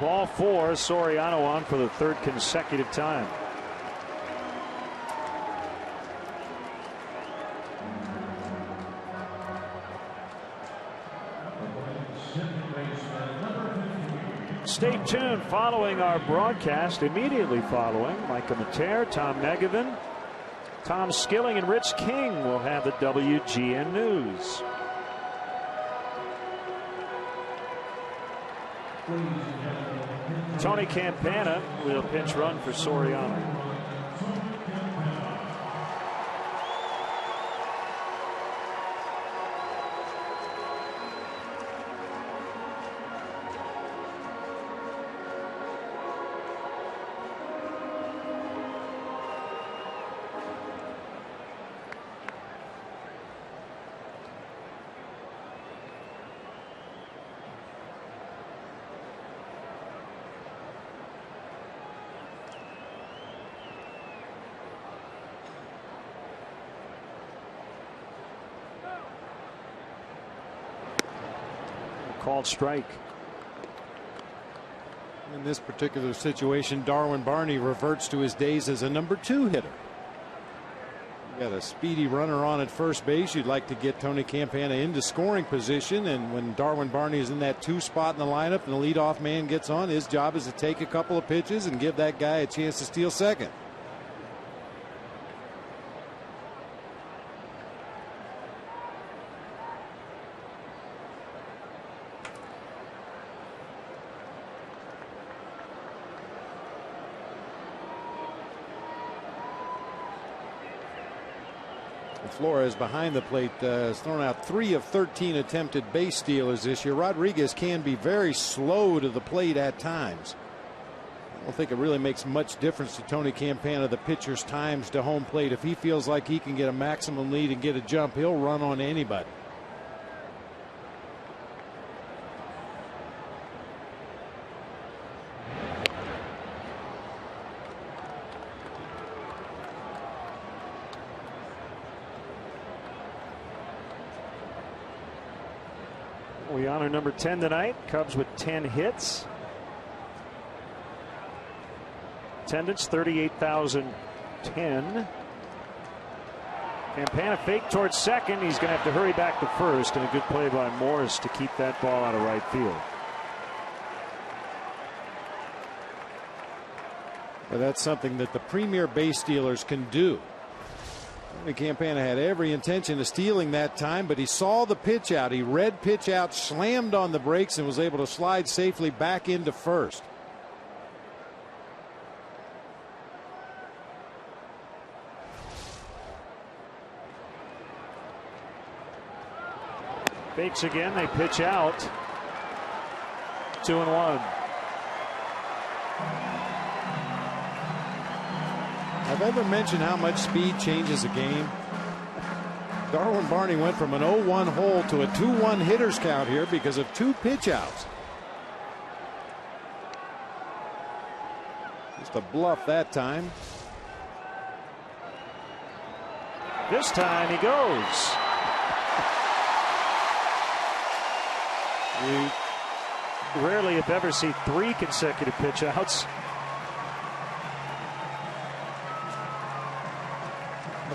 Ball 4, Soriano on for the 3rd consecutive time. Stay tuned following our broadcast. Immediately following, Micah Mater, Tom Negevin, Tom Skilling, and Rich King will have the WGN News. Tony Campana will pinch run for Soriano. Called strike. In this particular situation, Darwin Barney reverts to his days as a number 2 hitter. You got a speedy runner on at first base. You'd like to get Tony Campana into scoring position, and when Darwin Barney is in that 2 spot in the lineup and the leadoff man gets on, his job is to take a couple of pitches and give that guy a chance to steal second. Flores behind the plate has thrown out 3 of 13 attempted base stealers this year. Rodriguez can be very slow to the plate at times. I don't think it really makes much difference to Tony Campana, the pitcher's times to home plate. If he feels like he can get a maximum lead and get a jump, he'll run on anybody. We honor number 10 tonight. Cubs with 10 hits. Attendance 38,010. Campana fake towards second. He's going to have to hurry back to first, and a good play by Morris to keep that ball out of right field. Well, that's something that the premier base stealers can do. Tony Campana had every intention of stealing that time, but he saw the pitch out. He read pitch out, slammed on the brakes, and was able to slide safely back into first. Fakes again. They pitch out. 2-1. I've ever mentioned how much speed changes a game. Darwin Barney went from an 0-1 hole to a 2-1 hitters count here because of 2 pitch outs. Just a bluff that time. This time he goes. We rarely, if ever, see 3 consecutive pitch outs.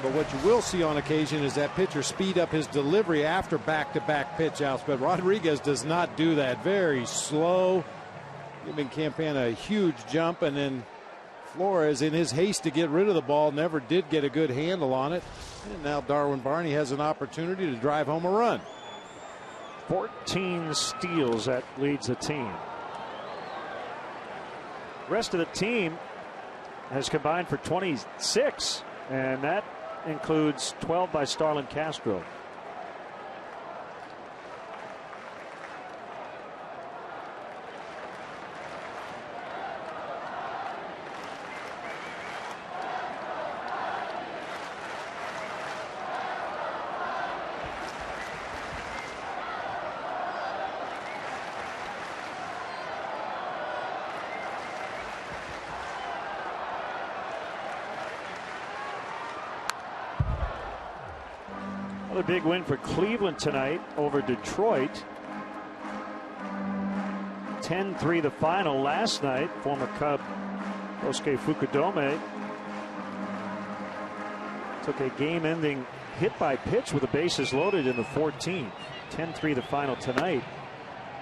But what you will see on occasion is that pitcher speed up his delivery after back-to-back pitch outs. But Rodriguez does not do that. Very slow, giving Campana a huge jump. And then Flores, in his haste to get rid of the ball, never did get a good handle on it. And now Darwin Barney has an opportunity to drive home a run. 14 steals, that leads the team. The rest of the team has combined for 26, and that includes 12 by Starlin Castro. Another big win for Cleveland tonight over Detroit. 10-3 the final last night. Former Cub Kosuke Fukudome took a game-ending hit by pitch with the bases loaded in the 14th. 10-3 the final tonight.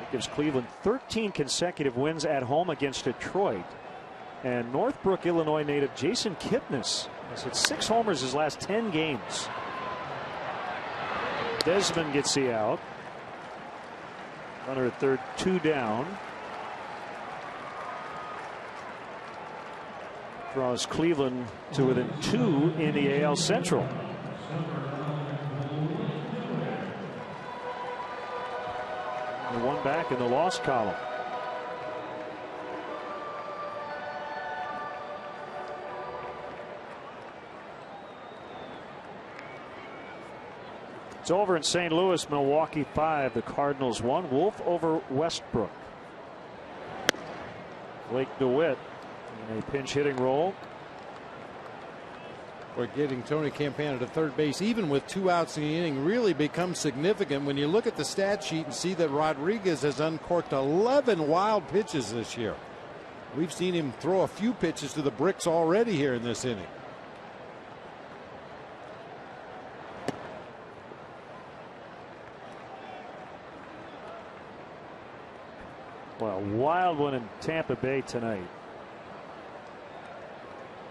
It gives Cleveland 13 consecutive wins at home against Detroit. And Northbrook, Illinois native Jason Kipnis has hit 6 homers his last 10 games. Desmond gets the out. Runner at third, 2 down. Draws Cleveland to within 2 in the AL Central. And 1 back in the loss column. It's over in St. Louis. Milwaukee 5, the Cardinals 1. Wolf over Westbrook. Blake DeWitt in a pinch hitting role. We're getting Tony Campana to third base, even with 2 outs in the inning, really becomes significant when you look at the stat sheet and see that Rodriguez has uncorked 11 wild pitches this year. We've seen him throw a few pitches to the bricks already here in this inning. Well, wild one in Tampa Bay tonight.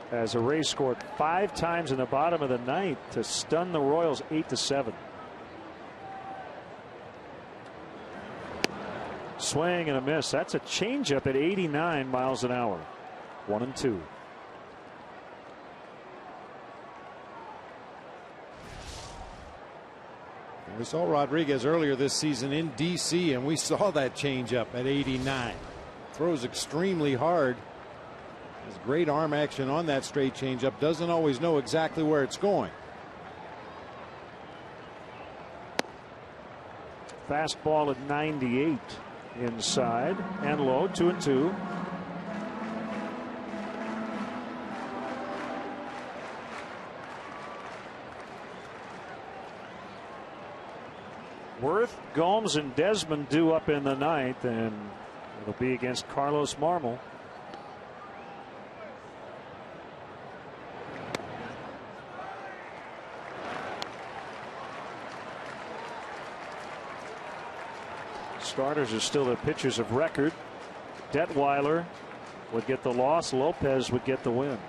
As the Rays scored 5 times in the bottom of the ninth to stun the Royals 8-7. Swing and a miss. That's a changeup at 89 miles an hour. 1-2. We saw Rodriguez earlier this season in D.C. and we saw that changeup at 89. Throws extremely hard. Has great arm action on that straight changeup. Doesn't always know exactly where it's going. Fastball at 98 inside and low. 2-2. Worth, Gomes, and Desmond due up in the ninth, and it'll be against Carlos Marmol. Starters are still the pitchers of record. Detweiler would get the loss. Lopez would get the win.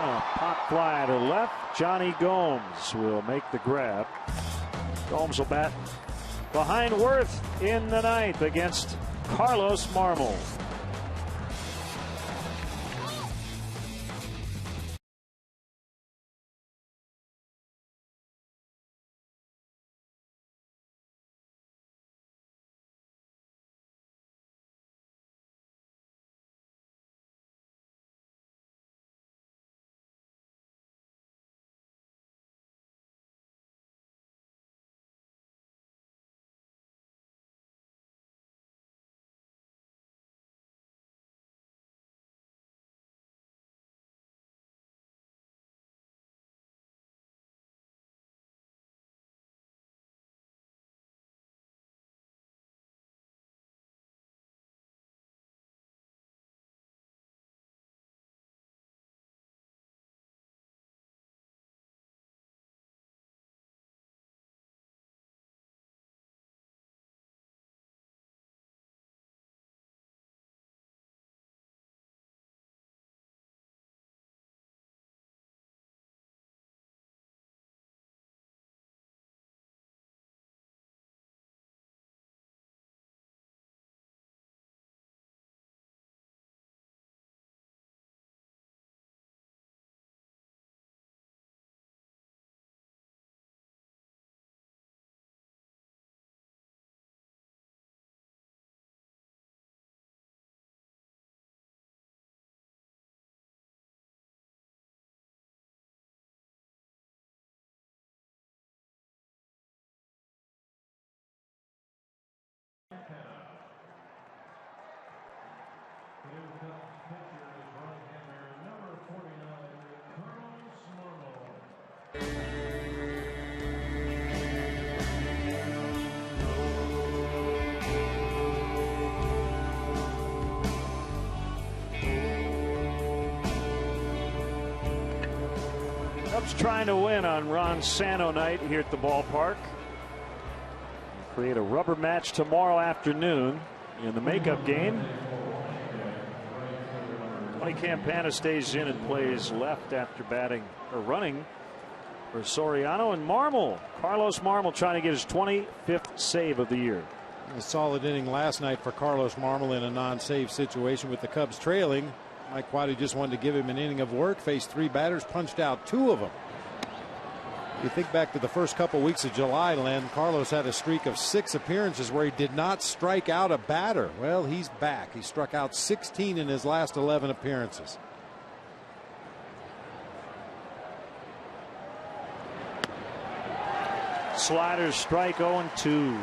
A pop fly to left. Johnny Gomes will make the grab. Gomes will bat behind Worth in the ninth against Carlos Marmol. Cubs trying to win on Ron Santo night here at the ballpark. Create a rubber match tomorrow afternoon in the makeup game. Tony Campana stays in and plays left after batting or running for Soriano. And Marmol, Carlos Marmol, trying to get his 25th save of the year. A solid inning last night for Carlos Marmol in a non-save situation with the Cubs trailing. Mike Quade just wanted to give him an inning of work. Faced 3 batters, punched out 2 of them. You think back to the first couple weeks of July, Len, Carlos had a streak of 6 appearances where he did not strike out a batter. Well, he's back. He struck out 16 in his last 11 appearances. Sliders strike 0-2.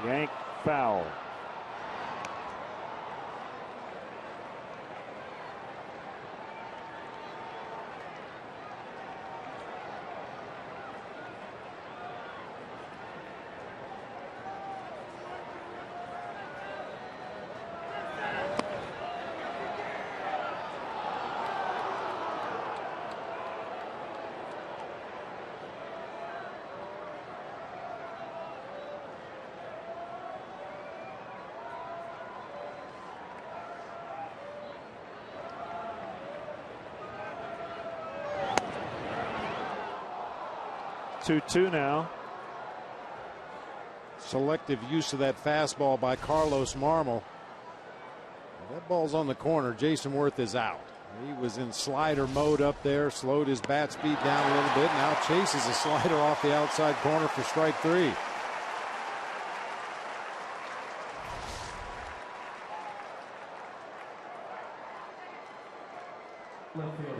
Yank foul. Two now. Selective use of that fastball by Carlos Marmol. That ball's on the corner. Jason Worth is out. He was in slider mode up there, slowed his bat speed down a little bit. Now chases a slider off the outside corner for strike 3.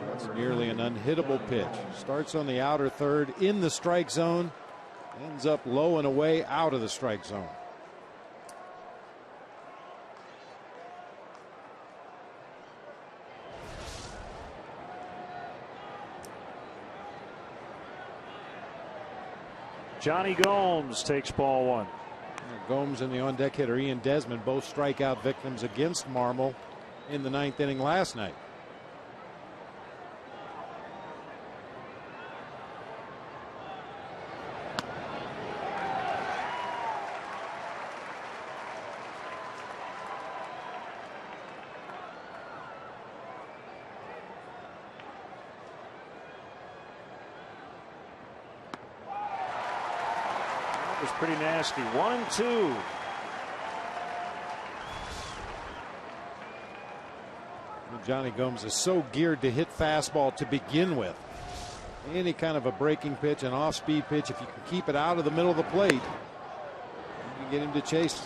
That's nearly an unhittable pitch. Starts on the outer third in the strike zone. Ends up low and away out of the strike zone. Johnny Gomes takes ball 1. Gomes and the on-deck hitter Ian Desmond both strikeout victims against Marmol in the 9th inning last night. That was pretty nasty. 1-2. Johnny Gomes is so geared to hit fastball to begin with. Any kind of a breaking pitch, an off-speed pitch, if you can keep it out of the middle of the plate, you can get him to chase.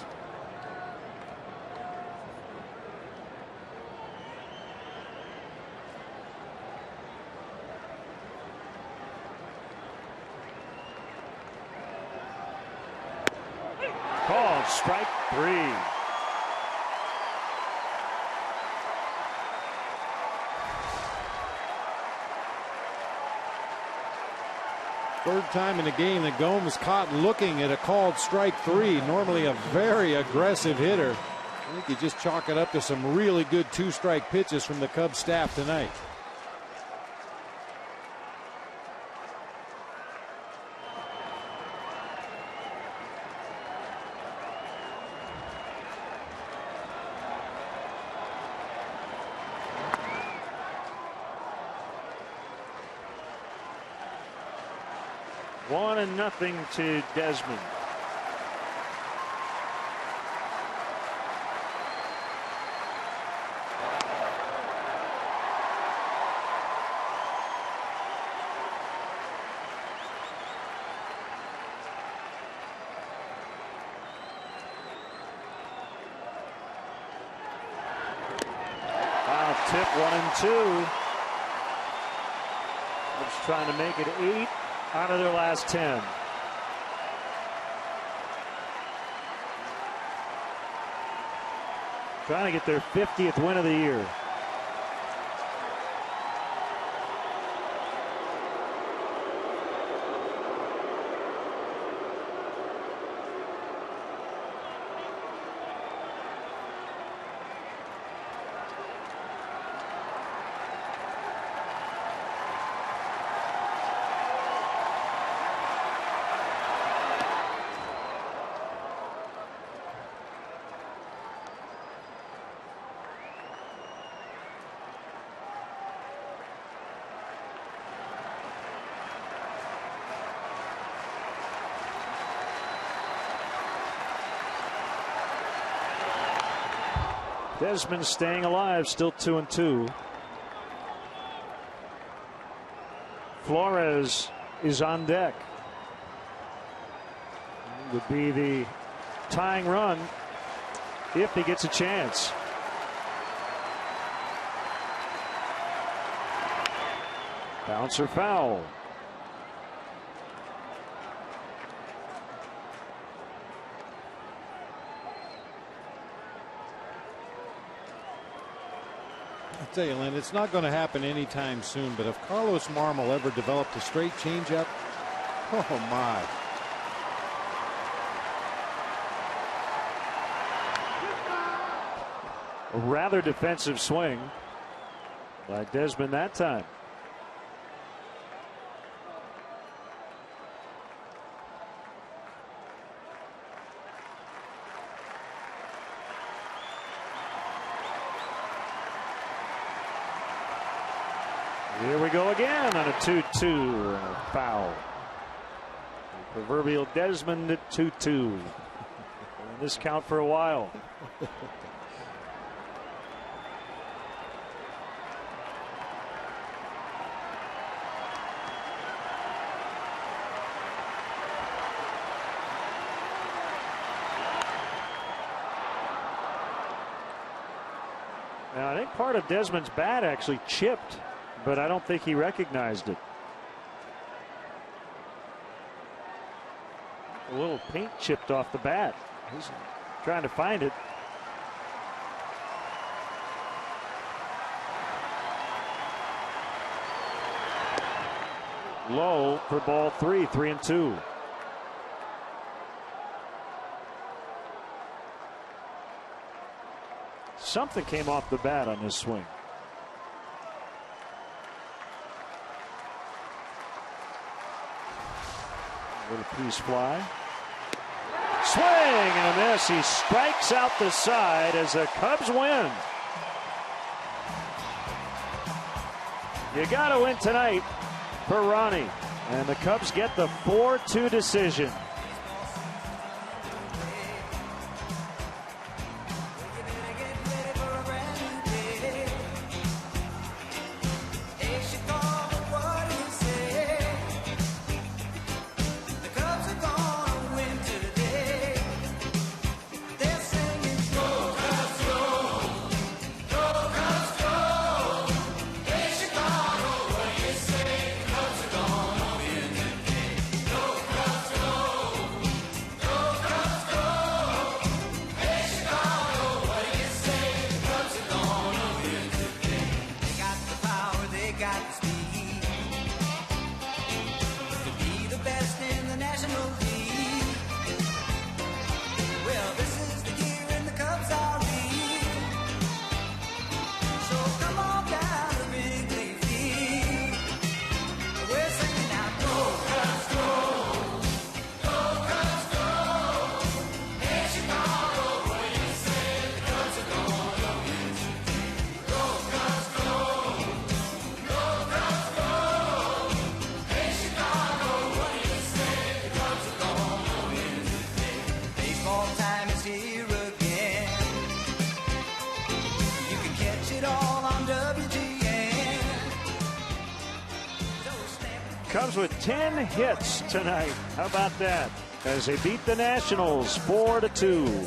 Called strike 3. Third time in the game that Gomes caught looking at a called strike 3. Normally a very aggressive hitter. I think you just chalk it up to some really good 2-strike pitches from the Cubs staff tonight. One and nothing to Desmond. Foul tip, 1-2. Cubs trying to make it 8 out of their last 10. Trying to get their 50th win of the year. Desmond staying alive, still 2-2. Flores is on deck. Would be the tying run if he gets a chance. Bouncer foul. I tell you, Lynn, it's not going to happen anytime soon, but if Carlos Marmol ever developed a straight changeup, oh my. A rather defensive swing by Desmond that time. Here we go again on a 2-2 and a foul. The proverbial Desmond at 2-2. This count for a while. Now I think part of Desmond's bat actually chipped, but I don't think he recognized it. A little paint chipped off the bat. He's trying to find it. Low for ball 3, 3-2. Something came off the bat on this swing. Little piece fly. Swing and a miss. He strikes out the side as the Cubs win. You got to win tonight for Ronnie. And the Cubs get the 4-2 decision. Cubs with 10 hits tonight. How about that? As they beat the Nationals 4-2.